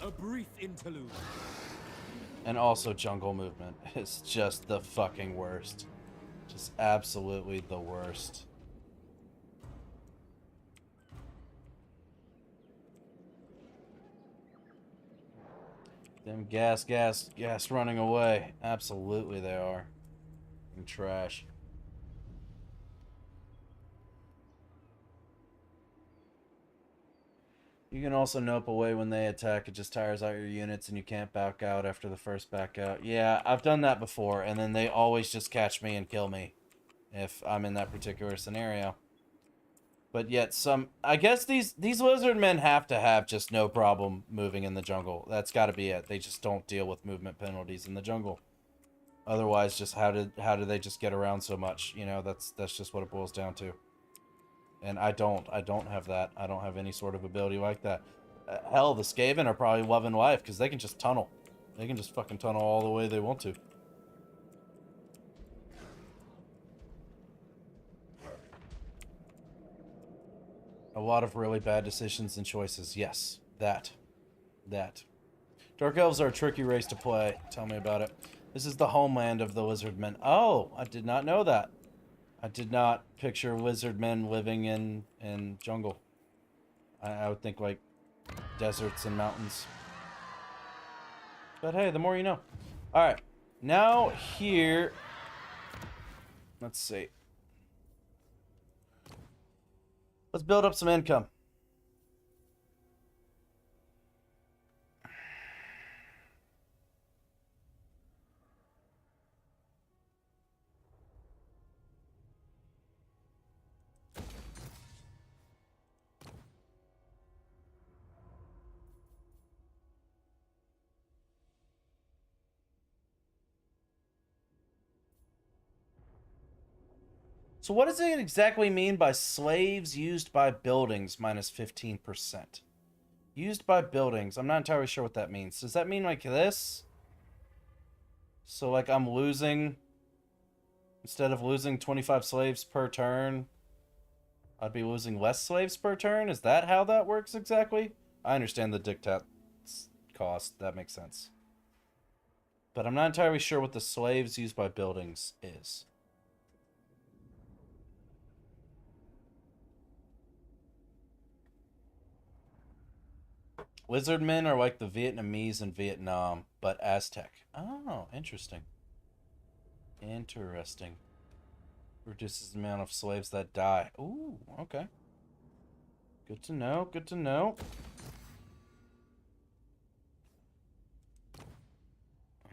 A brief interlude. And also jungle movement is just the fucking worst. Just absolutely the worst. Them gas running away. Absolutely they are. And trash. You can also nope away when they attack. It just tires out your units and you can't back out after the first back out. Yeah, I've done that before, and then they always just catch me and kill me if I'm in that particular scenario. But yet I guess these lizard men have to have just no problem moving in the jungle. That's got to be it. They just don't deal with movement penalties in the jungle. Otherwise, just how do they just get around so much? You know, that's just what it boils down to. And I don't have that. I don't have any sort of ability like that. Hell, the Skaven are probably loving life because they can just tunnel. They can just fucking tunnel all the way they want to. A lot of really bad decisions and choices. Yes, that. Dark Elves are a tricky race to play. Tell me about it. This is the homeland of the Lizardmen. Oh, I did not know that. I did not picture Lizardmen living in jungle. I would think like deserts and mountains. But hey, the more you know. Alright, now here... Let's see. Let's build up some income. So what does it exactly mean by slaves used by buildings minus 15%? Used by buildings. I'm not entirely sure what that means. Does that mean like this? So like I'm losing, instead of losing 25 slaves per turn, I'd be losing less slaves per turn? Is that how that works exactly? I understand the dictat cost. That makes sense. But I'm not entirely sure what the slaves used by buildings is. Lizardmen are like the Vietnamese in Vietnam, but Aztec. Oh, interesting. Interesting. Reduces the amount of slaves that die. Ooh, okay. Good to know, good to know.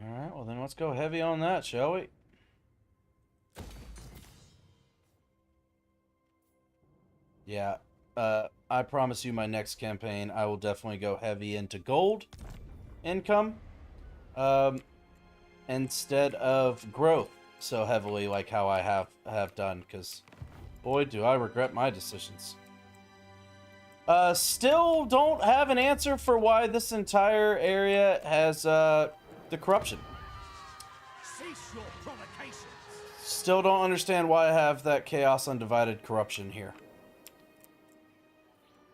Alright, well then let's go heavy on that, shall we? Yeah. I promise you my next campaign, I will definitely go heavy into gold income instead of growth so heavily like how I have done, because boy, do I regret my decisions. Still don't have an answer for why this entire area has the corruption. Cease your provocations. Still don't understand why I have that Chaos Undivided corruption here.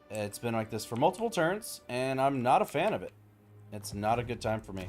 It's been like this for multiple turns, and I'm not a fan of it. It's not a good time for me.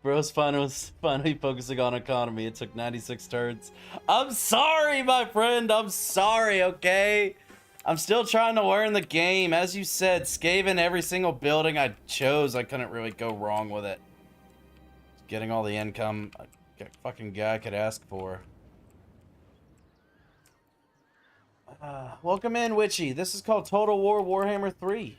Bro's finally focusing on economy. It took 96 turns. I'm sorry, my friend. I'm sorry, okay? I'm still trying to learn the game. As you said, Skaven every single building I chose, I couldn't really go wrong with it. Getting all the income a fucking guy could ask for. Welcome in, Witchy. This is called Total War Warhammer 3.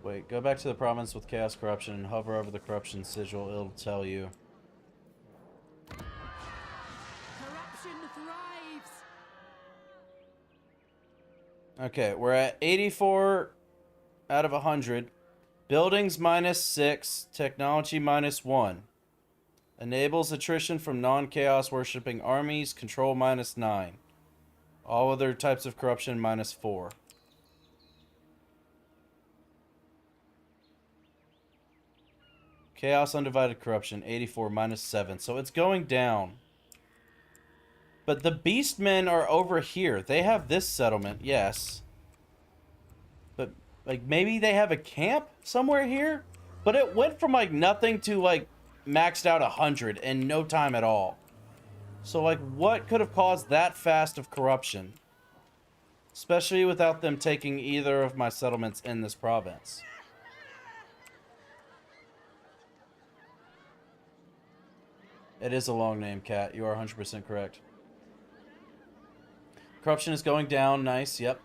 Wait, go back to the province with Chaos Corruption and hover over the Corruption sigil. It'll tell you. Corruption thrives. Okay, we're at 84 out of 100. Buildings -6. Technology -1. Enables attrition from non-chaos worshipping armies. Control -9. All other types of corruption -4. Chaos undivided corruption 84 -7. So it's going down. But the Beastmen are over here. They have this settlement, yes. But like maybe they have a camp somewhere here? But it went from like nothing to like maxed out 100 in no time at all. So like what could have caused that fast of corruption? Especially without them taking either of my settlements in this province. It is a long name, Cat. You are 100% correct. Corruption is going down. Nice. Yep.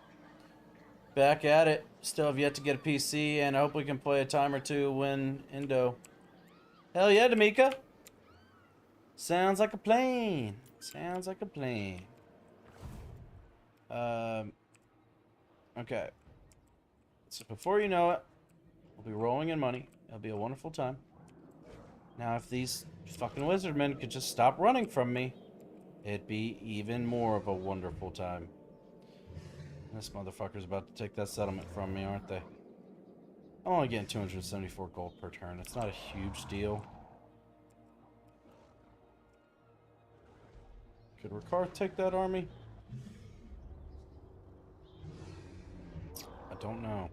Back at it. Still have yet to get a PC, and I hope we can play a time or two when Indo. Hell yeah, D'Amica. Sounds like a plane. Sounds like a plane. Okay. So before you know it, we'll be rolling in money. It'll be a wonderful time. Now, if these fucking wizardmen could just stop running from me, it'd be even more of a wonderful time. This motherfucker's about to take that settlement from me, aren't they? I'm only getting 274 gold per turn. It's not a huge deal. Could Ricard take that army? I don't know.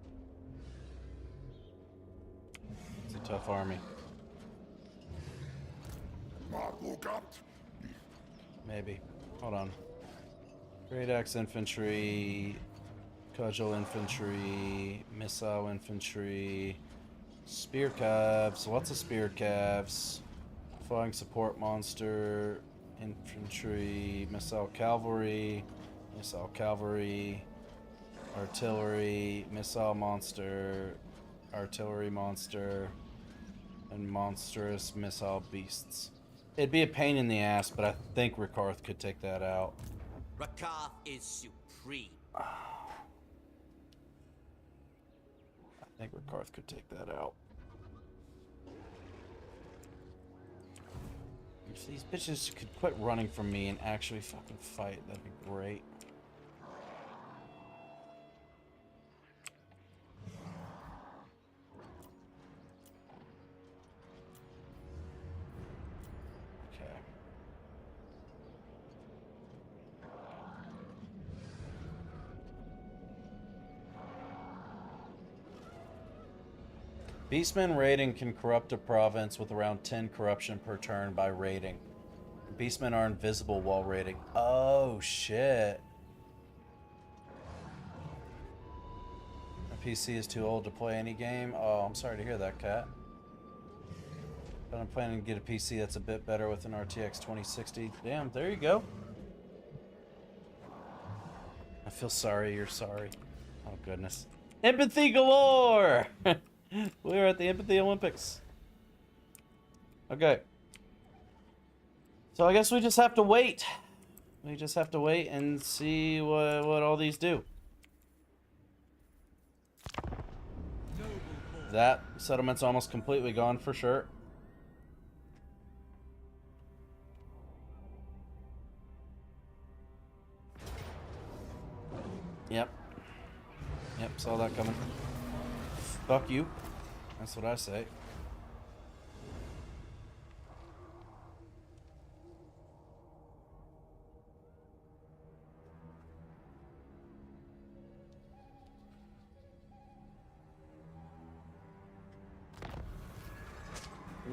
It's a tough army. Maybe. Hold on. Great Axe Infantry, Cudgel Infantry, Missile Infantry, Spear Calves, lots of Spear Calves, Flying Support Monster, Infantry, Missile Cavalry, Artillery, Missile Monster, Artillery Monster, and Monstrous Missile Beasts. It'd be a pain in the ass, but I think Rikarth could take that out. Rakarth is supreme. I think Rikarth could take that out. If these bitches could quit running from me and actually fucking fight, that'd be great. Beastmen raiding can corrupt a province with around 10 corruption per turn by raiding. Beastmen are invisible while raiding. Oh, shit. My PC is too old to play any game. Oh, I'm sorry to hear that, Cat. But I'm planning to get a PC that's a bit better with an RTX 2060. Damn, there you go. I feel sorry you're sorry. Oh, goodness. Empathy galore! We're at the Empathy Olympics. Okay. So I guess we just have to wait. We just have to wait and see what all these do. That settlement's almost completely gone for sure. Yep. Yep, saw that coming. Fuck you. That's what I say.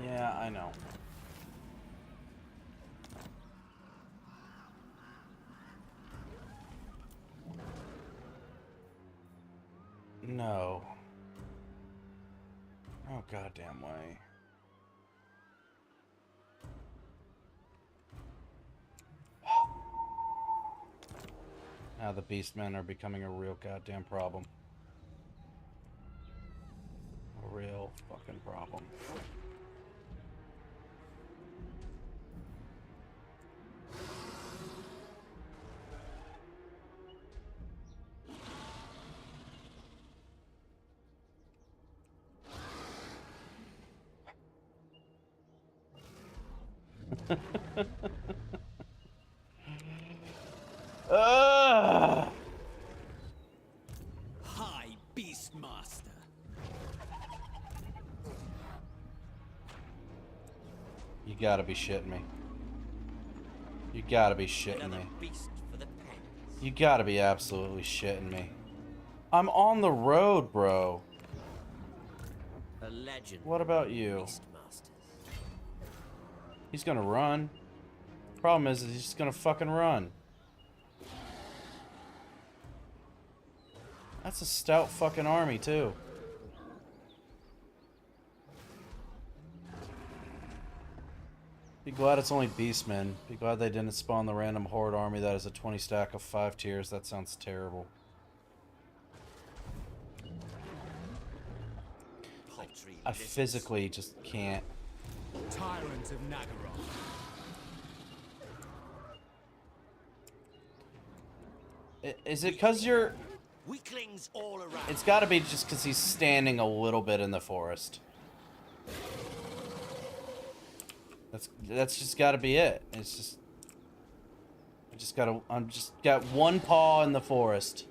Yeah, I know. No. Oh, goddamn way. Now the Beastmen are becoming a real goddamn problem. A real fucking problem. Ugh. High Beastmaster. You gotta be shitting me. You gotta be shitting Another me. beast for the pens. You gotta be absolutely shitting me. I'm on the road, bro. A legend. What about you? Beastmasters. He's gonna run. Problem is he's just gonna fucking run. That's a stout fucking army, too. Be glad it's only beastmen. Be glad they didn't spawn the random horde army that is a 20 stack of 5 tiers. That sounds terrible. Paltry I lizards. physically just can't. Tyrant of Nagaroth. Is it because you're... Weaklings all around. It's gotta be just because he's standing a little bit in the forest. That's just gotta be it. It's just... I'm just got one paw in the forest.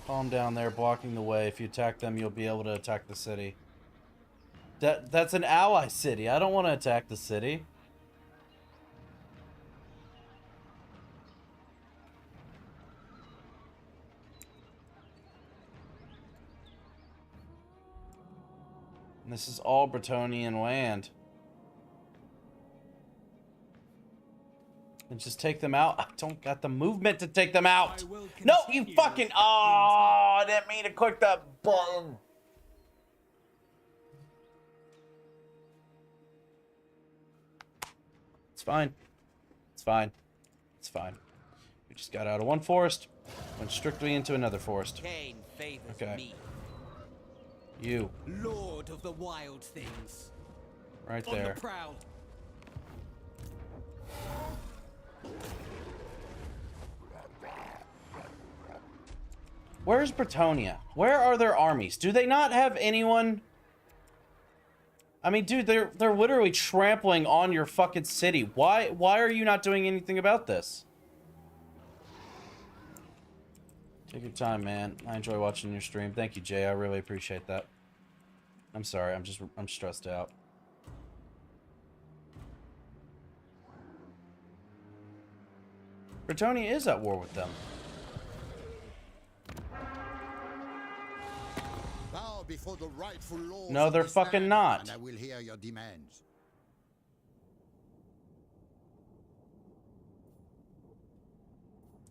Calm down there, blocking the way. If you attack them, you'll be able to attack the city. That's an ally city. I don't want to attack the city. And this is all Bretonnian land. And just take them out. I don't got the movement to take them out. I will No, you continue fucking... Oh, I didn't mean to click that button. It's fine. It's fine. It's fine. We just got out of one forest, went strictly into another forest. Cain favors Okay. me. You, Lord of the wild things. right On there. the prowl. Where's Bretonnia? Where are their armies? Do they not have anyone? I mean, dude, they're literally trampling on your fucking city. Why are you not doing anything about this? Take your time, man. I enjoy watching your stream. Thank you, Jay. I really appreciate that. I'm sorry. I'm stressed out. Bretonnia is at war with them. Bow before the rightful laws No, of they're this fucking land, not. And I will hear your demands.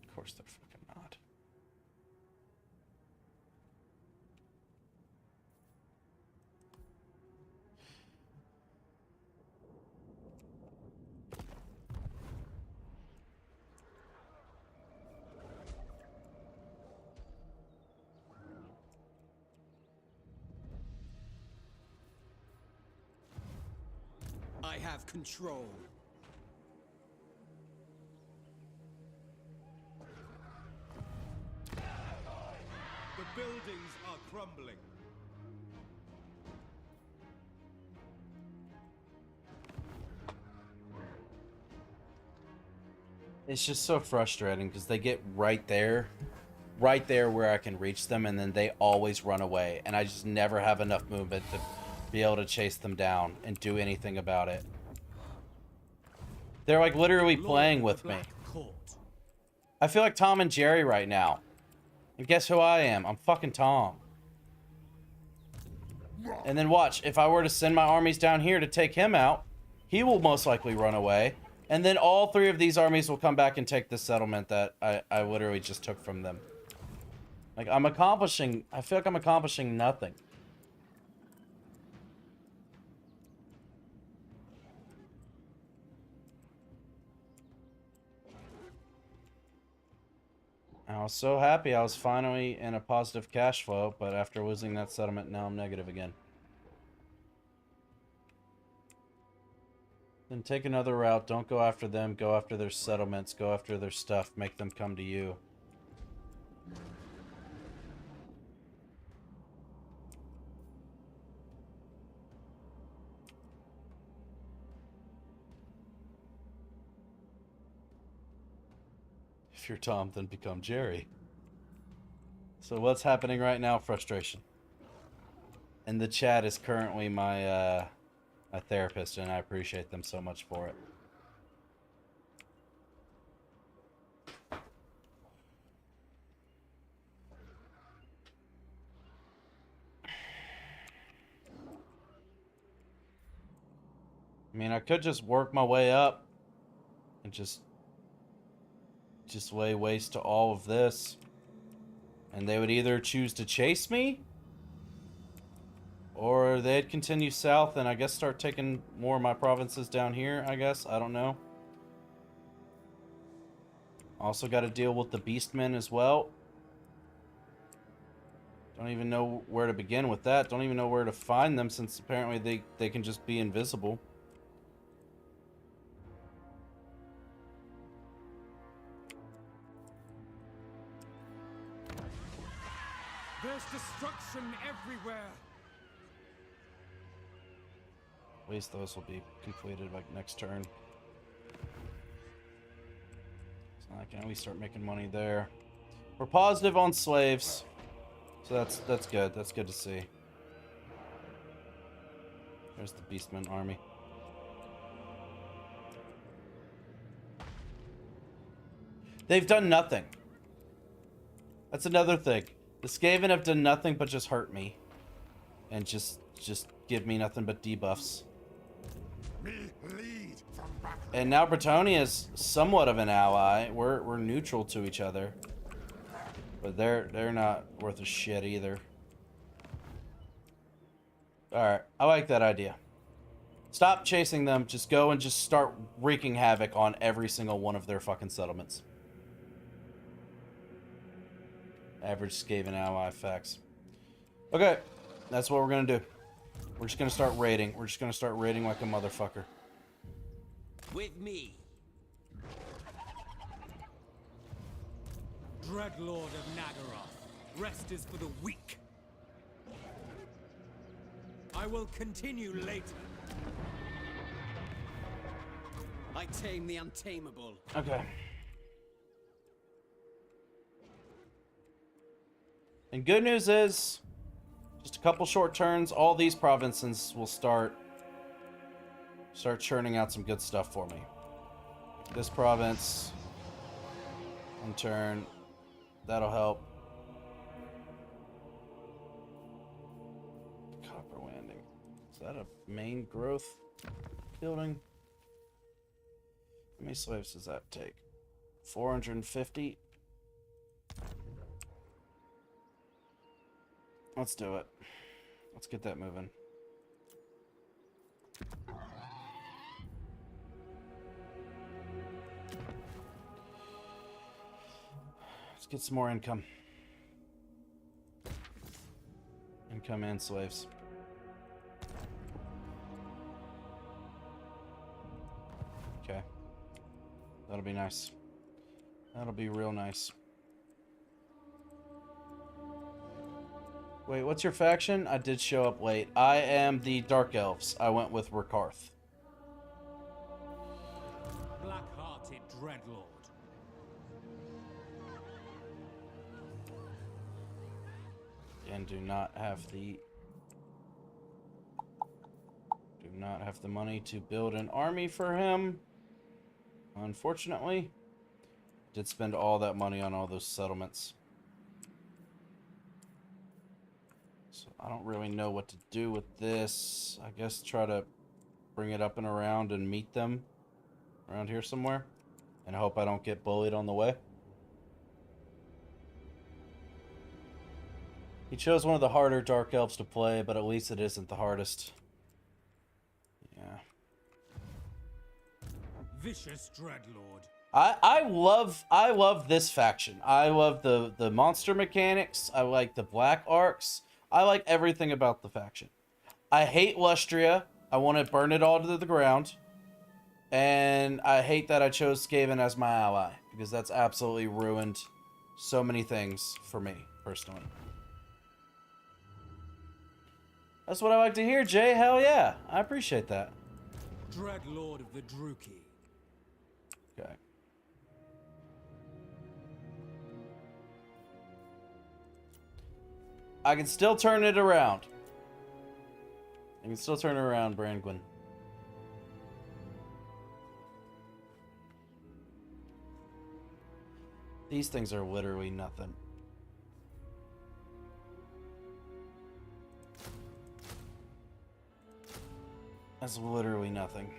Of course they're fucking not. I have control. The buildings are crumbling. It's just so frustrating because they get right there where I can reach them, and then they always run away, and I just never have enough movement to be able to chase them down and do anything about it. They're like literally Lord playing of with the me. Black Court. I feel like Tom and Jerry right now. And guess who I am? I'm fucking Tom. And then watch, if I were to send my armies down here to take him out, he will most likely run away. And then all 3 of these armies will come back and take the settlement that I literally just took from them. Like, I feel like I'm accomplishing nothing. I was so happy I was finally in a positive cash flow, but after losing that settlement, now I'm negative again. Then take another route. Don't go after them. Go after their settlements. Go after their stuff. Make them come to you. If you're Tom, then become Jerry. So what's happening right now? Frustration. And the chat is currently my my therapist, and I appreciate them so much for it. I mean, I could just work my way up and just lay waste to all of this. And they would either choose to chase me, or they'd continue south and I guess start taking more of my provinces down here, I guess. I don't know. Also got to deal with the beastmen as well. Don't even know where to begin with that. Don't even know where to find them, since apparently they can just be invisible. There's destruction everywhere. At least those will be completed like next turn. So I can at least start making money there. We're positive on slaves, so that's good. That's good to see. There's the Beastman army. They've done nothing. That's another thing. The Skaven have done nothing but just hurt me. And just give me nothing but debuffs. And now Bretonnia is somewhat of an ally. We're neutral to each other. But they're not worth a shit either. Alright, I like that idea. Stop chasing them. Just go and just start wreaking havoc on every single one of their fucking settlements. Average Skaven ally effects. Okay, that's what we're gonna do. We're just gonna start raiding. We're just gonna start raiding like a motherfucker. With me. Dreadlord of Nagaroth, rest is for the weak. I will continue later. I tame the untamable. Okay. And good news is, just a couple short turns, all these provinces will start churning out some good stuff for me. This province, one turn, that'll help. Copper Landing. Is that a main growth building? How many slaves does that take? 450? Let's do it. Let's get that moving. Let's get some more income. Income and slaves. Okay. That'll be nice. That'll be real nice. Wait, what's your faction? I did show up late. I am the Dark Elves. I went with Rakarth. Black-hearted Dreadlord. And do not have the money to build an army for him. Unfortunately. Did spend all that money on all those settlements. So I don't really know what to do with this. I guess try to bring it up and around and meet them around here somewhere. And hope I don't get bullied on the way. He chose one of the harder Dark Elves to play, but at least it isn't the hardest. Yeah. Vicious Dreadlord. I love this faction. I love the monster mechanics. I like the black arcs. I like everything about the faction. I hate Lustria. I want to burn it all to the ground. And I hate that I chose Skaven as my ally, because that's absolutely ruined so many things for me, personally. That's what I like to hear, Jay. Hell yeah. I appreciate that. Dreadlord of the Druki. Okay. I can still turn it around. I can still turn it around, Brandwin. These things are literally nothing. That's literally nothing.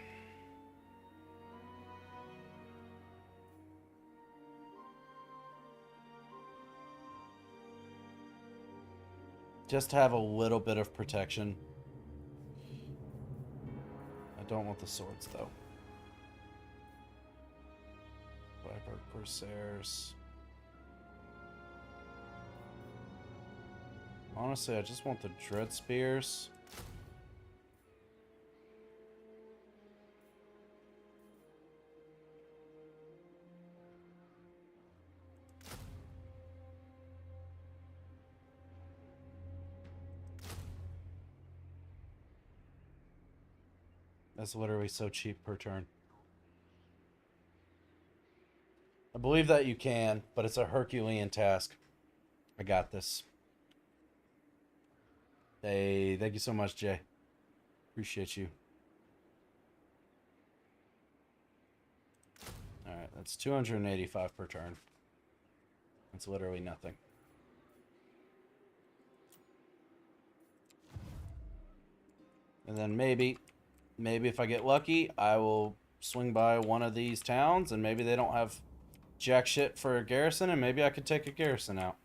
Just have a little bit of protection. I don't want the swords, though. Viper Corsairs. Honestly, I just want the Dread Spears. That's literally so cheap per turn. I believe that you can, but it's a Herculean task. I got this. Hey, thank you so much, Jay. Appreciate you. Alright, that's 285 per turn. That's literally nothing. And then maybe if I get lucky, I will swing by one of these towns, and maybe they don't have jack shit for a garrison, and maybe I could take a garrison out.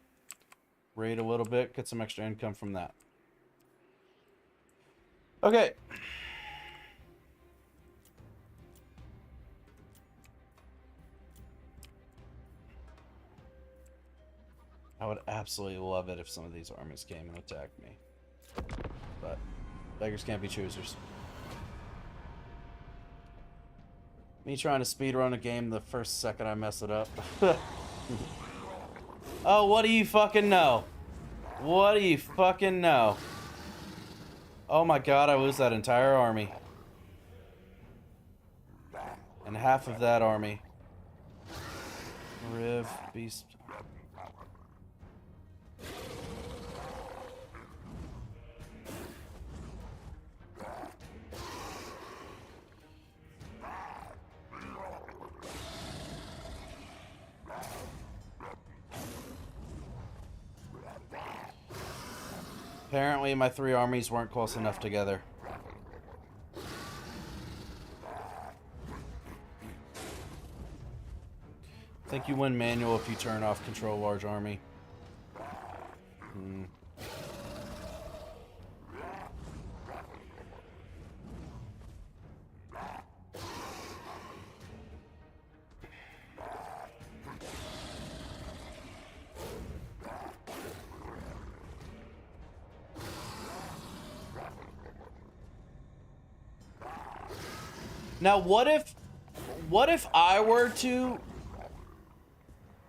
Raid a little bit, get some extra income from that. Okay. I would absolutely love it if some of these armies came and attacked me. But beggars can't be choosers. Me trying to speedrun a game the first second I mess it up. Oh, what do you fucking know? What do you fucking know? Oh my god, I lose that entire army. And half of that army. Riv, beast. Apparently my three armies weren't close enough together. I think you win manual if you turn off control large army. Now, what if I were to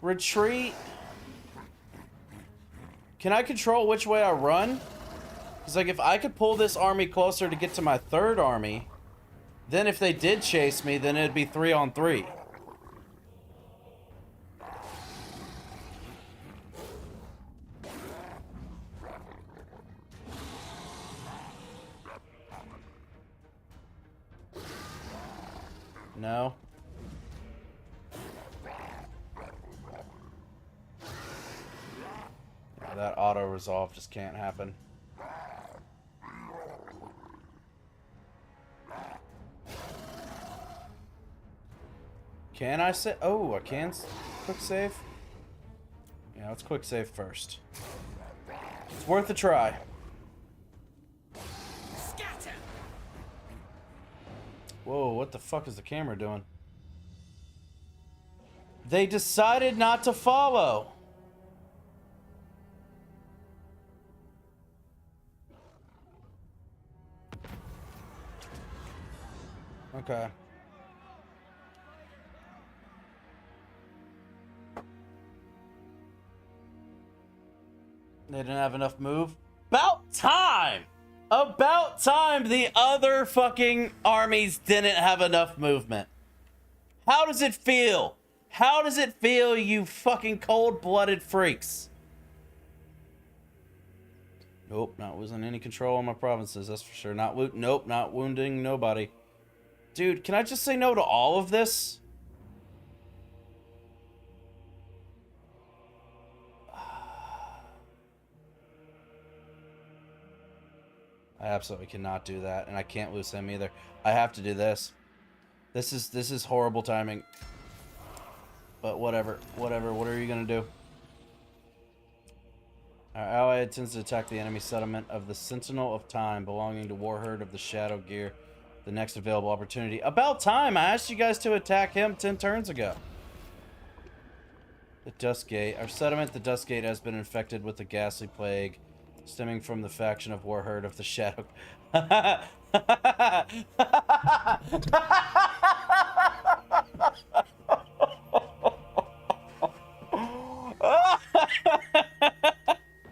retreat? Can I control which way I run? Because, like, if I could pull this army closer to get to my third army, then if they did chase me, then it'd be 3-on-3. No. Yeah, that auto resolve just can't happen. Can I say? Oh, I can quick save. Yeah, let's quick save first. It's worth a try. Whoa, what the fuck is the camera doing? They decided not to follow. Okay. They didn't have enough move. About time! About time the other fucking armies didn't have enough movement. How does it feel? How does it feel, you fucking cold-blooded freaks? Nope, not losing any control on my provinces, that's for sure. Nope, not wounding nobody. Dude, can I just say no to all of this? I absolutely cannot do that, and I can't lose him either. I have to do this. This is horrible timing. But whatever. What are you gonna do? Our ally intends to attack the enemy settlement of the Sentinel of Time, belonging to Warherd of the Shadow Gear. The next available opportunity. About time! I asked you guys to attack him 10 turns ago. The Duskgate. Our settlement, the Duskgate, has been infected with the ghastly plague, stemming from the faction of Warherd of the Shadow.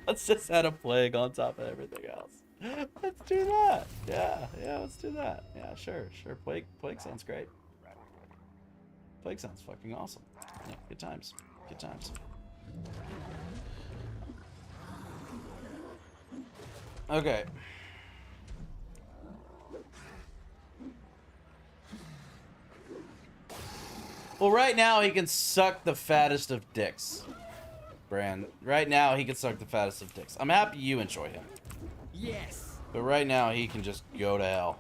Let's just add a plague on top of everything else. Let's do that. Yeah, let's do that. Yeah, sure. Plague sounds great. Plague sounds fucking awesome. Yeah, good times. Good times. Okay. Well, right now he can suck the fattest of dicks. Bran. Right now he can suck the fattest of dicks. I'm happy you enjoy him. Yes. But right now he can just go to hell.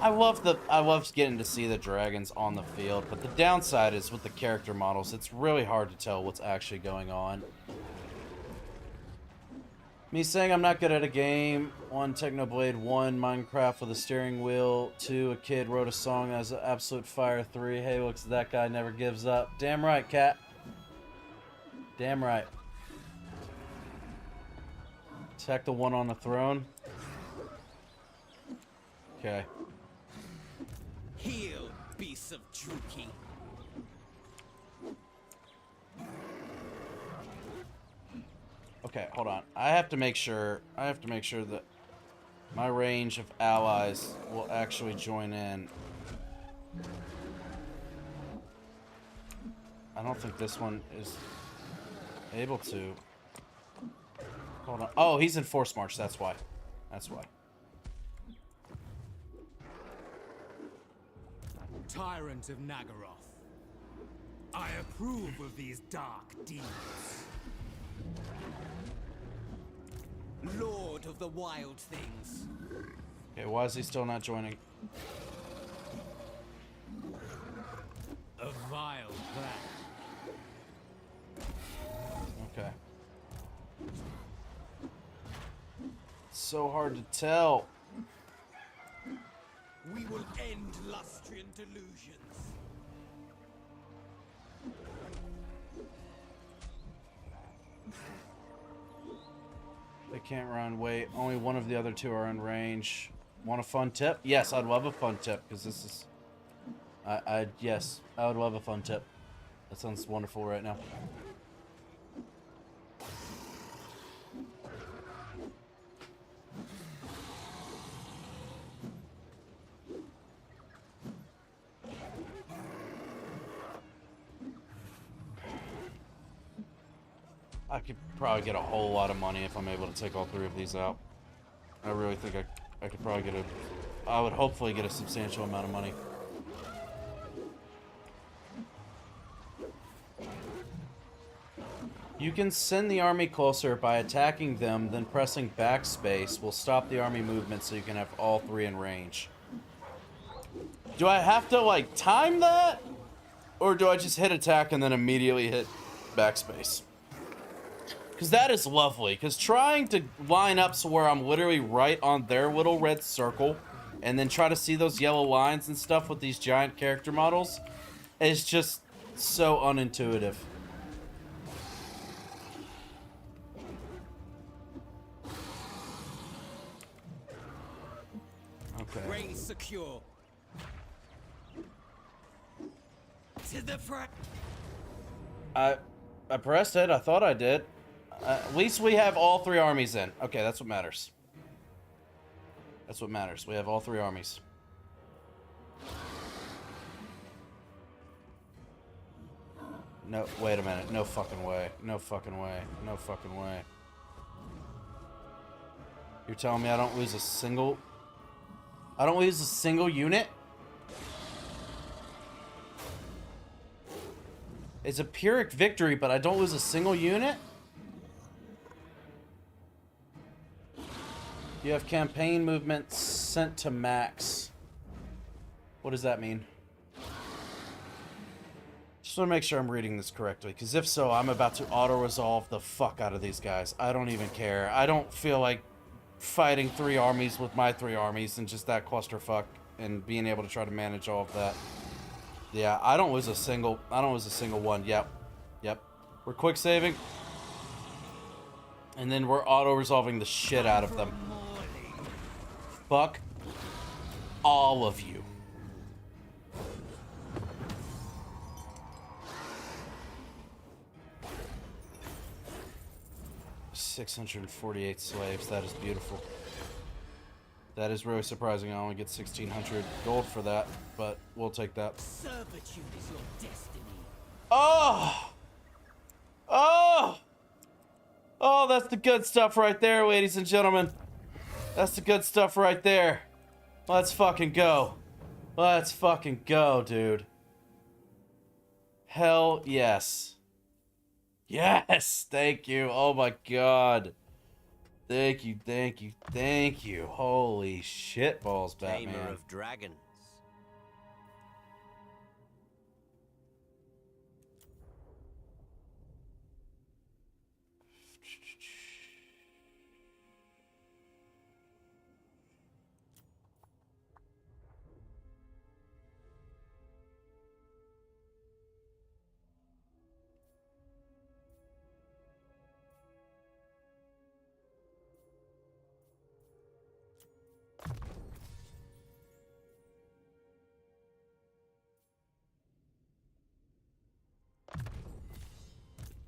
I love getting to see the dragons on the field, but the downside is with the character models, it's really hard to tell what's actually going on. Me saying I'm not good at a game. 1, Technoblade. 1, Minecraft with a steering wheel. 2, a kid wrote a song as an absolute fire. 3, hey, looks, that guy never gives up. Damn right, cat. Damn right. Attack the one on the throne. Okay. Heal, beasts of Druki. Okay, hold on. I have to make sure that my range of allies will actually join in. I don't think this one is able to. Hold on. Oh, he's in force march. That's why. That's why. Tyrant of Nagaroth. I approve of these dark deeds. Lord of the Wild Things. Okay, why is he still not joining? A vile plan. Okay. It's so hard to tell. We will end Lustrian delusions. They can't run. Wait, only one of the other two are in range. Want a fun tip? Yes, I'd love a fun tip, because this is... Yes, I would love a fun tip. That sounds wonderful right now. I could probably get a whole lot of money if I'm able to take all 3 of these out. I really think I could probably get I would hopefully get a substantial amount of money. You can send the army closer by attacking them, then pressing backspace will stop the army movement so you can have all 3 in range. Do I have to, like, time that? Or do I just hit attack and then immediately hit backspace? Because that is lovely. Because trying to line up so where I'm literally right on their little red circle and then try to see those yellow lines and stuff with these giant character models is just so unintuitive. Okay. Reign secure. To the front. I pressed it. I thought I did. At least we have all 3 armies in. Okay, that's what matters. That's what matters. We have all 3 armies. No, wait a minute. No fucking way. No fucking way. No fucking way. You're telling me I don't lose a single... I don't lose a single unit? It's a Pyrrhic victory, but I don't lose a single unit? You have campaign movement sent to max. What does that mean? Just want to make sure I'm reading this correctly, because if so, I'm about to auto-resolve the fuck out of these guys. I don't even care. I don't feel like fighting 3 armies with my 3 armies and just that clusterfuck and being able to try to manage all of that. Yeah, I don't lose a single one. Yep. We're quick saving. And then we're auto-resolving the shit out of them. Fuck all of you. $648 slaves. That is beautiful. That is really surprising. I only get 1,600 gold for that, but we'll take that. Servitude is your destiny. Oh! Oh! Oh, that's the good stuff right there, ladies and gentlemen. That's the good stuff right there. Let's fucking go. Let's fucking go, dude. Hell yes. Yes! Thank you. Oh my god. Thank you, thank you, thank you. Holy shit balls, Batman. Tamer of dragons.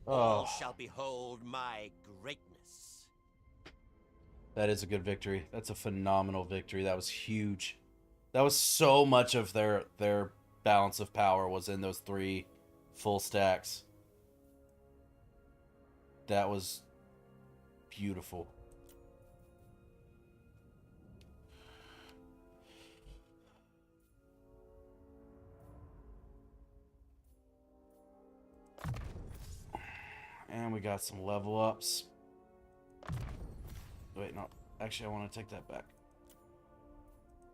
All shall behold my greatness. That is a good victory. That's a phenomenal victory. That was huge. That was so much of their balance of power was in those 3 full stacks. That was beautiful. And we got some level ups. Wait, no. Actually, I want to take that back.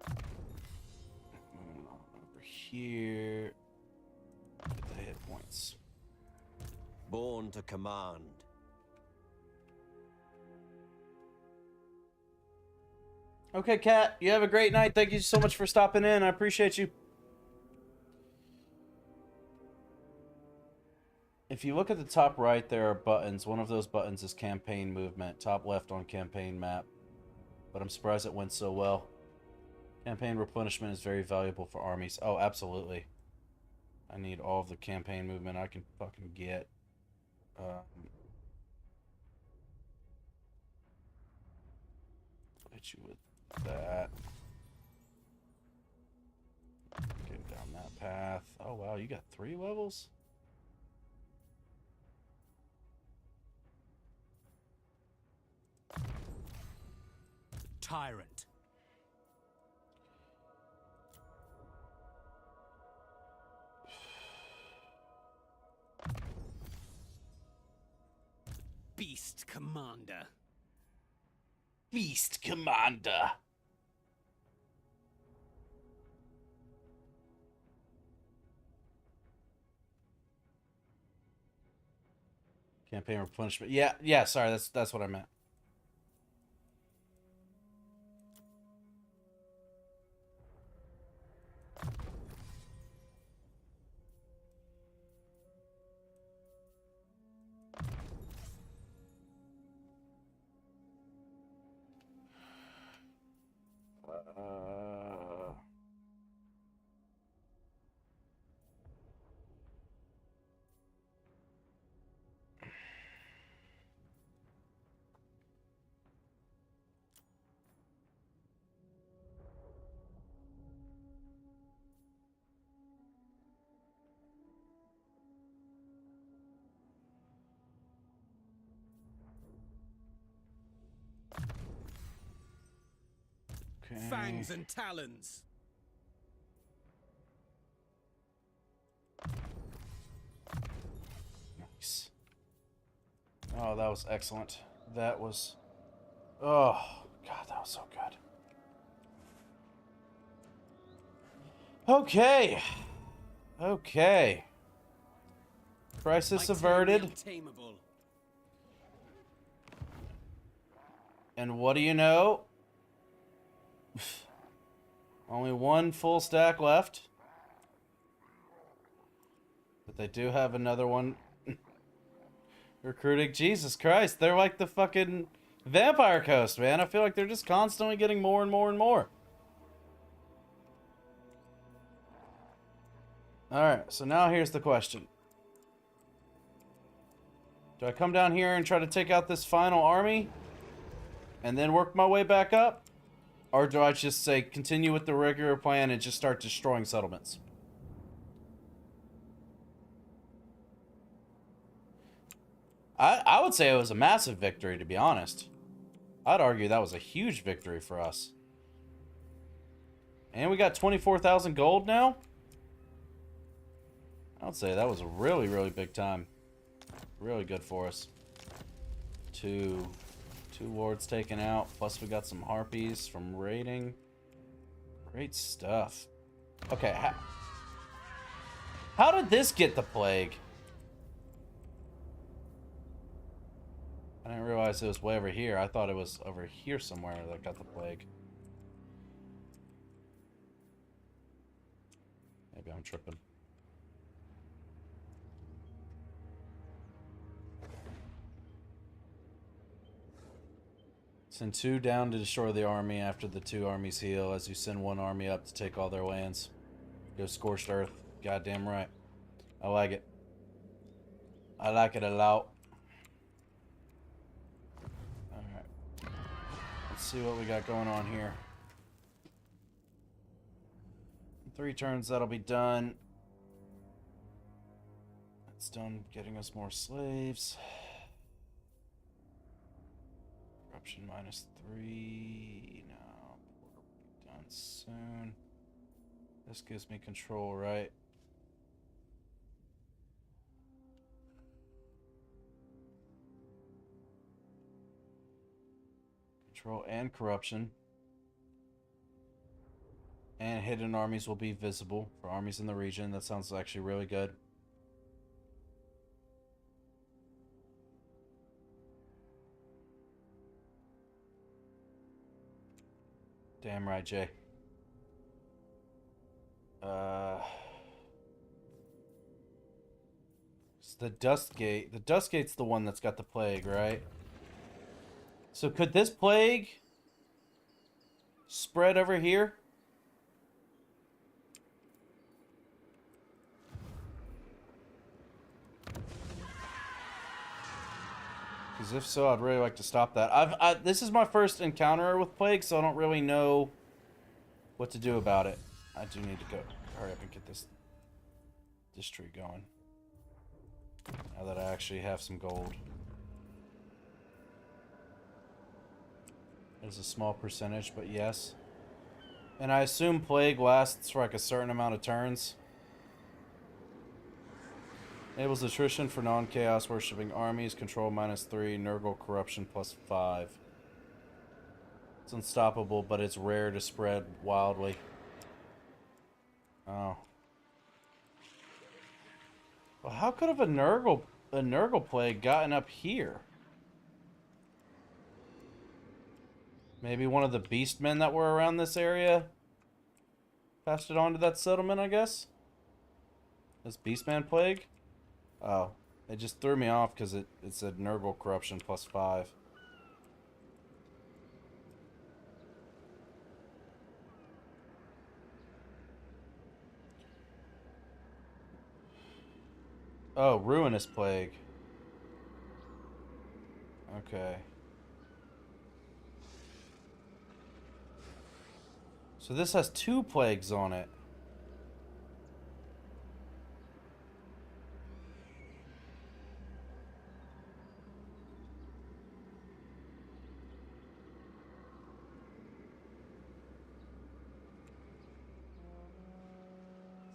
Over here. Get the hit points. Born to command. Okay, Kat. You have a great night. Thank you so much for stopping in. I appreciate you. If you look at the top right, there are buttons. One of those buttons is campaign movement. Top left on campaign map. But I'm surprised it went so well. Campaign replenishment is very valuable for armies. Oh, absolutely. I need all of the campaign movement I can fucking get. Hit you with that. Get down that path. Oh, wow. You got 3 levels? Tyrant. Beast Commander. Beast Commander. Campaign replenishment. Yeah, sorry, that's what I meant. Okay. Fangs and talons. Nice. Oh, that was excellent. That was... Oh, God, that was so good. Okay. Okay. Crisis averted. Untamable. And what do you know? Only one full stack left. But they do have another one recruiting. Jesus Christ, they're like the fucking Vampire Coast, man. I feel like they're just constantly getting more and more and more. Alright, so now here's the question. Do I come down here and try to take out this final army? And then work my way back up? Or do I just say continue with the regular plan and just start destroying settlements? I would say it was a massive victory, to be honest. I'd argue that was a huge victory for us. And we got 24,000 gold now? I would say that was a really, really big time. Really good for us. Two wards taken out, plus we got some harpies from raiding. Great stuff. Okay, how did this get the plague? I didn't realize it was way over here. I thought it was over here somewhere that got the plague. Maybe I'm tripping. Send 2 down to destroy the army after the 2 armies heal, as you send 1 army up to take all their lands. Go Scorched Earth. Goddamn right. I like it. I like it a lot. Alright. Let's see what we got going on here. In 3 turns, that'll be done. It's done getting us more slaves. Corruption -3. No, portal will be done soon. This gives me control, right? Control and corruption. And hidden armies will be visible for armies in the region. That sounds actually really good. Damn right, Jay. It's the Dust Gate. The Dust Gate's the one that's got the plague, right? So could this plague spread over here? Because if so, I'd really like to stop that. This is my first encounter with plague, so I don't really know what to do about it. I do need to go hurry up and get this tree going. Now that I actually have some gold. It's a small percentage, but yes. And I assume plague lasts for like a certain amount of turns. Enables attrition for non-chaos worshipping armies. Control -3. Nurgle corruption +5. It's unstoppable, but it's rare to spread wildly. Oh. Well, how could have a Nurgle plague gotten up here? Maybe one of the beastmen that were around this area passed it on to that settlement, I guess? This beastman plague? Oh, it just threw me off because it said Nurgle corruption +5. Oh, ruinous plague. Okay. So this has 2 plagues on it.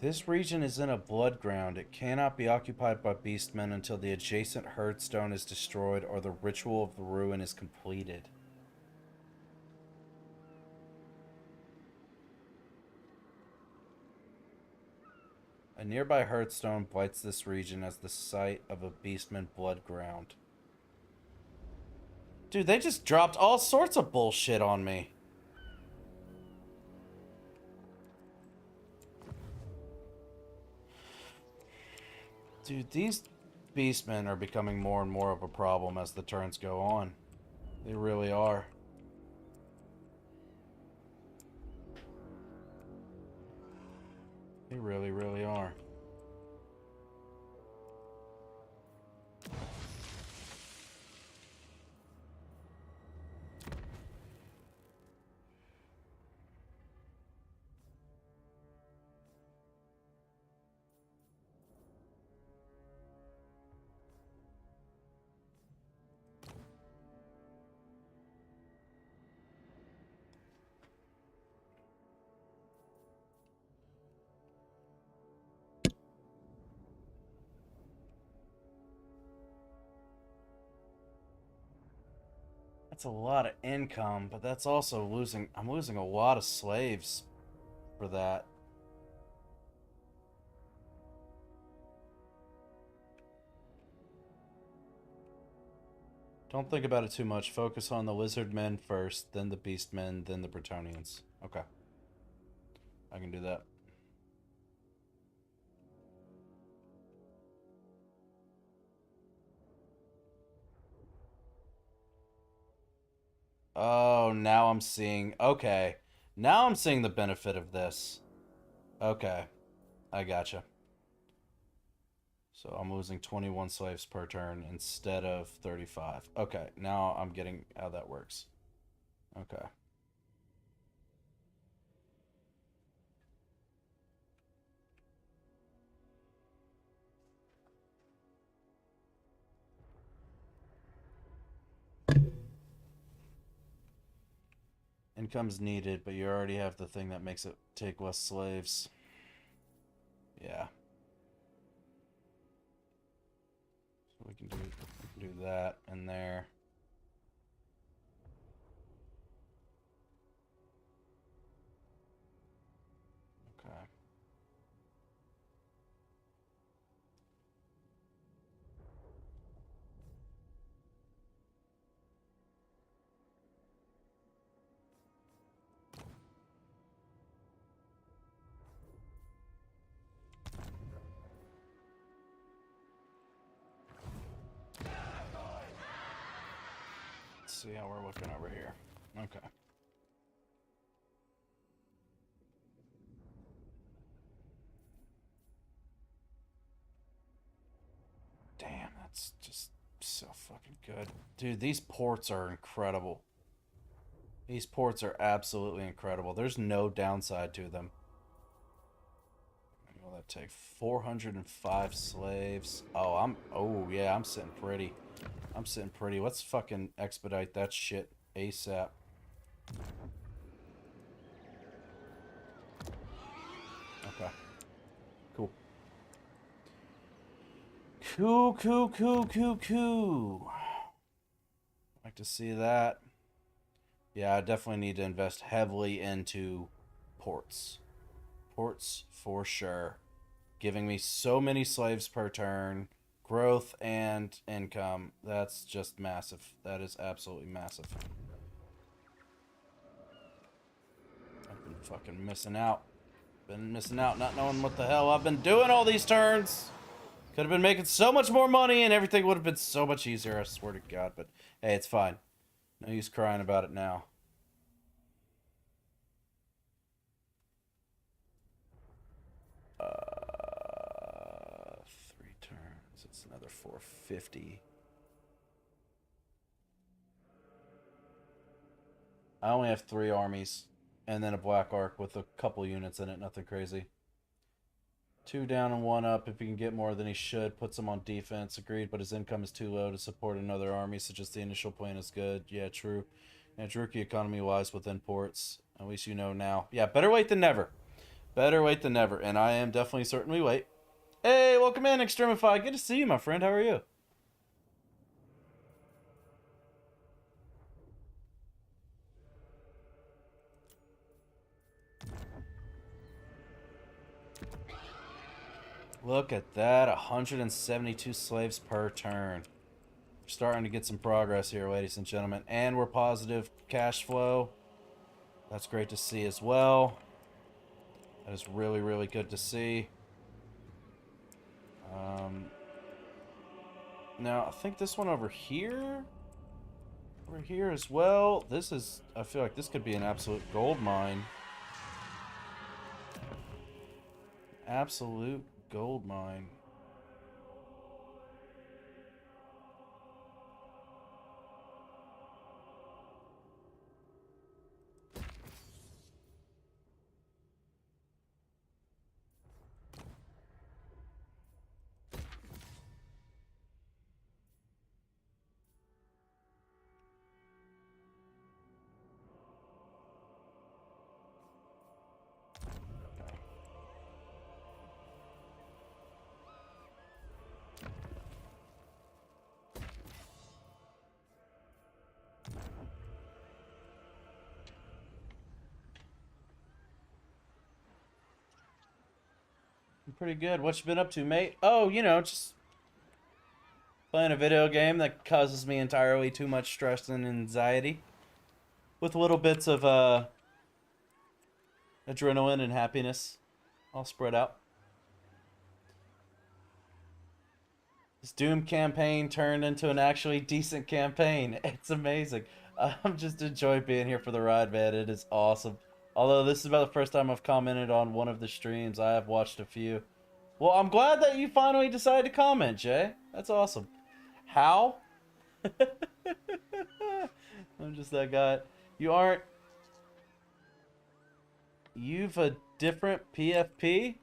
This region is in a blood ground. It cannot be occupied by beastmen until the adjacent herdstone is destroyed or the ritual of the ruin is completed. A nearby herdstone blights this region as the site of a beastman blood ground. Dude, they just dropped all sorts of bullshit on me. Dude, these beastmen are becoming more and more of a problem as the turns go on. They really are. They really, really are. That's a lot of income, but that's also losing. I'm losing a lot of slaves for that. Don't think about it too much. Focus on the lizard men first, then the beast men, then the Bretonnians. Okay. I can do that. Oh, now I'm seeing... Okay. Now I'm seeing the benefit of this. Okay. I gotcha. So I'm losing 21 slaves per turn instead of 35. Okay, now I'm getting how that works. Okay. Income's needed, but you already have the thing that makes it take less slaves. Yeah. So we can do that in there. Okay. See how we're looking over here. Okay. Damn, that's just so fucking good. Dude, these ports are incredible. These ports are absolutely incredible. There's no downside to them. Will that take 405 slaves? Oh yeah, I'm sitting pretty. I'm sitting pretty. Let's fucking expedite that shit ASAP. Okay. Cool. Cool. Like to see that. Yeah, I definitely need to invest heavily into ports. Ports for sure. Giving me so many slaves per turn. Growth and income. That's just massive. That is absolutely massive. I've been fucking missing out. Been missing out, not knowing what the hell I've been doing all these turns. Could have been making so much more money and everything would have been so much easier, I swear to God. But hey, it's fine. No use crying about it now. Three turns. It's another 450. I only have 3 armies. And then a Black Ark with a couple units in it. Nothing crazy. 2 down and 1 up. If he can get more than he should, puts him on defense. Agreed, but his income is too low to support another army, so just the initial plan is good. Yeah, true. And Druki economy-wise with imports. At least you know now. Yeah, better late than never. Better wait than never, and I am definitely certain we wait. Hey, welcome in, Extremify. Good to see you, my friend. How are you? Look at that, 172 slaves per turn. We're starting to get some progress here, ladies and gentlemen. And we're positive cash flow. That's great to see as well. That is really, really good to see. Now, I think this one over here as well. This is, I feel like this could be an absolute gold mine. Absolute gold mine. Pretty good. What you been up to, mate? Oh, you know, just playing a video game that causes me entirely too much stress and anxiety, with little bits of adrenaline and happiness all spread out. This Doom campaign turned into an actually decent campaign. It's amazing. I'm just enjoying being here for the ride, man. It is awesome. Although this is about the first time I've commented on one of the streams. I have watched a few. Well, I'm glad that you finally decided to comment, Jay. That's awesome. How? I'm just that guy. You aren't... You've a different PFP?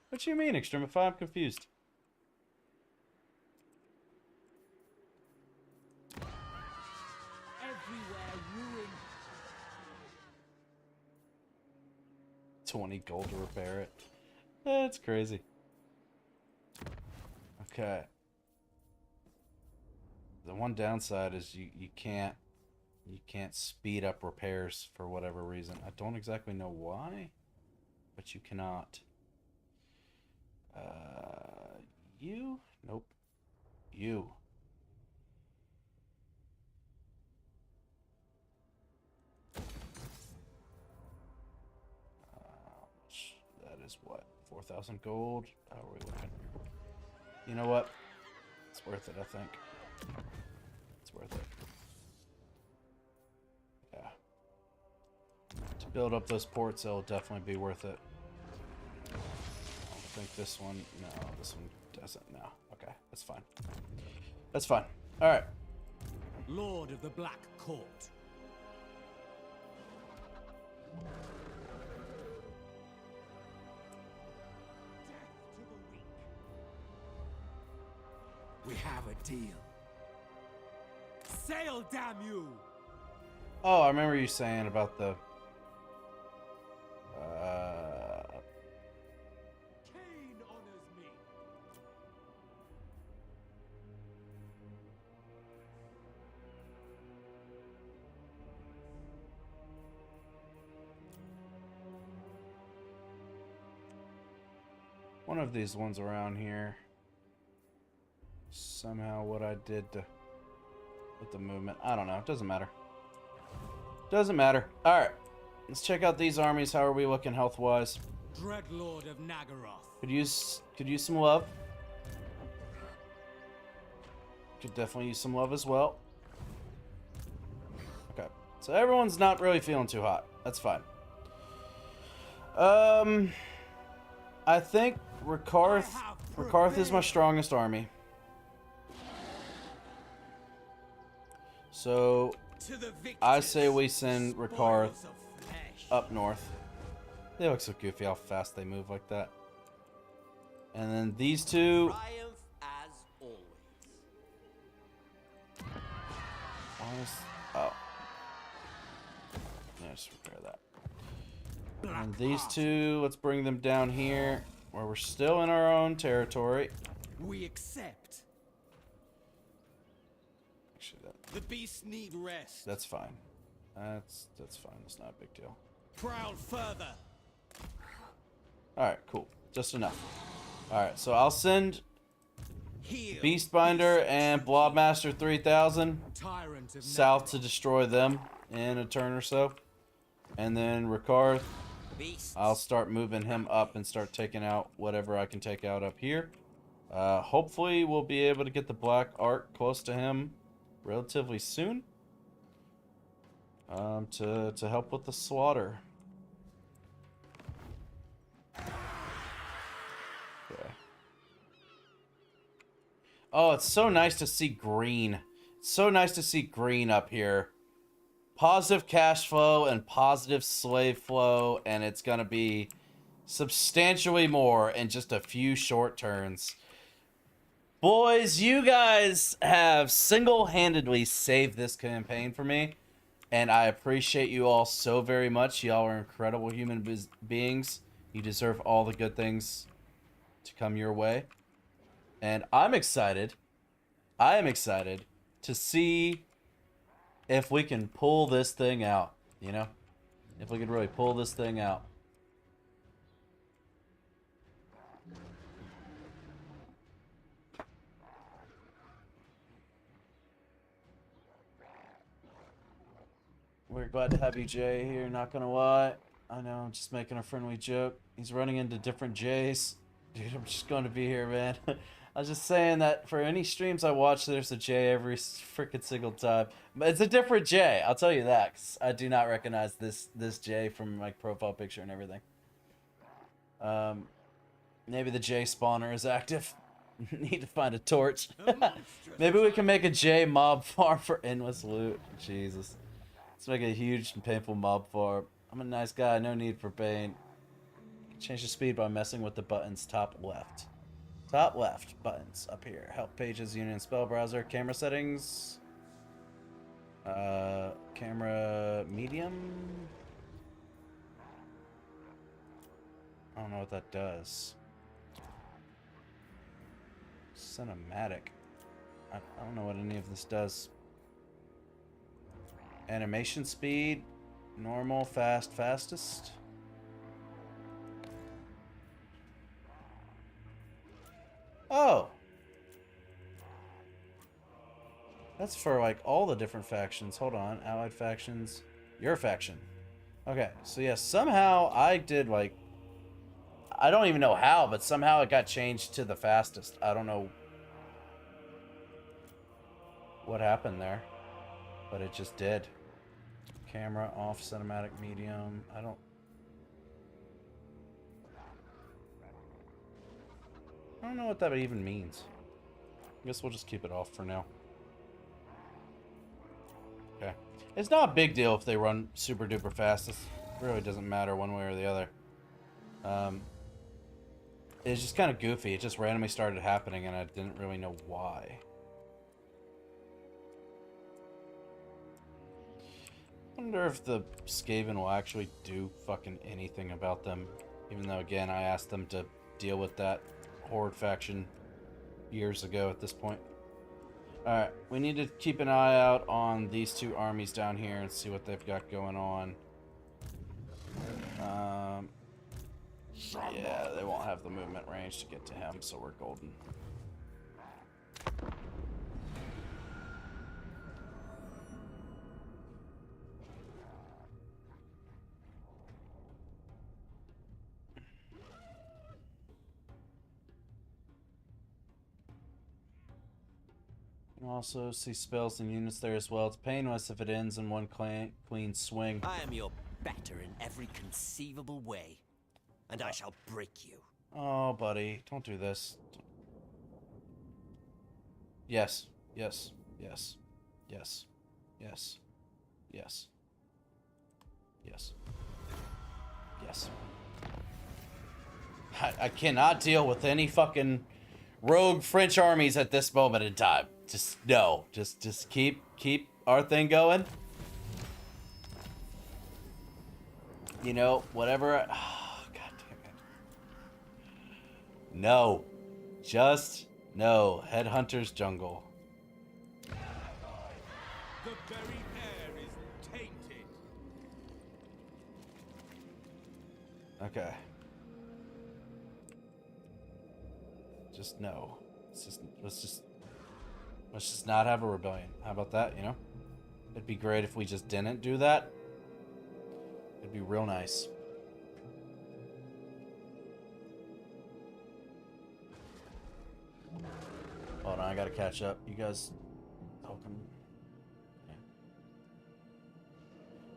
What do you mean, Extremify? I'm confused. Everywhere ruin. 20 gold to repair it. That's crazy. Okay. The one downside is you can't speed up repairs for whatever reason. I don't exactly know why, but you cannot. You? Nope. You. That is what? 4,000 gold? How are we looking? You know what? It's worth it, I think. It's worth it. Yeah. To build up those ports, it'll definitely be worth it. I don't think this one... No, this one doesn't. No. Okay, that's fine. That's fine. Alright. Lord of the Black Court. We have a deal. Sail, damn you! Oh, I remember you saying about the... Cain honors me. one of these ones around here. Somehow what I did to... with the movement. I don't know. It doesn't matter. Doesn't matter. Alright. Let's check out these armies. How are we looking health-wise? Dreadlord of Nagaroth. Could use some love. Could definitely use some love as well. Okay. So everyone's not really feeling too hot. That's fine. I think Rakarth is my strongest army. So I say we send Rakarth up north. They look so goofy how fast they move like that. And then these two. Triumph as always. Oh. Yeah, just repair that. black And these heart. two, let's bring them down here, where we're still in our own territory. We accept. Actually, The beasts need rest. that's fine. That's fine. That's not a big deal. Prowl further. Alright, cool. Just enough. Alright, so I'll send Heal. Beastbinder and Blobmaster 3000 Tyrant of south to destroy them in a turn or so. And then Ricard, Beasts. I'll start moving him up and start taking out whatever I can take out up here. Hopefully we'll be able to get the Black Ark close to him relatively soon. To help with the slaughter. Okay. Oh, it's so nice to see green. It's so nice to see green up here. Positive cash flow and positive slave flow, and it's gonna be substantially more in just a few short turns. Boys, you guys have single-handedly saved this campaign for me, and I appreciate you all so very much. Y'all are incredible human beings. You deserve all the good things to come your way. And I'm excited. I am excited to see if we can pull this thing out, you know? If we can really pull this thing out. We're glad to have you, Jay, here, not gonna lie. I know, I'm just making a friendly joke. He's running into different Jays. Dude, I'm just going to be here, man. I was just saying that for any streams I watch, there's a J every freaking single time. But it's a different J, I'll tell you that. 'Cause I do not recognize this J from my profile picture and everything. Maybe the J spawner is active. Need to find a torch. Maybe we can make a J mob farm for endless loot. Jesus. Let's make a huge and painful mob farm. I'm a nice guy, no need for pain. Change the speed by messing with the buttons top left. Top left buttons up here. Help pages, union spell browser, camera settings. Camera medium. I don't know what that does. Cinematic. I don't know what any of this does. Animation speed, normal, fast, fastest. Oh! That's for like all the different factions. Hold on, allied factions. Your faction. Okay, so yeah, somehow I did like... I don't even know how, but somehow it got changed to the fastest. I don't know what happened there, but it just did. Camera off, cinematic medium. I don't know what that even means. I guess we'll just keep it off for now. Okay. It's not a big deal if they run super duper fast. It really doesn't matter one way or the other. It's just kind of goofy. It just randomly started happening and I didn't really know why. I wonder if the Skaven will actually do fucking anything about them. Even though, again, I asked them to deal with that Horde faction years ago at this point. Alright, we need to keep an eye out on these two armies down here and see what they've got going on. Yeah, they won't have the movement range to get to him, so we're golden. Also see spells and units there as well. It's painless if it ends in one clean swing. I am your better in every conceivable way, and I shall break you. Oh, buddy, don't do this. Yes, yes, yes, yes, yes, yes, yes, yes. I cannot deal with any fucking rogue French armies at this moment in time. Just no. Just keep our thing going. You know, whatever. Oh, God damn it. No. Just no. Headhunter's Jungle. The very air is tainted. Okay. Just no. Let's just not have a rebellion. How about that, you know? It'd be great if we just didn't do that. It'd be real nice. Hold on, I gotta catch up. You guys talking? Okay.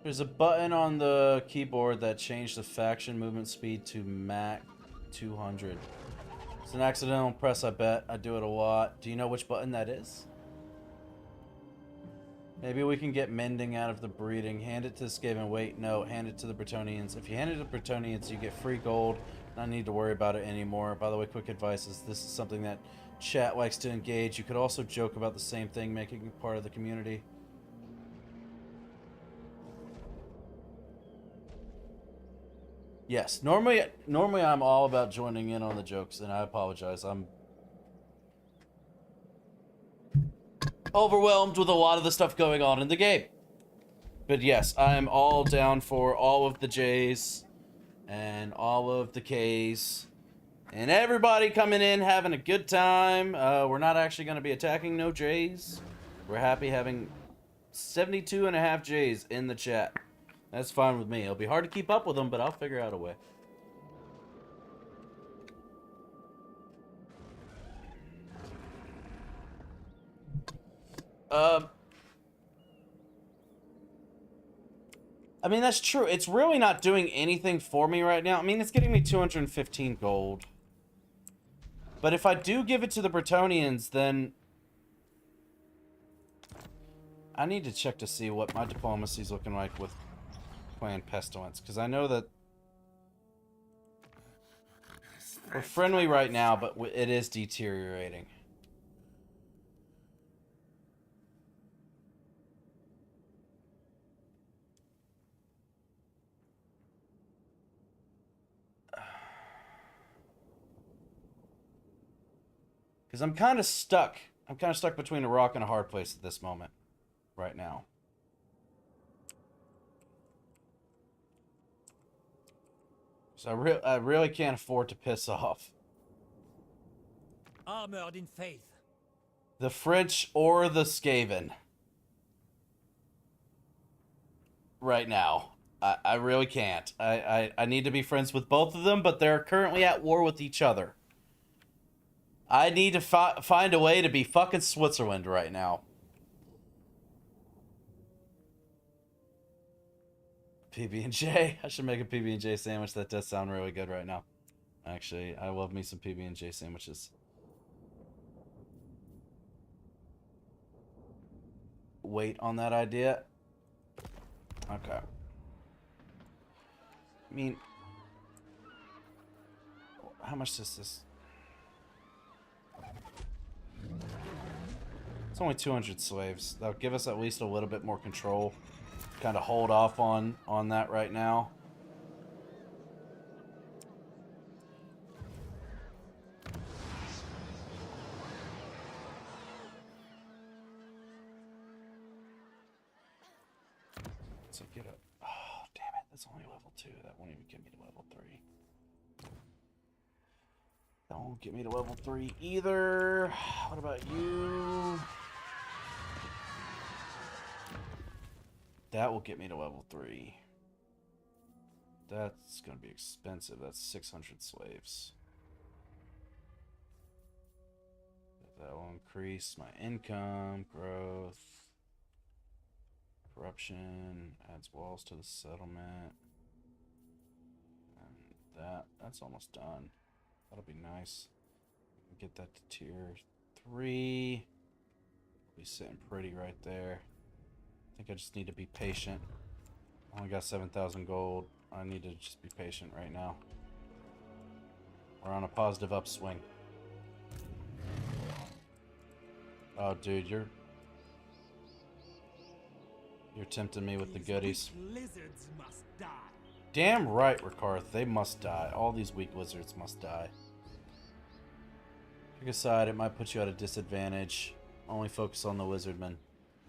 There's a button on the keyboard that changed the faction movement speed to Mach 200. It's an accidental press, I bet. I do it a lot. Do you know which button that is? Maybe we can get mending out of the breeding. Hand it to the Skaven. Wait, no. Hand it to the Bretonnians. If you hand it to the Bretonnians, you get free gold. Not need to worry about it anymore. By the way, quick advice is this is something that chat likes to engage. You could also joke about the same thing, making it part of the community. Yes, normally I'm all about joining in on the jokes, and I apologize. I'm overwhelmed with a lot of the stuff going on in the game. But yes, I'm all down for all of the J's and all of the K's and everybody coming in having a good time. We're not actually going to be attacking no J's. We're happy having 72.5 J's in the chat. That's fine with me. It'll be hard to keep up with them, but I'll figure out a way. I mean, that's true. It's really not doing anything for me right now. I mean, it's getting me 215 gold. But if I do give it to the Bretonnians, then I need to check to see what my diplomacy's looking like with Clan Pestilence, because I know that we're friendly right now, but it is deteriorating. Because I'm kind of stuck. I'm kind of stuck between a rock and a hard place at this moment. Right now. So I really can't afford to piss off Armored in faith. the French or the Skaven. Right now. I really can't. I need to be friends with both of them, but they're currently at war with each other. I need to find a way to be fucking Switzerland right now. PB&J. I should make a PB&J sandwich. That does sound really good right now. Actually, I love me some PB&J sandwiches. Wait on that idea. Okay. I mean, how much is this? It's only 200 slaves. That'll give us at least a little bit more control. Kind of hold off on that right now. So get a... Oh, damn it. That's only level 2. That won't even get me to level 3. That won't get me to level 3 either. What about you? That will get me to level 3. That's going to be expensive. That's 600 slaves. That will increase my income, growth, corruption, adds walls to the settlement. And that's almost done. That'll be nice. Get that to tier 3. Be sitting pretty right there. I think I just need to be patient. I only got 7,000 gold. I need to just be patient right now. We're on a positive upswing. Oh, dude, you're tempting me with the goodies. Lizards must die. Damn right, Rikarth. They must die. All these weak wizards must die. Pick a side. It might put you at a disadvantage. Only focus on the wizardman.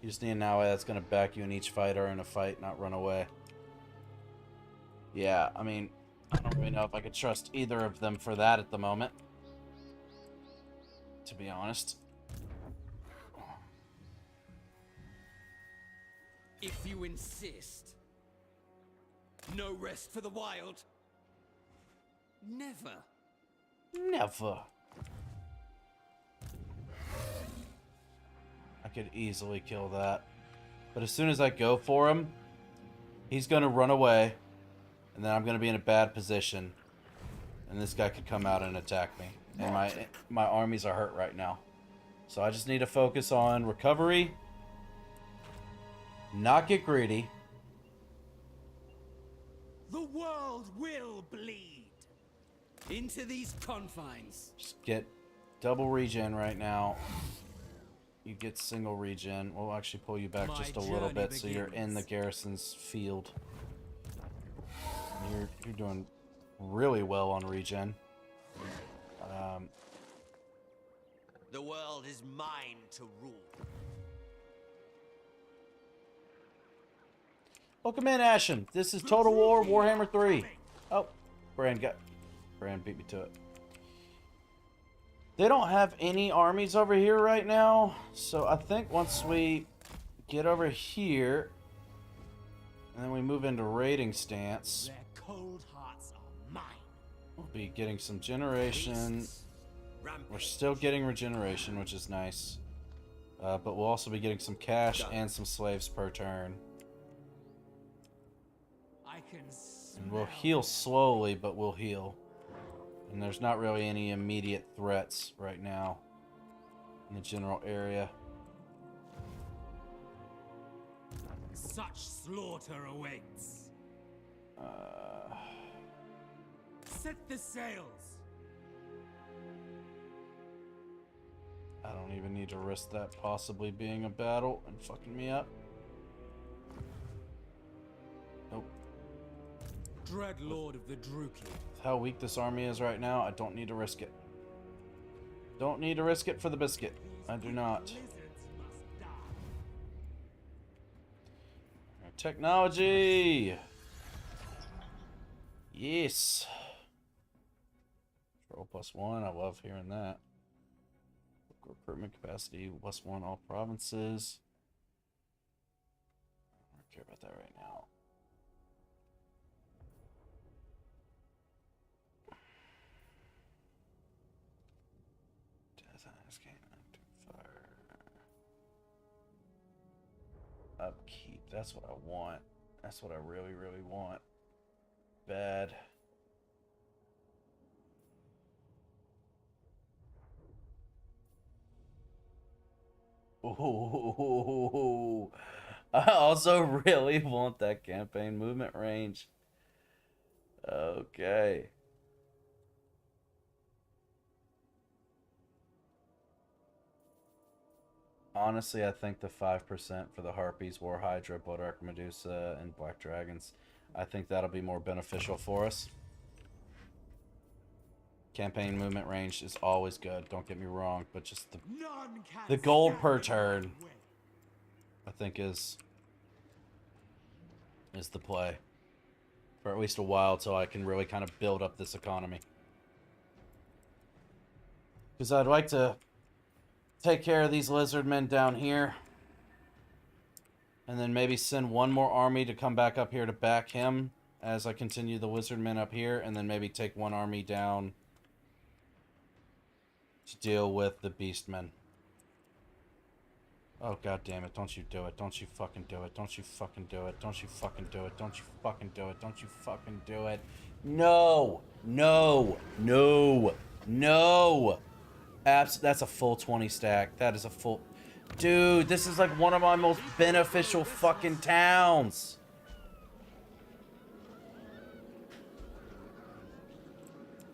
You just need an ally that's going to back you in each fight or in a fight, not run away. Yeah, I mean, I don't really know if I could trust either of them for that at the moment. To be honest. If you insist. No rest for the wild. Never. Never. I could easily kill that. But as soon as I go for him, he's going to run away. And then I'm going to be in a bad position. And this guy could come out and attack me. And my armies are hurt right now. So I just need to focus on recovery. Not get greedy. The world will bleed into these confines. Just get double regen right now. You get single regen. We'll actually pull you back just a little bit so you're in the garrison's field. You're doing really well on regen. The world is mine to rule. Welcome in, Ashen. This is Total War Warhammer 3. Oh, Bran beat me to it. They don't have any armies over here right now, so I think once we get over here, and then we move into raiding stance, Their cold hearts are mine. we'll be getting some generation. We're still getting regeneration, which is nice. But we'll also be getting some cash and some slaves per turn. And we'll heal slowly, but we'll heal. And there's not really any immediate threats right now in the general area. Such slaughter awaits. Set the sails. I don't even need to risk that possibly being a battle and fucking me up. Nope. Dread Lord of the Druki. With how weak this army is right now, I don't need to risk it. Don't need to risk it for the biscuit. I do not. Lizards must die. Technology! Yes! Roll +1, I love hearing that. Recruitment capacity, +1 all provinces. I don't care about that right now. Upkeep, that's what I want. That's what I really, really want. Bad. Ooh. I also really want that campaign movement range. Okay. Honestly, I think the 5% for the Harpies, War Hydra, Blood Arc Medusa, and Black Dragons, I think that'll be more beneficial for us. Campaign movement range is always good, don't get me wrong, but just the gold per turn, I think is the play. For at least a while, till I can really kind of build up this economy. Because I'd like to take care of these lizard men down here. And then maybe send one more army to come back up here to back him as I continue the wizard men up here. And then maybe take one army down to deal with the beastmen. Oh, god damn it. Don't you do it. Don't you fucking do it. Don't you fucking do it. Don't you fucking do it. Don't you fucking do it. Don't you fucking do it. No. No. No. No. That's a full 20 stack. That is a full... Dude, this is like one of my most beneficial fucking towns.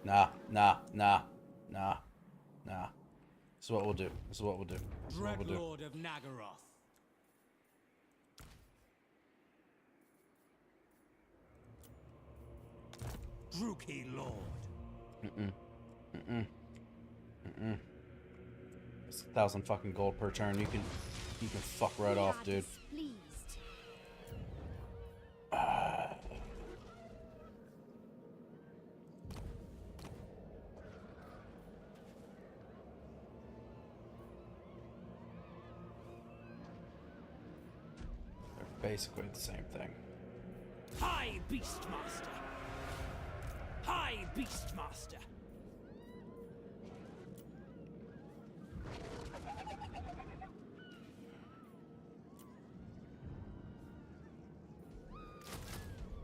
Nah. This is what we'll do. This is what we'll do. This is what we'll do. Dreadlord of Nagaroth. Druki Lord. It's 1,000 fucking gold per turn. You can fuck right off, dude. They're basically the same thing. High Beastmaster! High Beastmaster!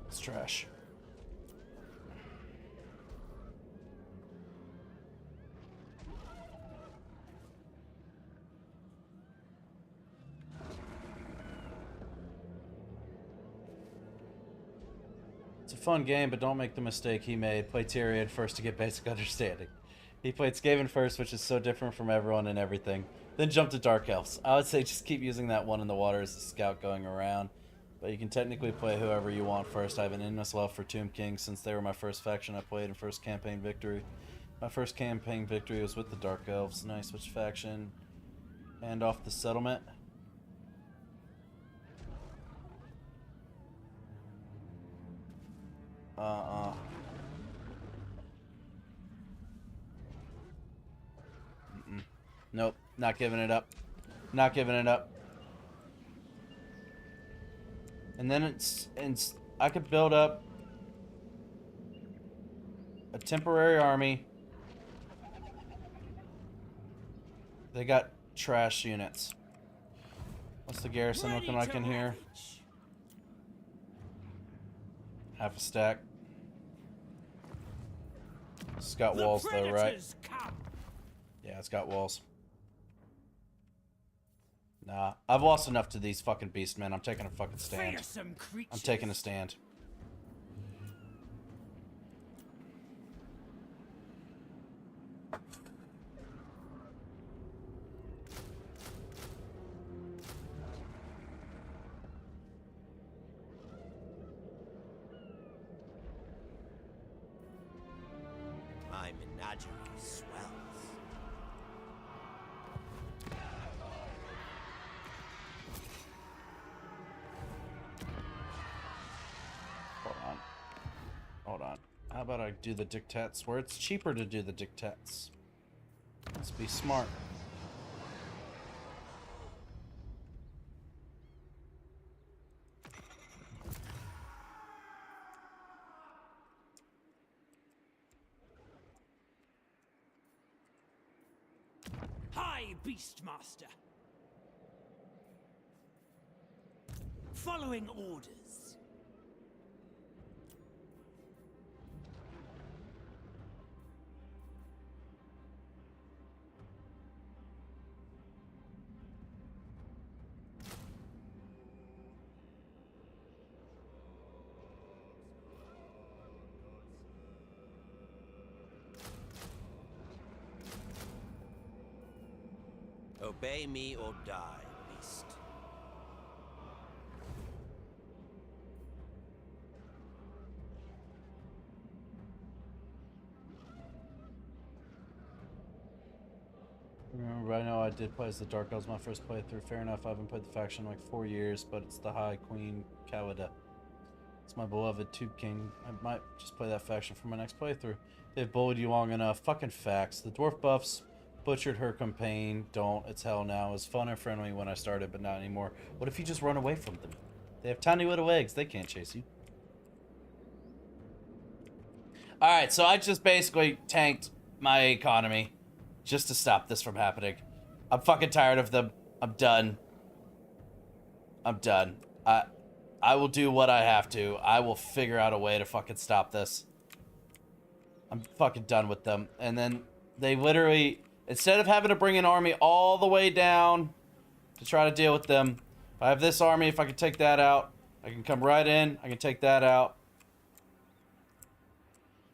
It's trash. It's a fun game, but don't make the mistake he made. Play Tyrion first to get basic understanding. He played Skaven first, which is so different from everyone and everything. Then jump to Dark Elves. I would say just keep using that one in the water as a scout going around. But you can technically play whoever you want first. I have an endless love for Tomb King since they were my first faction I played in first campaign victory. My first campaign victory was with the Dark Elves. Nice, which faction? Hand off the settlement. Nope, not giving it up. Not giving it up. And then I could build up a temporary army. They got trash units. What's the garrison looking like in here? Half a stack. It's got walls though, right? Yeah, it's got walls. Nah, I've lost enough to these fucking beast men. I'm taking a fucking stand. I'm taking a stand. My menagerie swells. Hold on. How about I do the dictats where it's cheaper to do the dictats? Let's be smart. High Beastmaster! Following orders. Obey me or die, beast. Right now I did play as the Dark Elves my first playthrough. Fair enough, I haven't played the faction in like 4 years, but it's the High Queen Kawada. It's my beloved Tube King. I might just play that faction for my next playthrough. They've bullied you long enough. Fucking facts. The dwarf buffs butchered her campaign. Don't. It's hell now. It was fun and friendly when I started, but not anymore. What if you just run away from them? They have tiny little legs. They can't chase you. Alright, so I just basically tanked my economy just to stop this from happening. I'm fucking tired of them. I'm done. I'm done. I will do what I have to. I will figure out a way to fucking stop this. I'm fucking done with them. And then they literally, instead of having to bring an army all the way down to try to deal with them, if I have this army, if I can take that out, I can come right in, I can take that out.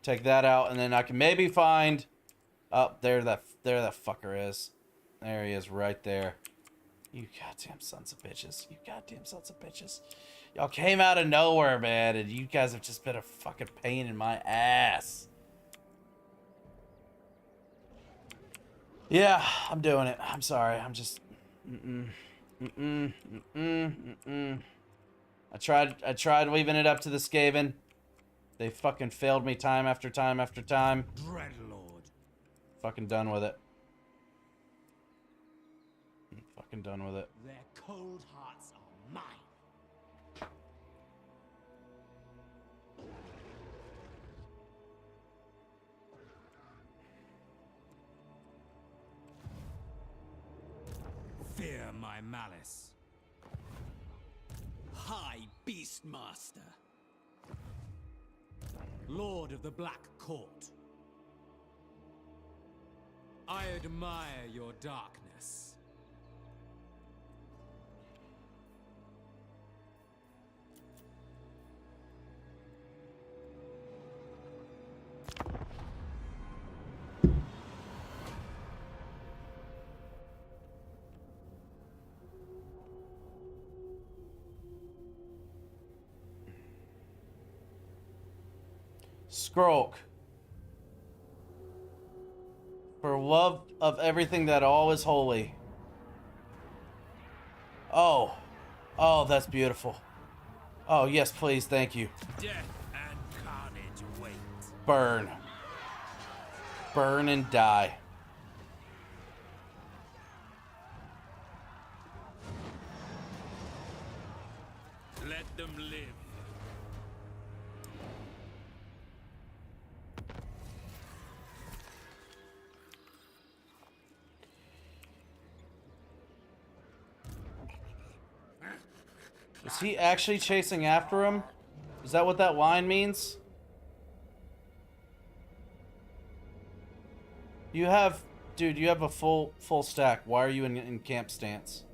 Take that out, and then I can maybe find... Oh, there that fucker is. There he is, right there. You goddamn sons of bitches. You goddamn sons of bitches. Y'all came out of nowhere, man, and you guys have just been a fucking pain in my ass. Yeah, I'm doing it. I'm sorry. I'm just... I tried leaving it up to the Skaven. They fucking failed me time after time after time. Dreadlord. Fucking done with it. I'm fucking done with it. Their cold hearts are mine. Fear my malice. High Beastmaster. Lord of the Black Court. I admire your darkness. Skrulk. For love of everything that all is holy. Oh. Oh, that's beautiful. Oh, yes, please, thank you. Death and carnage wait. Burn. Burn and die. Let them live. Is he actually chasing after him? Is that what that line means? You have... Dude, you have a full stack. Why are you in camp stance?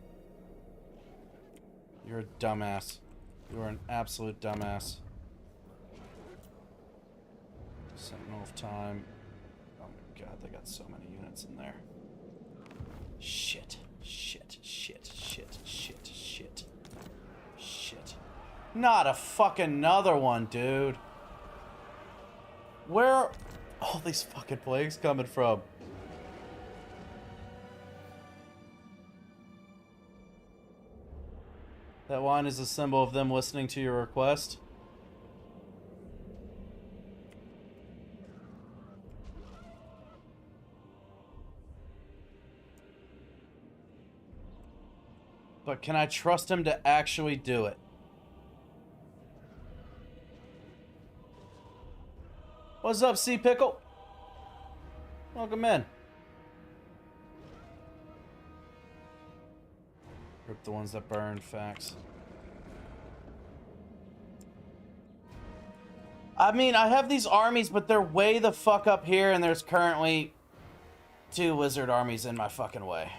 You're a dumbass. You are an absolute dumbass. Sentinel of Time. Oh my god, they got so many units in there. Shit. Shit. Shit. Shit. Shit. Shit. Shit. Not a fucking another one, dude. Where are all these fucking plagues coming from? That line is a symbol of them listening to your request. But can I trust him to actually do it? What's up, Sea Pickle? Welcome in. Rip the ones that burn, facts. I mean, I have these armies, but they're way the fuck up here, and there's currently 2 wizard armies in my fucking way.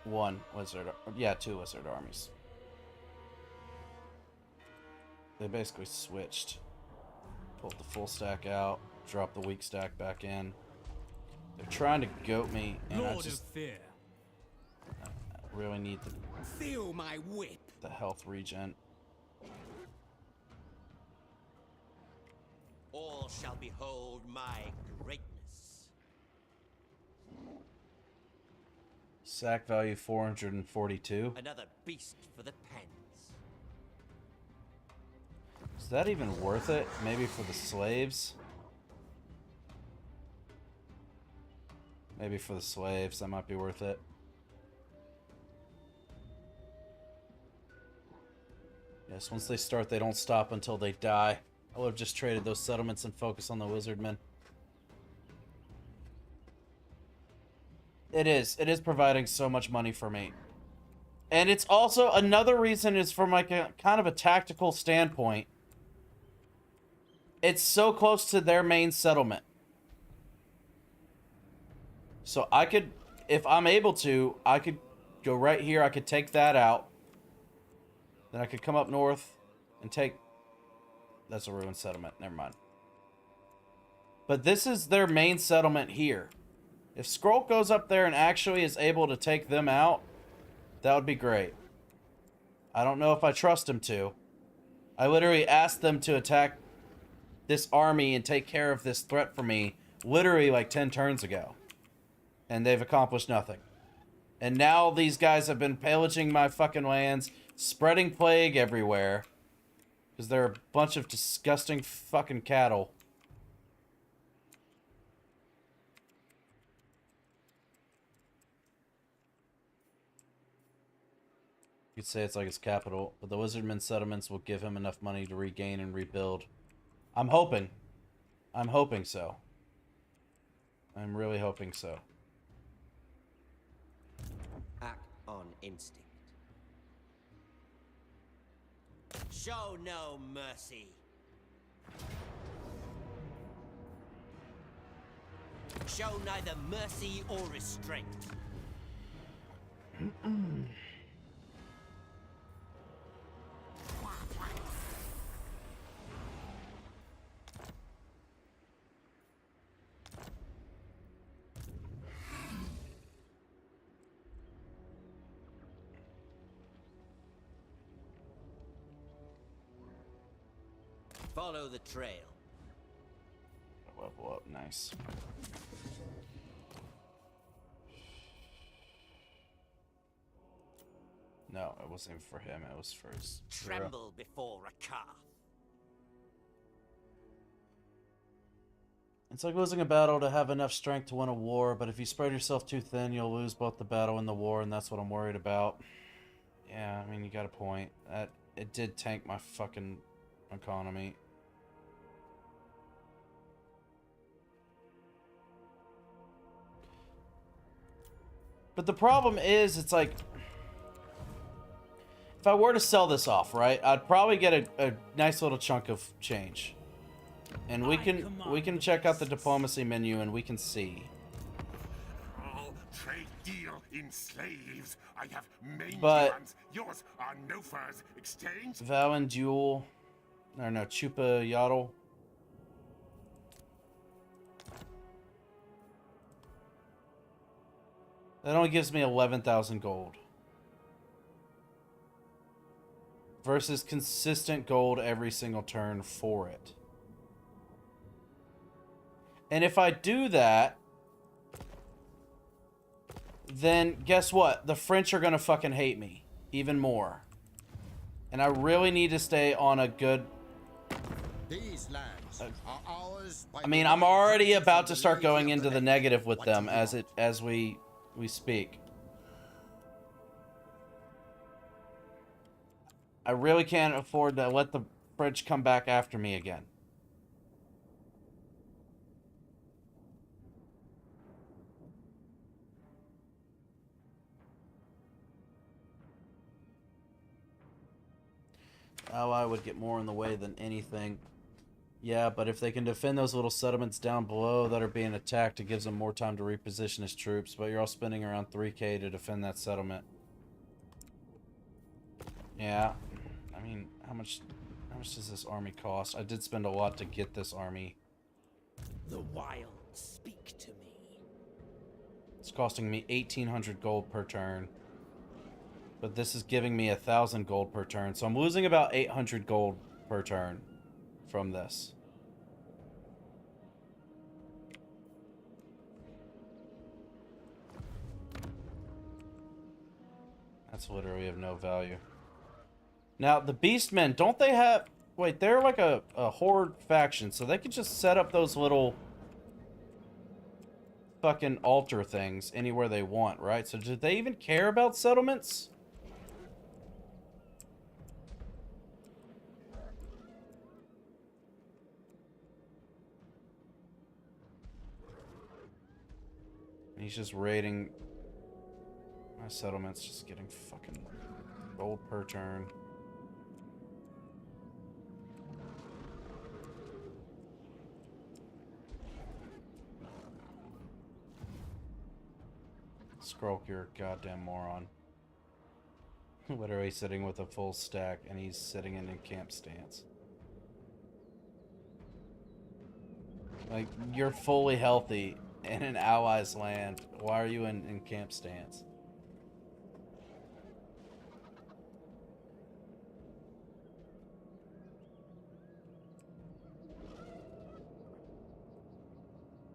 1 wizard, yeah, 2 wizard armies. They basically switched. Pulled the full stack out, dropped the weak stack back in. They're trying to goat me, and Lord I of just Fear. really need Feel my whip. the health regen. All shall behold my greatness. Sack value 442. Another beast for the pens. Is that even worth it? Maybe for the slaves? Maybe for the slaves, that might be worth it. Yes, once they start, they don't stop until they die. I would have just traded those settlements and focused on the wizardmen. It is. It is providing so much money for me. And it's also, another reason is from like a kind of a tactical standpoint. It's so close to their main settlement. So I could, if I'm able to, I could go right here. I could take that out. Then I could come up north and take... That's a ruined settlement. Never mind. But this is their main settlement here. If Skrull goes up there and actually is able to take them out, that would be great. I don't know if I trust him to. I literally asked them to attack this army and take care of this threat for me literally like 10 turns ago. And they've accomplished nothing. And now these guys have been pillaging my fucking lands, spreading plague everywhere. Because they're a bunch of disgusting fucking cattle. You could say it's like his capital, but the Lizardmen settlements will give him enough money to regain and rebuild. I'm hoping. I'm hoping so. I'm really hoping so. Act on instinct. Show no mercy. Show neither mercy or restraint. Follow the trail. Level up, nice. No, it wasn't for him, it was for his... Tremble before Rakar. It's like losing a battle to have enough strength to win a war, but if you spread yourself too thin, you'll lose both the battle and the war, and that's what I'm worried about. Yeah, I mean, you got a point. It did tank my fucking economy. But the problem is, it's like... If I were to sell this off, right, I'd probably get a nice little chunk of change. And we can check out the diplomacy menu and we can see. I'll trade deal in slaves. I have many But ones. Yours are no furs. Exchange. Valen Duel, or no, Chupa Yodel. That only gives me 11,000 gold. Versus consistent gold every single turn for it. And if I do that, then guess what? The French are gonna fucking hate me even more. And I really need to stay on a good... These lands are ours by I mean, I'm already about to start going into the negative with them as we speak. I really can't afford to let the French come back after me again. Ally would get more in the way than anything. Yeah, but if they can defend those little settlements down below that are being attacked, it gives them more time to reposition his troops. But you're all spending around 3k to defend that settlement. Yeah, I mean, how much does this army cost? I did spend a lot to get this army. The wild speak to me. It's costing me 1,800 gold per turn. But this is giving me 1,000 gold per turn. So I'm losing about 800 gold per turn from this. That's literally of no value. Now, the Beastmen, don't they have... Wait, they're like a horde faction, so they could just set up those little fucking altar things anywhere they want, right? So do they even care about settlements? He's just raiding my settlements, just getting fucking gold per turn. Skrulk, you're a goddamn moron. Literally sitting with a full stack, and he's sitting in a camp stance. Like, you're fully healthy, in an ally's land. Why are you in camp stance?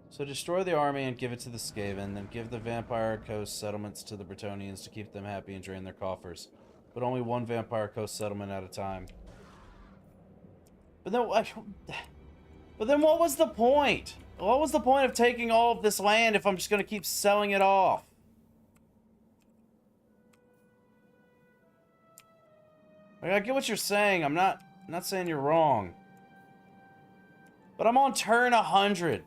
So destroy the army and give it to the Skaven, then give the Vampire Coast settlements to the Bretonnians to keep them happy and drain their coffers. But only one Vampire Coast settlement at a time. But then what was the point? What was the point of taking all of this land if I'm just going to keep selling it off? Like, I get what you're saying. I'm not saying you're wrong. But I'm on turn 100.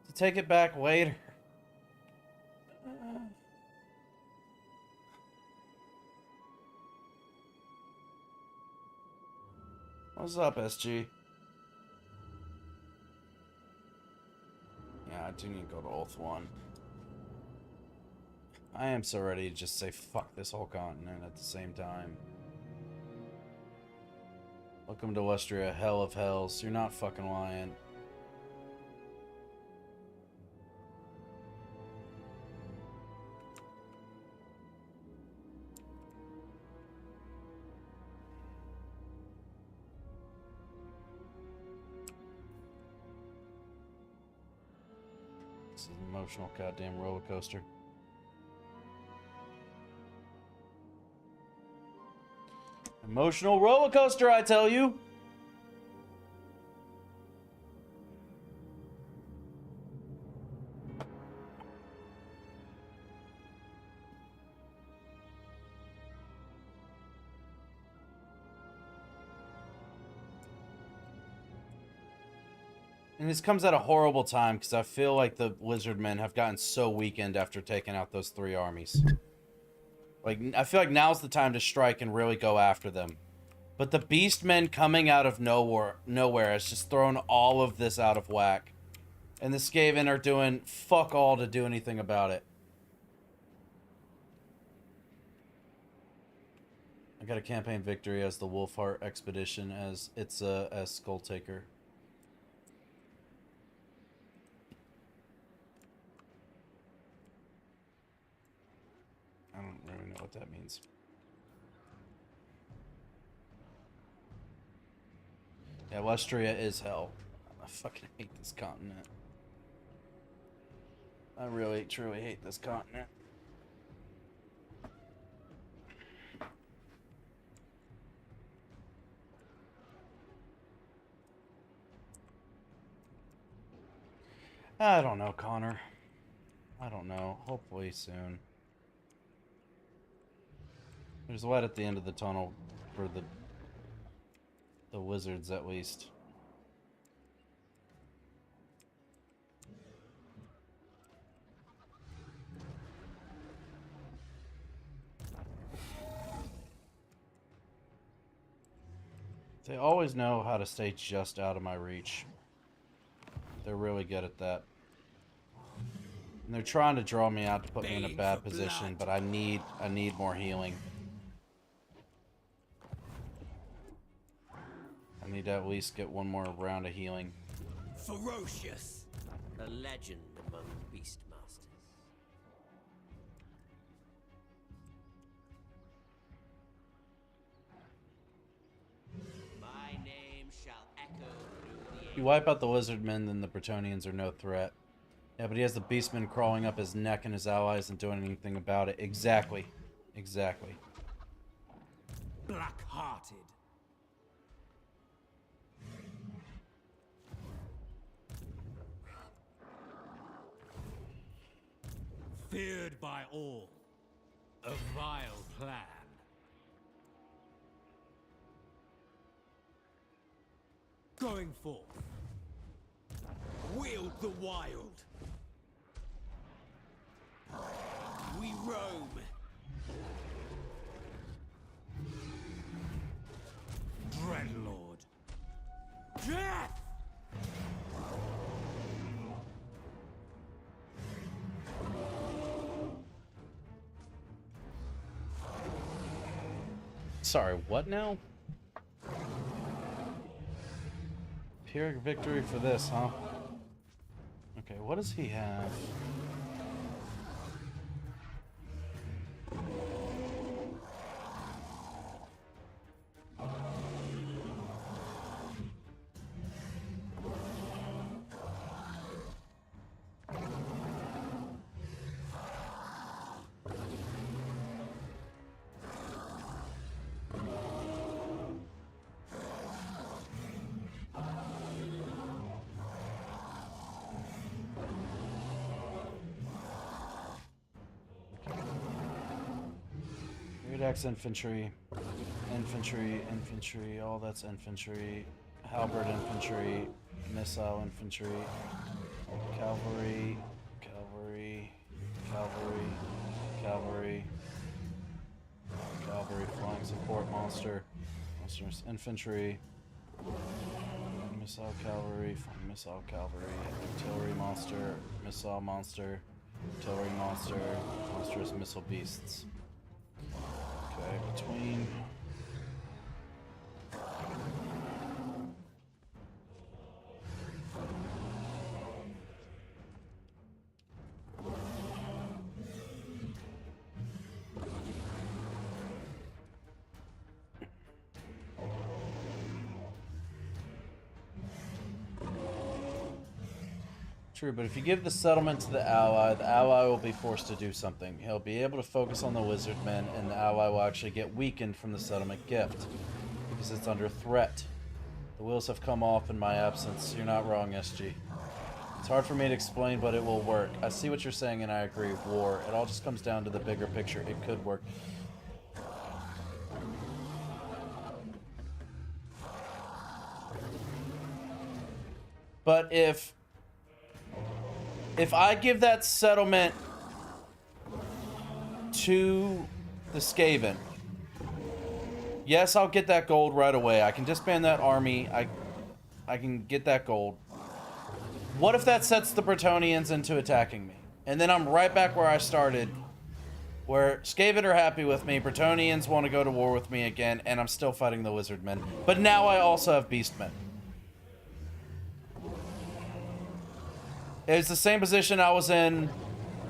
To take it back later. What's up, SG? Yeah, I do need to go to Oath 1. I am so ready to just say fuck this whole continent at the same time. Welcome to Westria, hell of hells. You're not fucking lying. This is an emotional goddamn roller coaster. Emotional roller coaster, I tell you. And this comes at a horrible time because I feel like the Lizardmen have gotten so weakened after taking out those 3 armies. Like, I feel like now's the time to strike and really go after them. But the Beastmen coming out of nowhere has just thrown all of this out of whack. And the Skaven are doing fuck all to do anything about it. I got a campaign victory as the Wolfheart Expedition as Skull Taker. I don't really know what that means. Yeah, Westria is hell. I fucking hate this continent. I really, truly hate this continent. I don't know, Connor. I don't know. Hopefully soon. There's light at the end of the tunnel for the wizards, at least. They always know how to stay just out of my reach. They're really good at that. And they're trying to draw me out to put me in a bad position, but I need more healing. I need to at least get one more round of healing. Ferocious. A legend among Beastmasters. My name shall echo through the If you wipe out the Lizardmen, then the Bretonnians are no threat. Yeah, but he has the Beastmen crawling up his neck and his allies and doing anything about it. Exactly. Exactly. Black-hearted. Feared by all. A vile plan. Going forth. Wield the wild. We roam. Dreadlord. Death! Sorry, what now? Pyrrhic victory for this, huh? Okay, what does he have? Axe infantry, infantry, all that's infantry, halberd infantry, missile infantry, cavalry, cavalry, cavalry, cavalry, cavalry, flying support monster, monsters, infantry, missile cavalry, flying missile cavalry, artillery monster, missile monster, artillery monster, monstrous missile beasts. Okay, between True, but if you give the settlement to the ally will be forced to do something. He'll be able to focus on the wizardmen, and the ally will actually get weakened from the settlement gift because it's under threat. The wheels have come off in my absence. You're not wrong, SG. It's hard for me to explain, but it will work. I see what you're saying, and I agree. War. It all just comes down to the bigger picture. It could work. But if I give that settlement to the Skaven, yes, I'll get that gold right away. I can disband that army. I can get that gold. What if that sets the Bretonnians into attacking me? And then I'm right back where I started, where Skaven are happy with me, Bretonnians want to go to war with me again, and I'm still fighting the Wizardmen. But now I also have Beastmen. It's the same position I was in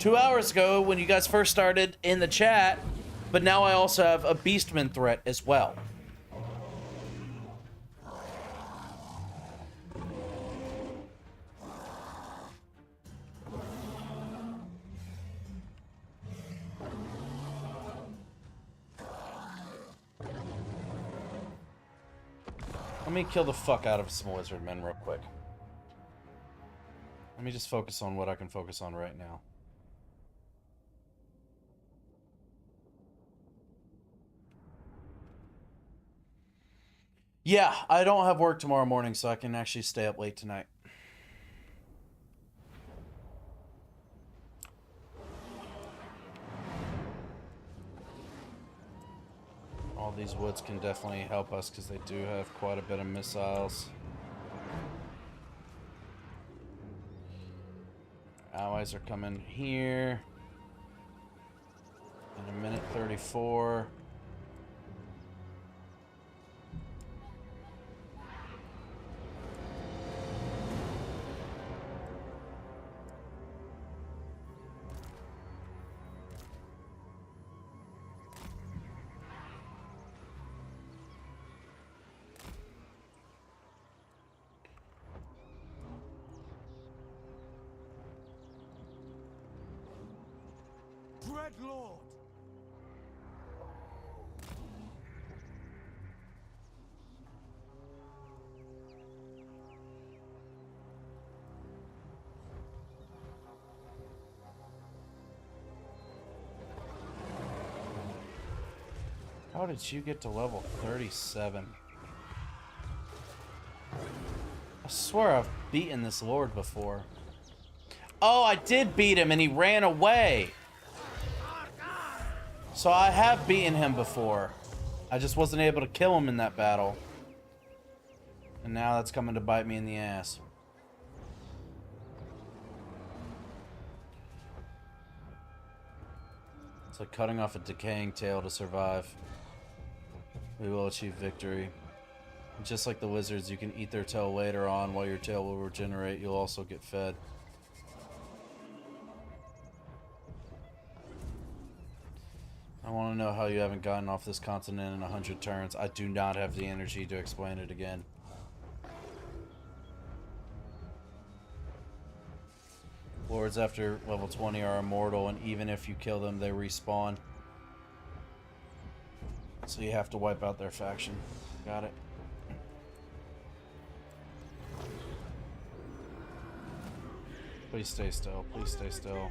2 hours ago when you guys first started in the chat, but now I also have a Beastman threat as well. Let me kill the fuck out of some Wizardmen real quick. Let me just focus on what I can focus on right now. Yeah, I don't have work tomorrow morning, so I can actually stay up late tonight. All these woods can definitely help us because they do have quite a bit of missiles. Allies are coming here in a minute 34. Dreadlord! How did you get to level 37? I swear I've beaten this lord before. Oh, I did beat him and he ran away. So I have beaten him before. I just wasn't able to kill him in that battle. And now that's coming to bite me in the ass. It's like cutting off a decaying tail to survive. We will achieve victory. Just like the wizards, you can eat their tail later on while your tail will regenerate. You'll also get fed. I want to know how you haven't gotten off this continent in 100 turns. I do not have the energy to explain it again. Lords after level 20 are immortal, and even if you kill them, they respawn. So you have to wipe out their faction. Got it. Please stay still. Please stay still.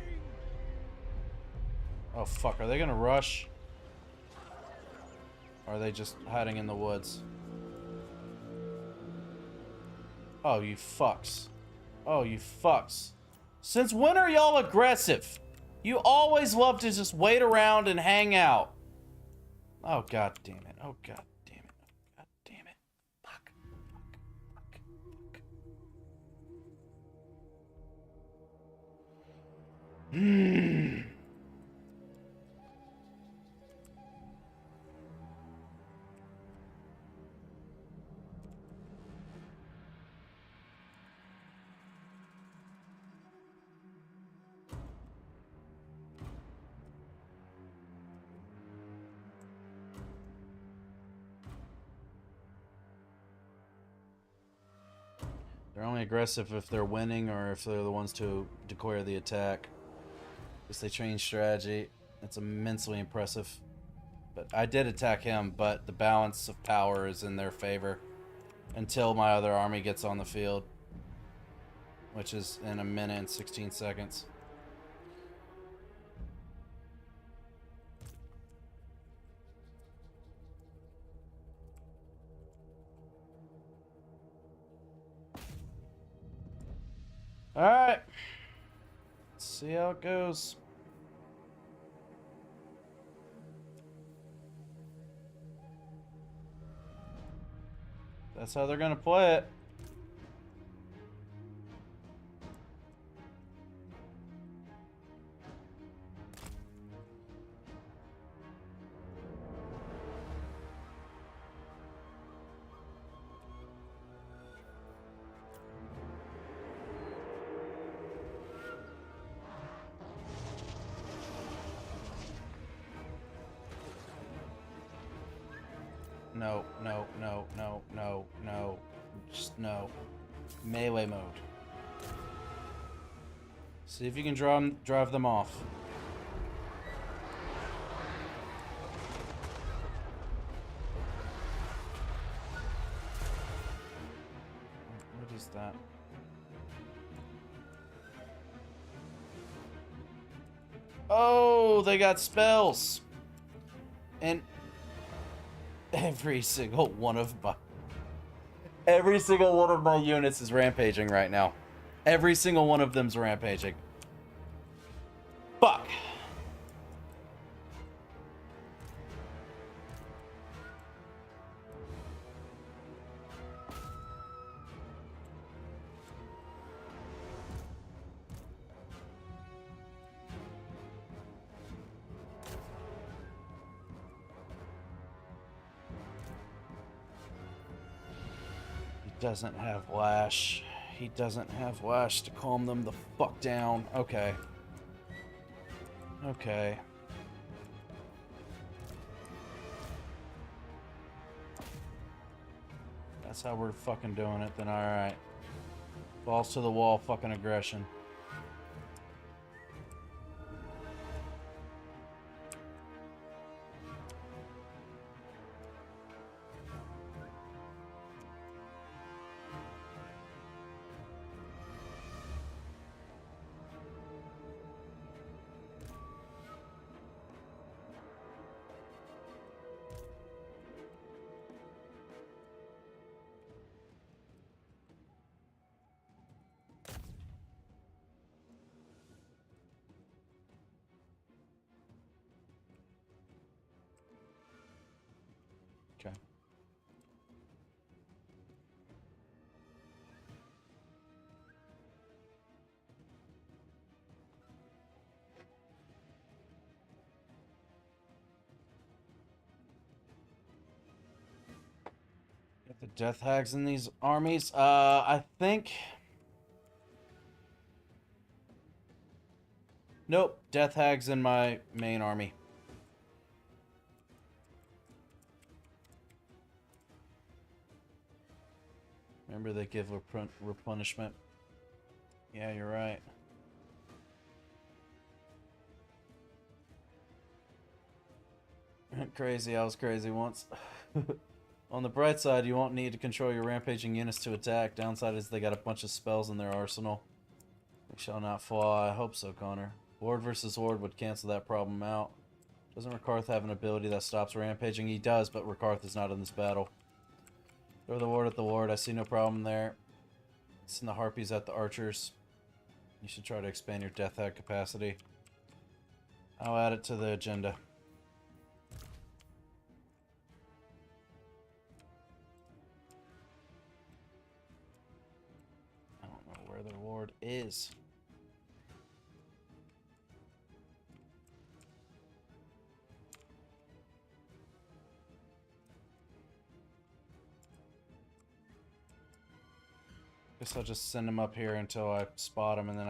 Oh fuck, are they gonna rush? Or are they just hiding in the woods? Oh, you fucks. Oh, you fucks. Since when are y'all aggressive? You always love to just wait around and hang out. Oh god damn it. Oh god damn it. Oh god damn it. Fuck. Fuck. Fuck. They're only aggressive if they're winning or if they're the ones to declare the attack. Because they change strategy. It's immensely impressive. But I did attack him, but the balance of power is in their favor until my other army gets on the field, which is in a minute and 16 seconds. Alright. Let's see how it goes. That's how they're gonna play it. No, no, no, no, no, no. Just no. Melee mode. See if you can drive them off. What is that? Oh, they got spells. And every single one of my units is rampaging right now. Every single one of them's rampaging. Fuck. Doesn't have Lash. He doesn't have Lash to calm them the fuck down. Okay. Okay. That's how we're fucking doing it, then alright. Balls to the wall fucking aggression. Death Hags in these armies? I think... Nope, Death Hags in my main army. Remember, they give replenishment. Yeah, you're right. Crazy, I was crazy once. On the bright side, you won't need to control your rampaging units to attack. Downside is they got a bunch of spells in their arsenal. We shall not fly. I hope so, Connor. Ward versus Ward would cancel that problem out. Doesn't Rakarth have an ability that stops rampaging? He does, but Rakarth is not in this battle. Throw the ward at the ward. I see no problem there. Send the harpies at the archers. You should try to expand your Death Hag capacity. I'll add it to the agenda. I don't know where the ward is. Guess I'll just send him up here until I spot him, and then